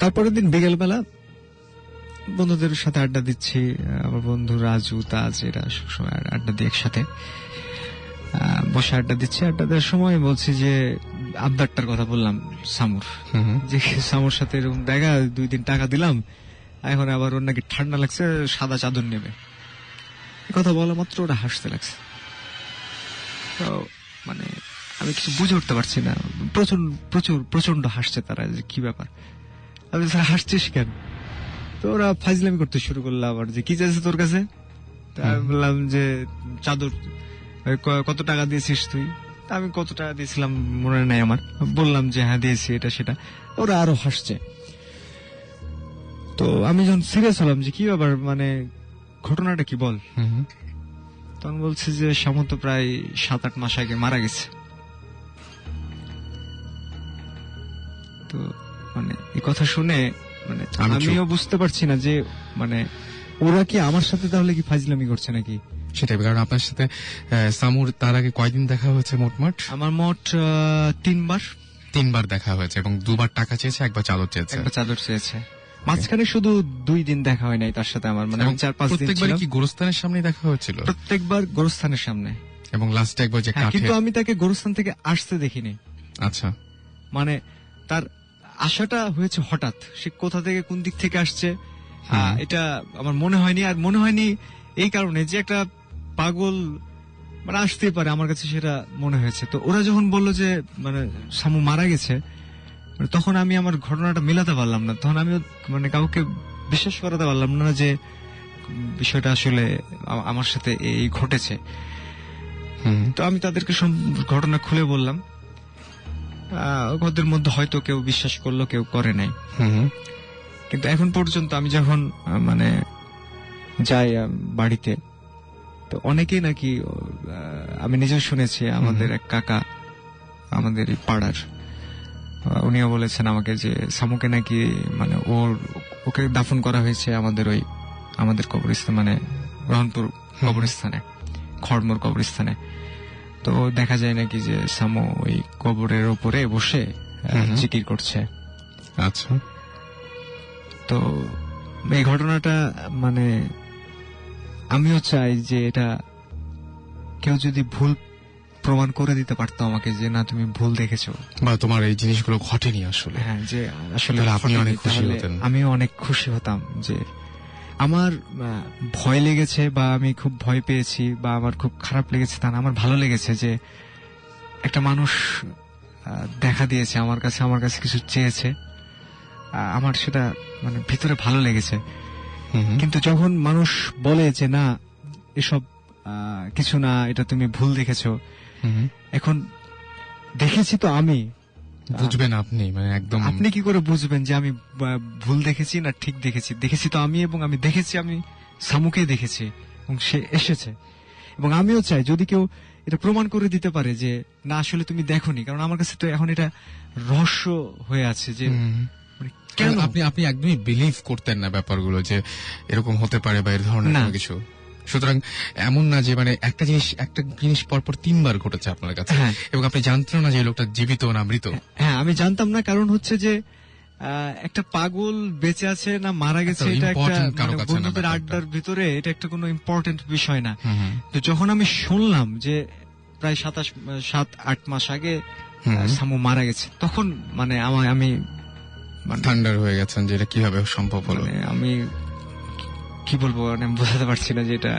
তারপরের দিন বিকেলবেলা বন্ধুদের সাথে আড্ডা দিচ্ছি, আমার বন্ধু রাজু, তাজ, এরা সবসময় আড্ডা দিই একসাথে, বসে আড্ডা দিচ্ছি। আড্ডা দেওয়ার সময় বলছি যে আবদারটার কথা বললাম সামুর, যে সামুর সাথে এরকম দেখা, 2 দিন টাকা দিলাম, এখন আবার ওর নাকি ঠান্ডা লাগছে, সাদা চাদর নেবে। কথা বলা মাত্র ওরা হাসতে লাগছে। তো মানে আমি কিছু বুঝে উঠতে পারছি না, প্রচন্ড হাসছে তারা, যে কি ব্যাপার, আমি হাসছিস কেন? তো ওরা ফাজলামি করতে শুরু করলো আবার, যে কি চাইছে তোর কাছে? আমি বললাম যে চাদর। কত টাকা দিয়েছিস তুই? আমি কত টাকা দিয়েছিলাম মনে নাই আমার, বললাম যে হ্যাঁ দিয়েছি, এটা সেটা। ওরা আরো হাসছে। তো আমি যখন সিরিয়াস হলাম যে কি ব্যাপার, মানে ঘটনাটা কি বল, তখন বলছে যে সামন্ত প্রায় 7-8 মাস আগে মারা গেছে। তো মানে এই কথা শুনে মানে আমিও বুঝতে পারছি না যে মানে ওরা কি আমার সাথে তাহলে কি ফাজলামি করছে নাকি। সেটাই, কারণ আপনার সাথে সামুর তার আগে কয়দিন দেখা হয়েছে? মোট আমার মোট 3বার দেখা হয়েছে, এবং 2বার টাকা চেয়েছে, 1বার চাদর চেয়েছে। মাঝখানে শুধু 2 দিন দেখা হয় নাই তার সাথে আমার, মানে 4-5 দিন। প্রত্যেকবার কি গোরস্থানের সামনে দেখা হয়েছিল? প্রত্যেকবার গোরস্থানের সামনে, এবং লাস্টে একবার যে কিন্তু আমি তাকে গোরস্থান থেকে আসতে দেখিনি। আচ্ছা, মানে তার আশাটা হয়েছে হঠাৎ, সে কোথা থেকে কোন দিক থেকে আসছে এটা আমার মনে হয়নি। আর মনে হয়নি এই কারণে যে একটা পাগল মানে আসতেই পারে, আমার কাছে সেটা মনে হয়েছে। তো ওরা যখন বললো যে মানে সামু মারা গেছে, তখন আমি আমার ঘটনাটা মেলাতে পারলাম না, তখন আমি মানে কাউকে বিশ্বাস করাতে পারলাম না যে বিষয়টা আসলে আমার সাথে এই ঘটেছে। তো আমি তাদেরকে ঘটনা খুলে বললাম। ওদের মধ্যে হয়তো কেউ বিশ্বাস করলো, কেউ করে নাই। কিন্তু এখন পর্যন্ত আমি যখন মানে যাই বাড়িতে, তো অনেকেই নাকি, আমি নিজে শুনেছি, আমাদের এক কাকা আমাদের এই পাড়ার, উনিও বলেছেন আমাকে যে সামুকে নাকি মানে ওকে দাফন করা হয়েছে আমাদের কবরস্থান, মানে রহনপুর কবরস্থানে, খড়মোর কবরস্থানে। তো দেখা যায় নাকি যে সামু ওই কবরের ওপরে বসে জিকির করছে। আচ্ছা, তো এই ঘটনাটা মানে আমিও চাই যে এটা কেউ যদি ভুল প্রমাণ করে দিতে পারতো আমাকে, যে না তুমি ভুল দেখেছো, বা তোমার এই জিনিসগুলো ঘটেনি আসলে, হ্যাঁ, যে আসলে আপনি অনেক খুশি হতেন। আমিও অনেক খুশি হতাম যে আমার ভয় লেগেছে বা আমি খুব ভয় পেয়েছি বা আমার খুব খারাপ লেগেছে তা না, আমার ভালো লেগেছে যে একটা মানুষ দেখা দিয়েছে আমার কাছে কিছু চেয়েছে, আমার সেটা মানে ভিতরে ভালো লেগেছে। কিন্তু যখন মানুষ বলে যে না এসব কিছু না, এটা তুমি ভুল দেখেছো, এখন দেখেছি তো আমি, বুঝবেন আপনি, মানে একদম আপনি কি করে বুঝবেন যে আমি ভুল দেখেছি না ঠিক দেখেছি? দেখেছি তো আমি, এবং আমি দেখেছি, আমি সামুকে দেখেছি এবং সে এসেছে। এবং আমিও চাই যদি কেউ এটা প্রমাণ করে দিতে পারে যে না আসলে তুমি দেখোনি, কারণ আমার কাছে তো এখন এটা রহস্য হয়ে আছে যে কেন আপনি একদমই বিলিভ করতেন না ব্যাপারগুলো যে এরকম হতে পারে বা এর ধরনের কিছু। সুতরাং এমন না যে মানে একটা জিনিস পরপর 3বার ঘটেছে আপনার কাছে, এবং আপনি জানতেন না যে লোকটা জীবিত না মৃত। হ্যাঁ, আমি জানতাম না, কারণ হচ্ছে যে একটা পাগল বেঁচে আছে না মারা গেছে, এটা একটা বন্ধুদের আড্ডার ভিতরে এটা একটা কোনো ইম্পর্টেন্ট বিষয় না। তো যখন আমি শুনলাম যে প্রায় 7-8 মাস আগে সামু মারা গেছে, তখন মানে আমি থান্ডার হয়ে গেছেন যে এটা কিভাবে সম্ভব হলো। আমি কি বলবো, মানে বোঝাতে পারছি না যে এটা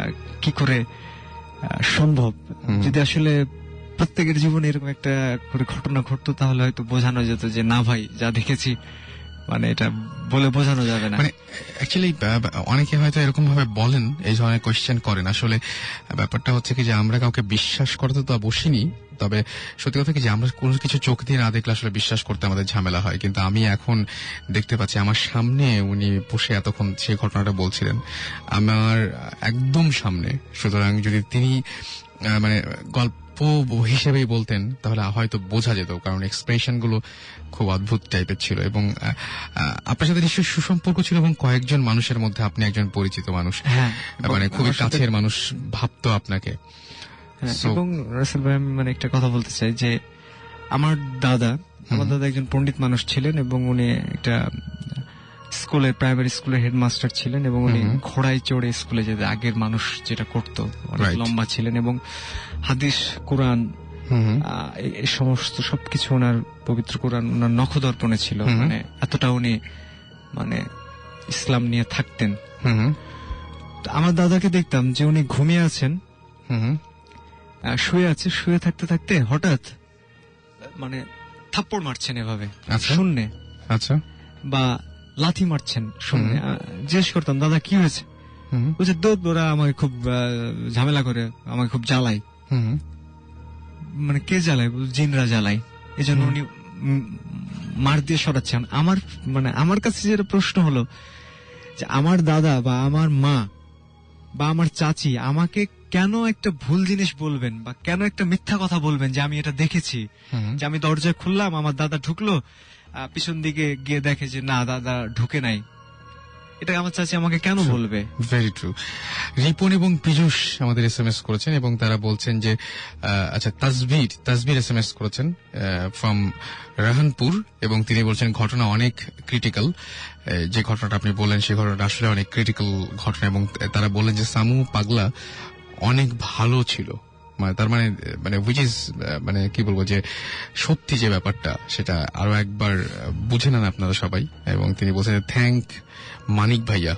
কি করে সম্ভব। যদি আসলে প্রত্যেকের জীবনে এরকম একটা করে ঘটনা ঘটতো, তাহলে হয়তো বোঝানো যেত যে না ভাই যা দেখেছি, মানে এটা বলে বোঝানো যাবে না। মানে অ্যাকচুয়ালি অনেকে হয়তো এরকম ভাবে বলেন, এই ধরনের কোয়েশ্চেন করেন। আসলে ব্যাপারটা হচ্ছে কি যে আমরা কাউকে বিশ্বাস করতে তো বসিনি, তবে সত্যি কথা কি যে আমরা কোনো কিছু চোখ দিয়ে না দেখলে আসলে বিশ্বাস করতে আমাদের ঝামেলা হয়। কিন্তু আমি এখন দেখতে পাচ্ছি আমার সামনে উনি বসে এতক্ষণ সেই ঘটনাটা বলছিলেন, আমার একদম সামনে। সুতরাং যদি তিনি মানে হিসেবেই বলতেন তাহলে হয়তো বোঝা যেত, কারণ এক্সপ্রেশন গুলো খুব অদ্ভুত টাইপের ছিল। এবং আপনার সাথে নিশ্চয়ই সুসম্পর্ক ছিল এবং কয়েকজন মানুষের মধ্যে আপনি একজন পরিচিত মানুষ, মানে খুবই কাছের মানুষ ভাবতো আপনাকে। এবং রাসেল ভাই আমি মানে একটা কথা বলতে চাই যে আমার দাদা একজন পণ্ডিত মানুষ ছিলেন এবং উনি একটা স্কুলের প্রাইমারি স্কুলের হেডমাস্টার ছিলেন এবং উনি ঘোড়ায় চড়ে স্কুলে যেতে আগের মানুষ যেটা করতো, অনেক লম্বা ছিলেন এবং হাদিস কোরআন এই সমস্ত সবকিছু ওনার পবিত্র কোরআন ওনার নখদর্পণে ছিল, মানে এতটা উনি মানে ইসলাম নিয়ে থাকতেন। আমার দাদাকে দেখতাম যে উনি ঘুমিয়ে আছেন, শুয়ে থাকতে থাকতে হঠাৎ মানে থাপ্পড় মারছেন এভাবে শূন্যে, আচ্ছা, বা লাথি মারছেন শূন্যে। জিজ্ঞেস করতাম দাদা কি হয়েছে, বলছে ওরা আমাকে খুব ঝামেলা করে, আমাকে খুব জ্বালায়। মানে কে জ্বালায়? জিনরা জ্বালায়, এই জন্য উনি মার দিয়ে সরাচ্ছেন। আমার কাছে যেটা প্রশ্ন হলো যে আমার দাদা বা আমার মা বা আমার চাচি আমাকে কেন একটা ভুল জিনিস বলবেন বা কেন একটা মিথ্যা কথা বলবেন যে আমি এটা দেখেছি, যে আমি দরজা খুললাম আমার দাদা ঢুকলো, পিছন দিকে গিয়ে দেখে যে না দাদা ঢুকে নাই, এটা আমার চাচি আমাকে কেন বলবে? Very true. রিপন এবং পীযূষ আমাদের SMS করেছেন এবং তারা বলছেন যে আচ্ছা তাসবির SMS করেছেন ফ্রম রাহানপুর এবং তিনি বলছেন ঘটনা অনেক ক্রিটিক্যাল। যে ঘটনাটা আপনি বললেন সেই ঘটনাটা আসলে অনেক ক্রিটিক্যাল ঘটনা এবং তারা বললেন যে সামু পাগলা অনেক ভালো ছিল, তার মানে উইচ ইজ মানে কি বলবো যে সত্যি যে ব্যাপারটা সেটা আরো একবার বুঝে নেন আপনারা সবাই। এবং তিনি বলছেন থ্যাংক মানিক ভাইয়া।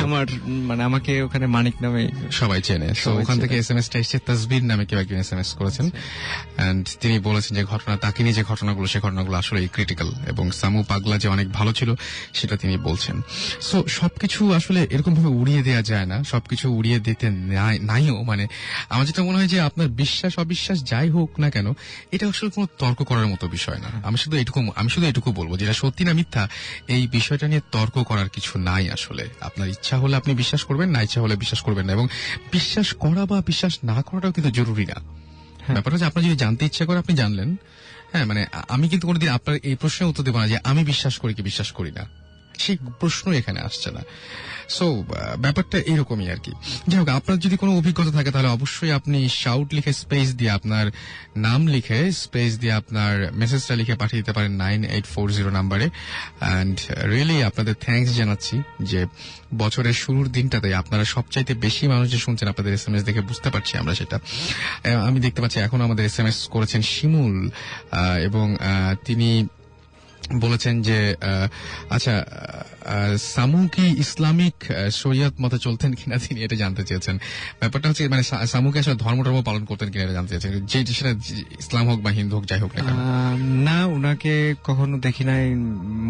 আমার মানে আমাকে ওখানে মানিক নামে সবাই চেনে, তো ওখান থেকে SMS-টা এসেছে তাসবির নামে কেউ একজন SMS করেছেন এন্ড তিনি বলেছেন যে ঘটনা তাকে নিয়ে যে ঘটনাগুলো সে ঘটনাগুলো আসলে ক্রিটিক্যাল এবং সামু পাগলা যে অনেক ভালো ছিল সেটা তিনি বলছেন। সো সবকিছু আসলে এরকম ভাবে উড়িয়ে দেওয়া যায় না, সবকিছু উড়িয়ে দিতে নাইও। মানে আমার যেটা মনে হয় যে আপনার বিশ্বাস অবিশ্বাস যাই হোক না কেন এটা আসলে কোনো তর্ক করার মতো বিষয় না। আমি শুধু এটুকু বলবো যেটা সত্যি না মিথ্যা এই বিষয়টা নিয়ে তর্ক করার কিছু নাই। আসলে আপনার ইচ্ছা হলে আপনি বিশ্বাস করবেন, না ইচ্ছা হলে বিশ্বাস করবেন না, এবং বিশ্বাস করা বা বিশ্বাস না করাটাও কিন্তু জরুরি না। ব্যাপারটা হচ্ছে আপনার যদি জানতে ইচ্ছা করে আপনি জানলেন। হ্যাঁ, মানে আমি কিন্তু কোনোদিন আপনার এই প্রশ্নের উত্তর দেবো না যে আমি বিশ্বাস করি কি বিশ্বাস করি না, সেই প্রশ্ন এখানে আসছে না। সো ব্যাপারটা এরকমই আর কি। যাই হোক, আপনার যদি কোনো অভিজ্ঞতা থাকে তাহলে অবশ্যই আপনি শাউট লিখে স্পেস দিয়ে আপনার নাম লিখে স্পেস দিয়ে আপনার মেসেজটা লিখে পাঠিয়ে দিতে পারেন 9840 নাম্বারে। অ্যান্ড রিয়েলি আপনাদের থ্যাঙ্কস জানাচ্ছি যে বছরের শুরুর দিনটাতে আপনারা সবচাইতে বেশি মানুষ যে শুনছেন আপনাদের SMS দেখে বুঝতে পারছি আমরা সেটা। আমি দেখতে পাচ্ছি এখন আমাদের SMS করেছেন শিমুল এবং তিনি বলেছেন যে আচ্ছা সামু কি ইসলামিক শরিয়ত মতে চলতেন কিনা তিনি এটা জানতে চেয়েছেন। ব্যাপারটা হচ্ছে মানে সামুকে আসলে ধর্ম পালন করতেন কিনা এটা জানতে চেয়েছেন, যে সেটা ইসলাম হোক বা হিন্দু হোক যাই হোক না কেন। না, উনাকে কখনো দেখি নাই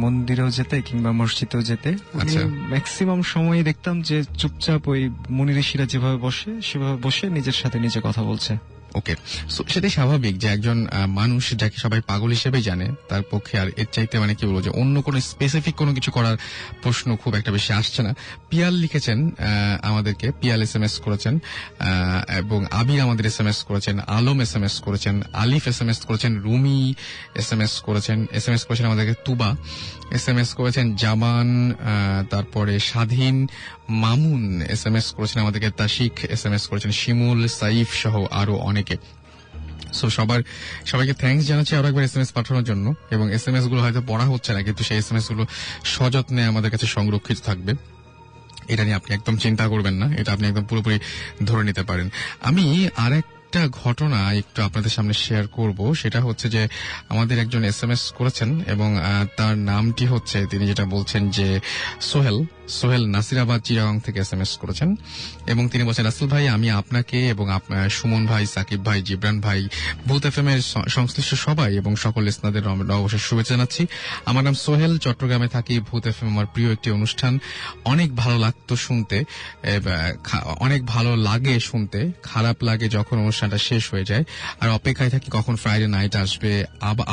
মন্দিরেও যেতে কিংবা মসজিদেও যেতে। ম্যাক্সিমাম সময় দেখতাম যে চুপচাপ ওই মুনি ঋষিরা যেভাবে বসে সেভাবে বসে নিজের সাথে নিজে কথা বলছে। ওকে, সেটাই স্বাভাবিক যে একজন মানুষ যাকে সবাই পাগল হিসেবে জানে তার পক্ষে আর এর চাইতে মানে কি বলবো যে অন্য কোনো স্পেসিফিক কোনো কিছু করার প্রশ্ন খুব একটা বেশি আসছে না। পিয়াল লিখেছেন আমাদেরকে, পিয়াল SMS করেছেন এবং আবির আমাদের SMS করেছেন, আলম SMS করেছেন, আলিফ SMS করেছেন, রুমি SMS করেছেন আমাদেরকে, তুবা SMS করেছেন, জামান, তারপরে স্বাধীন, মামুন SMS করেছেন আমাদেরকে, তাশিক SMS করেছেন, শিমুল, সাইফ সহ আরো অনেকে। সো সবাইকে থ্যাঙ্কস জানাচ্ছি আরো একবার SMS পাঠানোর জন্য। এবং SMS গুলো হয়তো পড়া হচ্ছে না, কিন্তু সেই SMS গুলো সযত্নে আমাদের কাছে সংরক্ষিত থাকবে। এটা নিয়ে আপনি একদম চিন্তা করবেন না, এটা আপনি একদম পুরোপুরি ধরে নিতে পারেন। আমি একটা ঘটনা একটু আপনাদের সামনে শেয়ার করব। সেটা হচ্ছে যে আমাদের একজন SMS করেছেন এবং তার নামটি হচ্ছে, তিনি যেটা বলছেন যে সোহেল নাসিরাবাদ চিরাগং থেকে SMS করেছেন এবং তিনি বলছেন রাসেল ভাই আমি আপনাকে এবং সুমন ভাই, সাকিব ভাই, জিবরান ভাই, ভূত FM এর সংশ্লিষ্ট সবাই এবং সকল লিসনারদের অবশ্যই শুভেচ্ছা জানাচ্ছি। আমার নাম সোহেল, চট্টগ্রামে থাকি। ভূত FM আমার প্রিয় একটি অনুষ্ঠান, অনেক ভালো লাগতো শুনতে, অনেক ভালো লাগে শুনতে, খারাপ লাগে যখন অনুষ্ঠানটা শেষ হয়ে যায়, আর অপেক্ষায় থাকি কখন ফ্রাইডে নাইট আসবে।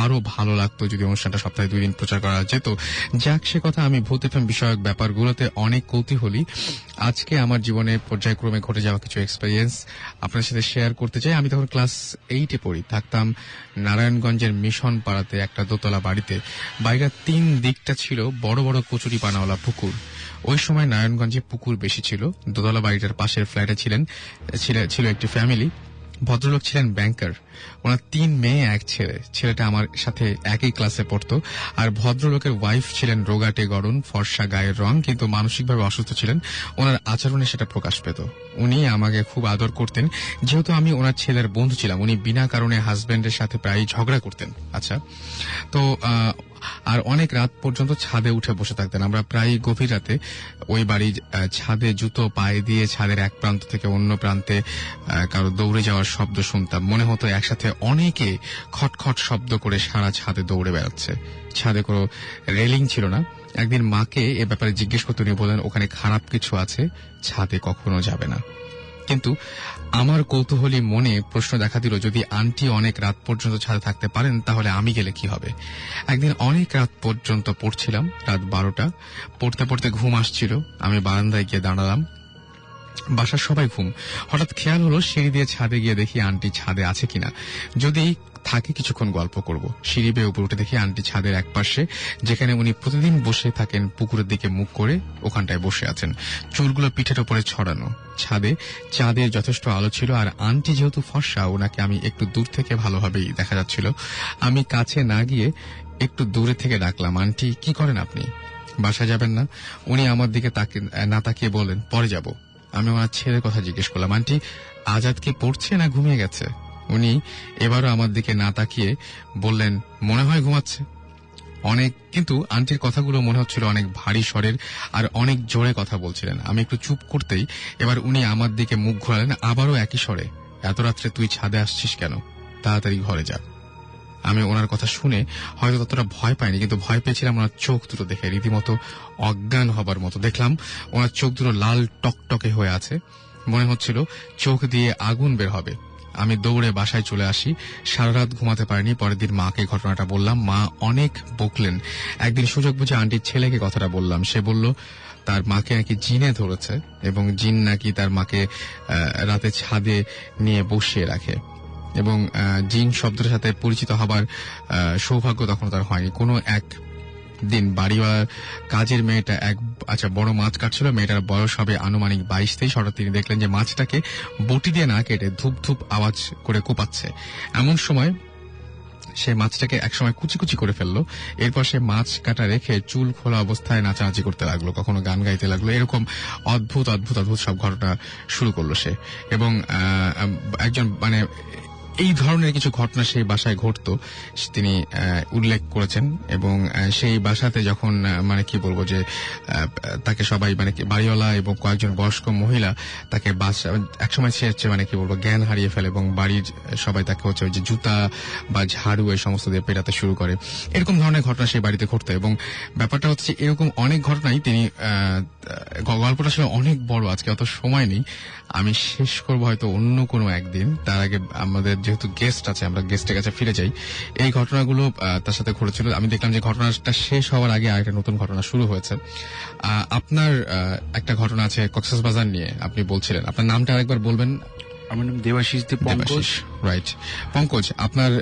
আরো ভালো লাগতো যদি অনুষ্ঠানটা সপ্তাহে 2 দিন প্রচার করা যেত। যাক, সে কথা আমি ভূত FM বিষয়ক ব্যাপারগুলোতে সাথে অনেক কৌতূহলী। আজকে আমার জীবনে পর্যায়ক্রমে ঘটে যাওয়া কিছু এক্সপেরিয়েন্স আপনার সাথে শেয়ার করতে চাই। আমি তখন ক্লাস 8-এ পড়ি, থাকতাম নারায়ণগঞ্জের মিশন পাড়াতে একটা দোতলা বাড়িতে। বাড়িটার 3 দিকটা ছিল বড় বড় কচুরি পানাওয়ালা পুকুর। ওই সময় নারায়ণগঞ্জে পুকুর বেশি ছিল। দোতলা বাড়িটার পাশের ফ্ল্যাটে ছিল একটি ফ্যামিলি। ভদ্রলোক ছিলেন ব্যাংকার, ওনার 3 মেয়ে 1 ছেলে। ছেলেটা আমার সাথে একই ক্লাসে পড়তো। আর ভদ্রলোকের ওয়াইফ ছিলেন রোগাটে গড়ন, ফর্সা গায়ের রং, কিন্তু মানসিকভাবে অসুস্থ ছিলেন। ওনার আচরণে সেটা প্রকাশ পেত। উনি আমাকে খুব আদর করতেন, যেহেতু আমি ওনার ছেলের বন্ধু ছিলাম। উনি বিনা কারণে হাজবেন্ডের সাথে প্রায় ঝগড়া করতেন। আচ্ছা, তো আর অনেক রাত পর্যন্ত ছাদে উঠে বসে থাকতেন। আমরা প্রায় গভীর রাতে ওই বাড়ির ছাদে জুতো পায়ে দিয়ে ছাদের এক প্রান্ত থেকে অন্য প্রান্তে কারো দৌড়ে যাওয়ার শব্দ শুনতাম। মনে হতো একসাথে অনেকে খটখট শব্দ করে সারা ছাদে দৌড়ে বেড়াচ্ছে। ছাদে কোনো রেলিং ছিল না। একদিন মাকে এ ব্যাপারে জিজ্ঞেস করতে উনি বলেন, ওখানে খারাপ কিছু আছে, ছাদে কখনো যাবে না। কিন্তু আমার কৌতূহলী মনে প্রশ্ন দেখা দিল, যদি আন্টি অনেক রাত পর্যন্ত ছাদে থাকতে পারেন তাহলে আমি গেলে কি হবে। একদিন অনেক রাত পর্যন্ত পড়ছিলাম, রাত 12টা। পড়তে পড়তে ঘুম আসছিল। আমি বারান্দায় গিয়ে দাঁড়ালাম, বাসার সবাই ঘুম। হঠাৎ খেয়াল হলো সিঁড়ি দিয়ে ছাদে গিয়ে দেখি আন্টি ছাদে আছে কিনা। যদি থাকে কিছুক্ষণ গল্প করব। সিঁড়ি বেয়ে উপরে উঠে দেখি আন্টি ছাদের একপাশে, যেখানে উনি প্রতিদিন বসে থাকেন পুকুরের দিকে মুখ করে, ওখানটায় বসে আছেন, চুলগুলো পিঠের ওপরে ছড়ানো। ছাদে চাঁদের যথেষ্ট আলো ছিল, আর আন্টি যেহেতু ফর্সা, ওনাকে আমি একটু দূর থেকে ভালোভাবেই দেখা যাচ্ছিল। আমি কাছে না গিয়ে একটু দূরে থেকে ডাকলাম, আন্টি কি করেন আপনি? বাসায় যাবেন না? উনি আমার দিকে না তাকিয়ে বললেন, পরে যাব। আমি ওনার ছেলের কথা জিজ্ঞেস করলাম, আন্টি আজাদ কি পড়ছে না ঘুমিয়ে গেছে? উনি এবারও আমার দিকে না তাকিয়ে বললেন, মনে হয় ঘুমাচ্ছে। কিন্তু আন্টির কথাগুলো মনে হচ্ছিল অনেক ভারী স্বরের আর অনেক জোরে কথা বলছিলেন। আমি একটু চুপ করতেই এবার উনি আমার দিকে মুখ ঘোরালেন, আবারও একই স্বরে, এত রাত্রে তুই ছাদে আসছিস কেন? তাড়াতাড়ি ঘরে যা। আমি ওনার কথা শুনে হয়তো ততটা ভয় পাইনি, কিন্তু ভয় পেয়েছিলাম ওনার চোখ দুটো দেখে, রীতিমতো অজ্ঞান হবার মতো। দেখলাম ওনার চোখ দুটো লাল টকটকে হয়ে আছে, মনে হচ্ছিল চোখ দিয়ে আগুন বের হবে। আমি দৌড়ে বাসায় চলে আসি। সারা রাত ঘুমাতে পারিনি। পরের দিন মাকে ঘটনাটা বললাম। মা অনেক বকলেন। একদিন সুযোগ বুঝে আন্টির ছেলেকে কথাটা বললাম। সে বলল তার মাকে নাকি জিনে ধরেছে এবং জিন নাকি তার মাকে রাতে ছাদে নিয়ে বসিয়ে রাখে, এবং জিন শব্দের সাথে পরিচিত হবার সৌভাগ্য তখন তার হয়নি। কোনো এক দিন বাড়িওয়ালার কাজের মেয়েটা বড় মাছ কাটছিল। মেয়েটার বয়স হবে আনুমানিক 22-23। হঠাৎ তিনি দেখলেন যে মাছটাকে বটি দিয়ে না কেটে ধুপ ধুপ আওয়াজ করে কোপাচ্ছে। এমন সময় সে মাছটাকে একসময় কুচি কুচি করে ফেললো। এরপর সে মাছ কাটা রেখে চুল খোলা অবস্থায় নাচানাচি করতে লাগলো, কখনো গান গাইতে লাগলো। এরকম অদ্ভুত অদ্ভুত অদ্ভুত সব ঘটনা শুরু করলো সে। এবং একজন এই ধরনের কিছু ঘটনা সেই বাসায় ঘটতো তিনি উল্লেখ করেছেন। এবং সেই বাসাতে যখন কি বলবো যে তাকে সবাই বাড়িওয়ালা এবং কয়েকজন বয়স্ক মহিলা তাকে একসময় সে হচ্ছে কি বলবো জ্ঞান হারিয়ে ফেলে, এবং বাড়ির সবাই তাকে হচ্ছে ওই যে জুতা বা ঝাড়ু এই সমস্ত দিয়ে পেটাতে শুরু করে। এরকম ধরনের ঘটনা সেই বাড়িতে ঘটতো। এবং ব্যাপারটা হচ্ছে এরকম অনেক ঘটনাই তিনি গল্পটা ছিল অনেক বড়, আজকে অত সময় নেই, আমি শেষ করবো হয়তো অন্য কোনো একদিন। তার আগে আমাদের যেহেতু গেস্ট আছে, আমরা গেস্টের কাছে ফিরে যাই। এই ঘটনাগুলো তার সাথে ঘটেছিল। আমি দেখলাম যে ঘটনাটা শেষ হওয়ার আগে আরেকটা নতুন ঘটনা শুরু হয়েছে। আপনার একটা ঘটনা আছে কক্সবাজার নিয়ে, আপনি বলছিলেন। আপনার নামটা আরেকবার বলবেন? আমার নাম দেবাশিস পঙ্কজ। রাইট, পঙ্কজ, আপনার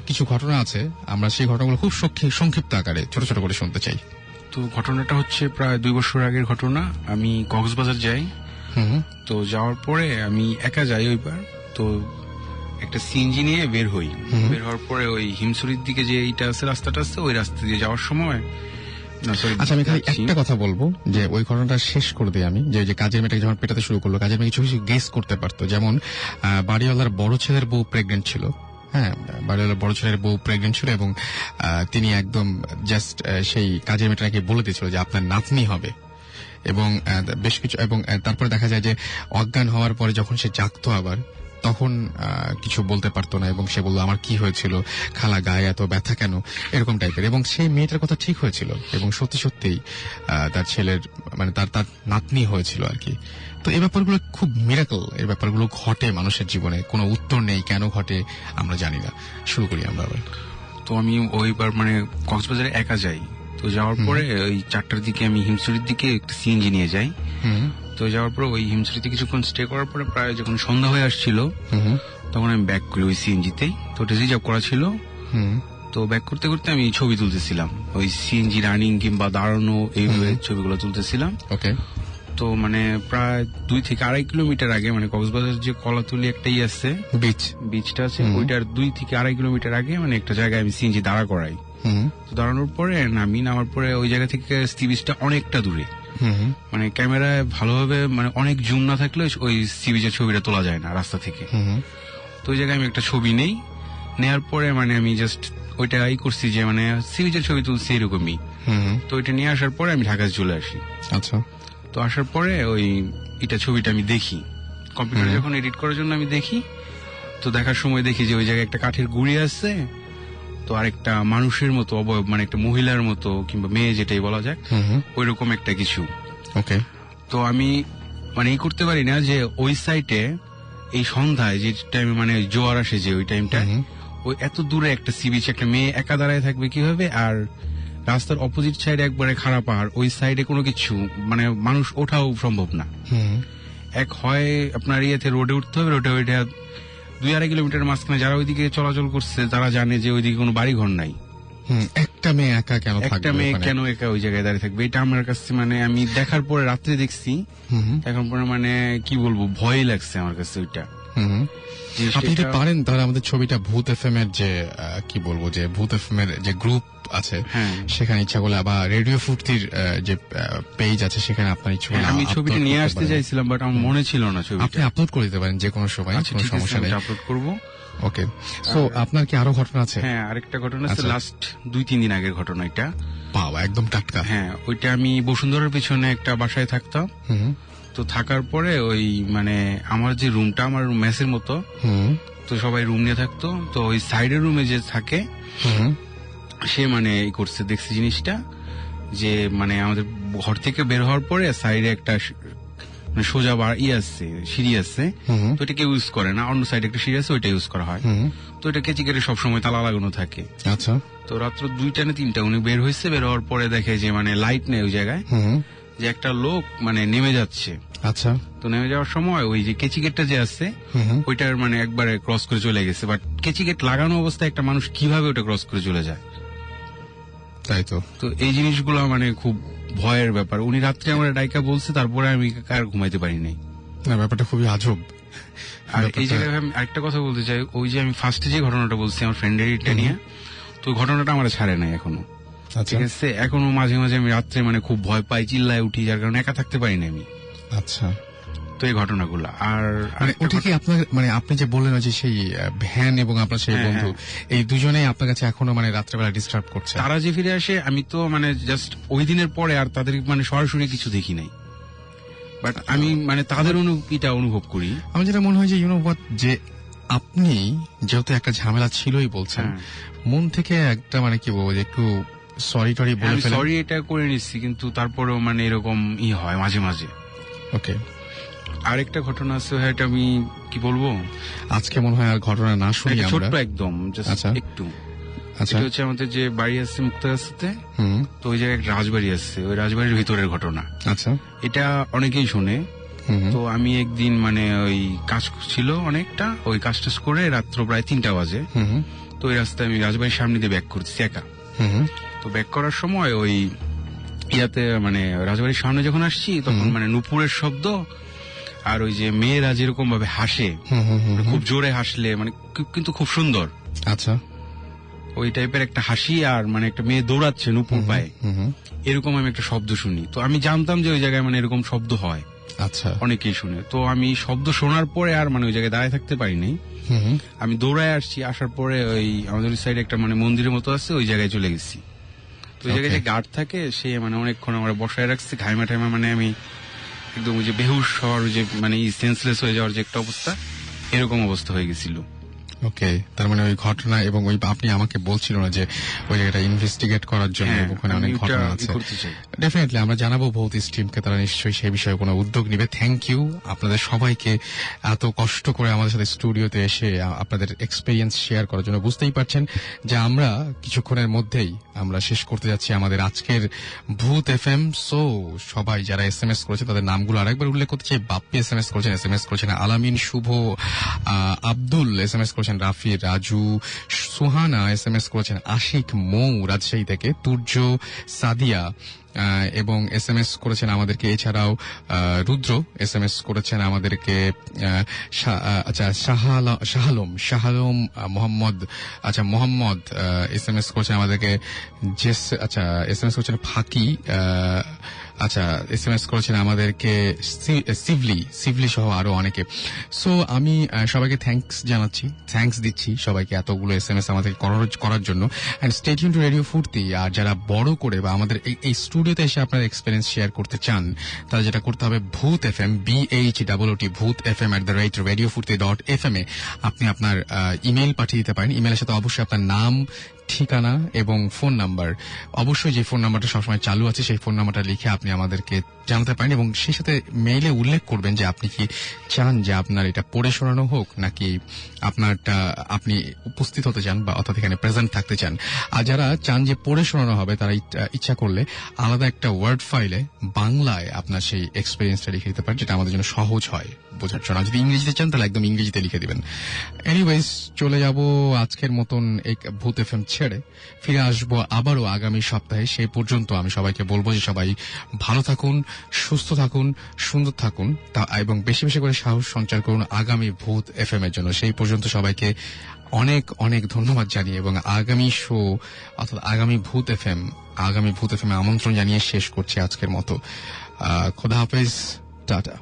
কিছু ঘটনা আছে, আমরা সেই ঘটনাগুলো খুব সংক্ষিপ্ত আকারে ছোট ছোট করে শুনতে চাই। তো ঘটনাটা হচ্ছে প্রায় 2 বছর আগের ঘটনা। আমি কক্সবাজার যাই। তো যাওয়ার পরে আমি একা যাই ওইবার। তো একটা সিএনজি নিয়ে বের হই। বের হওয়ার পরে ওই হিমসুরির দিকে যে এইটা আছে, রাস্তাটা আছে, ওই রাস্তা দিয়ে যাওয়ার সময় আচ্ছা, আমি খালি একটা কথা বলবো যে ওই ঘটনাটা শেষ করে দিই আমি, যে কাজের মেয়েটাকে যখন পেটাতে শুরু করলো, কাজের মেয়ে কিছু কিছু গেস করতে পারতো। যেমন বাড়িওয়ালার বড় ছেলের বউ প্রেগনেন্ট ছিল। হ্যাঁ, বাড়িওয়ালার বড় ছেলের বউ প্রেগনেন্ট ছিল, এবং তিনি একদম জাস্ট সেই কাজের মেয়েটাকে বলে দিয়েছিল যে আপনার নাতনি হবে। এবং বেশ কিছু, এবং তারপরে দেখা যায় যে অজ্ঞান হওয়ার পরে যখন সে জাগতো আবার, তখন কিছু বলতে পারতো না, এবং সে বললো আমার কি হয়েছিল, খালা গায়ে এত ব্যথা কেন, এরকম টাইপের। এবং সেই মেয়েটার কথা ঠিক হয়েছিল, এবং সত্যি সত্যিই তার ছেলের তার নাতনি হয়েছিল আর কি। তো এই ব্যাপারগুলো খুব মিরাকল, এই ব্যাপারগুলো ঘটে মানুষের জীবনে, কোনো উত্তর নেই কেন ঘটে আমরা জানি না। শুরু করি আমরা আবার। তো আমি ওইবার কক্সবাজারে একা যাই। তো যাওয়ার পরে ওই 4টার দিকে আমি হিমছড়ির দিকে একটা সিএনজি নিয়ে যাই। তো যাওয়ার পরে ওই হিমছড়িতে কিছুক্ষণ স্টে করার পরে প্রায় যখন সন্ধ্যা হয়ে আসছিল তখন আমি ব্যাক করি ওই সিএনজিতেই। তো ওটা রিজার্ভ করা ছিল। তো ব্যাক করতে করতে আমি ছবি তুলতেছিলাম, ওই সিএনজি রানিং কিংবা দাঁড়ানো এইভাবে ছবিগুলো তুলতেছিলাম। ওকে। তো মানে প্রায় 2 থেকে 2.5 কিলোমিটার আগে, মানে কক্সবাজার যে কলাতুলি একটাই আছে বিচটা আছে, ওইটার 2 থেকে 2.5 কিলোমিটার আগে মানে একটা জায়গায় আমি সিএনজি দাঁড়া করাই। তো দাঁড়ানোর পরে নামার পরে ওই জায়গা থেকে সি বিচটা অনেকটা দূরে, মানে ক্যামেরায় ভালোভাবে মানে অনেক জুম না থাকলে ওই সি বিচের ছবিটা তোলা যায় না রাস্তা থেকে। তো ওই জায়গায় আমি একটা ছবি নেওয়ার পরে মানে আমি জাস্ট ওইটাই করছি যে মানে সি বিচের ছবি তুলছি এরকমই। তো ওইটা নিয়ে আসার পরে আমি ঢাকায় চলে আসি। আচ্ছা। তো আসার পরে ওই এটা ছবিটা আমি দেখি কম্পিউটারে, যখন এডিট করার জন্য আমি দেখি, তো দেখার সময় দেখি যে ওই জায়গায় একটা কাঠের গুঁড়ি আছে, তো আরেকটা মানুষের মতো অবয়ব, মানে একটা মহিলার মতো কিংবা মেয়ে যেটাই বলা যাক ওই রকম একটা কিছু। ওকে। তো আমি মানে এই করতে পারি না যে ওই সাইটে এই সন্ধ্যায় যে টাইমে মানে জোয়ার আসে যে ওই টাইমটা, ওই এত দূরে একটা সি বিচ একটা মেয়ে একা দাঁড়ায় থাকবে কিভাবে, আর রাস্তার অপোজিট সাইডে একবারে খারাপ পাহাড়, ওই সাইডে কোনো কিছু মানে মানুষ ওঠাও সম্ভব না। এক হয় আপনার ইয়েতে রোডে উঠতে হবে, রোডে ওইটা 2-2.5 কিলোমিটার মাঝখানে যারা ওইদিকে চলাচল করছে তারা জানে যে ওইদিকে কোনো বাড়ি ঘর নাই। একটা মেয়ে একা কেন থাকবে, একটা মেয়ে কেন একা ওই জায়গায় দাঁড়িয়ে থাকবে, এটা আমার কাছে মানে আমি দেখার পরে রাত্রে দেখছি, এখন পরে মানে কি বলবো ভয়ই লাগছে আমার কাছে ওইটা। আপনি যদি পারেন তাহলে আমাদের ছবিটা ভূত এফএম এর যে কি বলবো যে ভূত এফএম এর যে গ্রুপ আছে সেখানে ইচ্ছা করলে, আবার রেডিও ফুর্তির যে পেজ আছে সেখানে আপনার ইচ্ছা করলে আমি ছবিটা নিয়ে আসতে চাইছিলাম, বাট আমার মনে ছিল না ছবিটা। আপনি আপলোড করে দিতে পারেন যে কোনো সময়, কোনো সমস্যা নেই, আপলোড করবো। ওকে। সো আপনার কি আরো ঘটনা আছে? হ্যাঁ, আরেকটা ঘটনা আছে, লাস্ট 2-3 দিন আগের ঘটনা এটা। বাবা, একদম টাটকা। হ্যাঁ, ওইটা আমি বসুন্ধরার পিছনে একটা বাসায় থাকতাম। তো থাকার পরে ওই মানে আমার যে রুমটা আমার মেসের মতো, তো সবাই রুম নিয়ে থাকতো। তো ওই সাইডের রুমে যে থাকে সে মানে এই করছে, দেখছি জিনিসটা যে মানে আমাদের ঘর থেকে বের হওয়ার পরে সাইডে একটা মানে সোজা আছে, সিঁড়ি আছে, তো এটা কেউ ইউজ করে না, অন্য সাইডে একটা সিঁড়ি আছে ওইটা ইউজ করা হয়। তো এটা কেচি কেটে সবসময় তালা লাগানো থাকে। আচ্ছা। তো রাত্র 2টা না 3টা উনি বের হয়েছে, বের হওয়ার পরে দেখে যে মানে লাইট নেই ওই জায়গায়, যে একটা লোক মানে নেমে যাচ্ছে। আচ্ছা। তো নেমে যাওয়ার সময় ওই যে কেচি গেটটা যে আছে ওইটার মানে একবারে ক্রস করে চলে গেছে, বাট কেচি গেট লাগানো অবস্থায় একটা মানুষ কিভাবে ওটা ক্রস করে চলে যায়, তাই তো। তো এই জিনিসগুলো মানে খুব ভয়ের ব্যাপার। উনি রাত্রে আমার ডাইকা বলছে, তারপরে আমি আর ঘুমাইতে পারি নাই। না, ব্যাপারটা খুবই আজব। আর এই জায়গায় আমি আরেকটা কথা বলতে চাই, ওই যে আমি ফার্স্টে যে ঘটনাটা বলছি আমার ফ্রেন্ডের এটা নিয়ে, তো ঘটনাটা আমার ছাড়ে নাই এখনো। ঠিক আছে, এখনো মাঝে মাঝে আমি রাত্রে মানে খুব ভয় পাই, চিল্লায় উঠি, যার কারণে একা থাকতে পারি না আমি। আচ্ছা। তো এই ঘটনাগুলো। আর ওটা কি আপনার মানে আপনি যে বললেন যে সেই ভ্যান এবং আপনার সেই বন্ধু, এই দুজনেই আপনার কাছে এখনো মানে রাত্রেবেলা ডিস্টার্ব করছে? তারা যে ফিরে আসে, আমি তো মানে জাস্ট ওই দিনের পরে আর তাদের মানে সরাসরি কিছু দেখি নাই, বাট আমি মানে তাদের অনুভূতিটা অনুভব করি। আমার যেটা মনে হয় যে যে আপনি যেহেতু একটা ঝামেলা ছিলই বলছেন, মন থেকে একটা মানে কি বলবো যে একটু সরি টরি বলে ফেলেন। সরি এটা করে নিচ্ছি, কিন্তু তারপরেও মানে এরকম হয় মাঝে মাঝে। ওকে। আরেকটা ঘটনা আছে, এটা আমি কি বলবো, আজকে মনে হয় আর ঘটনা না শুনি আমরা, ছোট্ট একদম একটু। আচ্ছা। এটা হচ্ছে আমাদের যে বাড়ি আছে মুক্তাগাছাতে, তো ওই জায়গায় একটা রাজবাড়ি আছে, ওই রাজবাড়ির ভিতরের ঘটনা। আচ্ছা। এটা অনেকেই শোনে। তো আমি একদিন মানে ওই কাজ ছিল অনেকটা, ওই কাজ টাজ করে রাত্র প্রায় 3টা বাজে, তো ওই রাস্তায় আমি রাজবাড়ির সামনে দিয়ে ব্যাক করছি একা। তো ব্যাক করার সময় ওই ইয়াতে মানে রাজবাড়ির সামনে যখন আসছি, তখন মানে নুপুরের শব্দ, আর ওই যে মেয়েরা যেরকম ভাবে হাসে, খুব জোরে হাসলে মানে কিন্তু খুব সুন্দর, আচ্ছা, ওই টাইপের একটা হাসি, আর মানে একটা মেয়ে দৌড়াচ্ছে নুপুর পায়ে, এরকম আমি একটা শব্দ শুনি। তো আমি জানতাম যে ওই জায়গায় মানে এরকম শব্দ হয়, আচ্ছা, অনেকেই শুনে। তো আমি শব্দ শোনার পরে আর মানে ওই জায়গায় দাঁড়িয়ে থাকতে পারিনি, আমি দৌড়ায় আসছি। আসার পরে ওই আমাদের সাইডে একটা মানে মন্দিরের মতো আছে, ওই জায়গায় চলে গেছি। তো ওই জায়গায় যে গার্ড থাকে, সে মানে অনেকক্ষণ আমরা বসায় রাখছে, ঘাইমা ঠাইমা, মানে আমি একদম ওই যে বেহুশ হওয়ার যে মানে সেন্সলেস হয়ে যাওয়ার যে একটা অবস্থা, এরকম অবস্থা হয়ে গেছিল। ওকে, তার মানে ওই ঘটনা এবং ওই আপনি আমাকে বলছিল না যে ওই জায়গাটা ইনভেস্টিগেট করার জন্য হ্যাঁ, ওখানে অনেক আমি ওটা ঘটনা ই আছে। করতে চাই। ডেফিনেটলি আমরা জানাবো ভৌত স্ট্রিমকে, তারা নিশ্চয়ই সেই বিষয়ে কোনো উদ্যোগ নিবে। থ্যাংক ইউ আপনাদের সবাইকে এত কষ্ট করে আমাদের সাথে স্টুডিওতে এসে আপনাদের এক্সপেরিয়েন্স শেয়ার করার জন্য। বুঝতেই পারছেন যে আমরা কিছুক্ষণের মধ্যেই আমরা শেষ করতে যাচ্ছি আমাদের আজকের ভূত এফএম। সো সবাই যারা এসএমএস করেছে তাদের নামগুলো আরেকবার উল্লেখ করতে চাই। বাপ্পি এসএমএস করেছেন আলামিন, শুভ, আব্দুল এসএমএস করেছেন, রাফি, রাজু, সুহানা এসএমএস করেছেন, আশিক মৌ রাজশাহী থেকে, তুর্য, সাদিয়া এবং এসএমএস করেছেন আমাদেরকে। এছাড়াও রুদ্র এসএমএস করেছেন আমাদেরকে। আচ্ছা, শাহালম মোহাম্মদ, আচ্ছা মোহাম্মদ এসএমএস করেছেন আমাদেরকে। আচ্ছা এসএমএস করেছেন ফাঁকি, আচ্ছা এসএমএস করেছেন আমাদেরকে সিভলি সহ আরো অনেকে। সো আমি সবাইকে থ্যাঙ্কস দিচ্ছি সবাইকে এতগুলো এসএমএস আমাদের করার জন্য। And stay tune to radio Foorti. আর যারা বড় করে বা আমাদের এই স্টুডিওতে এসে আপনার এক্সপেরিয়েন্স শেয়ার করতে চান, তারা যেটা করতে হবে, ভূত এফএম BHOOT ভূত FM@radiofurti.fm এ আপনি আপনার ইমেইল পাঠিয়ে দিতে পারেন। ইমেইলের সাথে অবশ্যই আপনার নাম, ঠিকানা এবং ফোন নাম্বার, অবশ্যই যে ফোন নাম্বারটা সবসময় চালু আছে সেই ফোন নাম্বারটা লিখে আপনি আমাদেরকে জানাতে পারেন এবং সেই সাথে মেইলে উল্লেখ করবেন যে আপনি কি চান যে আপনার এটা পড়ে শোনানো হোক, নাকি আপনি উপস্থিত হতে চান বা অর্থাৎ এখানে প্রেজেন্ট থাকতে চান। আর যারা চান যে পড়ে শোনানো হবে, তারা ইচ্ছা করলে আলাদা একটা ওয়ার্ড ফাইলে বাংলায় আপনার সেই এক্সপেরিয়েন্সটা লিখে দিতে পারেন, যেটা আমাদের জন্য সহজ হয় বোঝার জন্য। যদি ইংরেজিতে চান তাহলে একদম ইংরেজিতে লিখে দিবেন। এনিওয়েজ, চলে যাব আজকের মতন এই ভূত এফএম ছেড়ে। ফিরে আসবো আবারও আগামী সপ্তাহে। সেই পর্যন্ত আমি সবাইকে বলবো যে সবাই ভালো থাকুন, সুস্থ থাকুন, সুন্দর থাকুন এবং বেশি বেশি করে সাহস সঞ্চার করুন আগামী ভূত এফএম এর জন্য। সেই পর্যন্ত সবাইকে অনেক অনেক ধন্যবাদ জানিয়ে এবং আগামী শো অর্থাৎ আগামী ভূত এফএম আমন্ত্রণ জানিয়ে শেষ করছি আজকের মতো। খোদা হাফেজ, টাটা।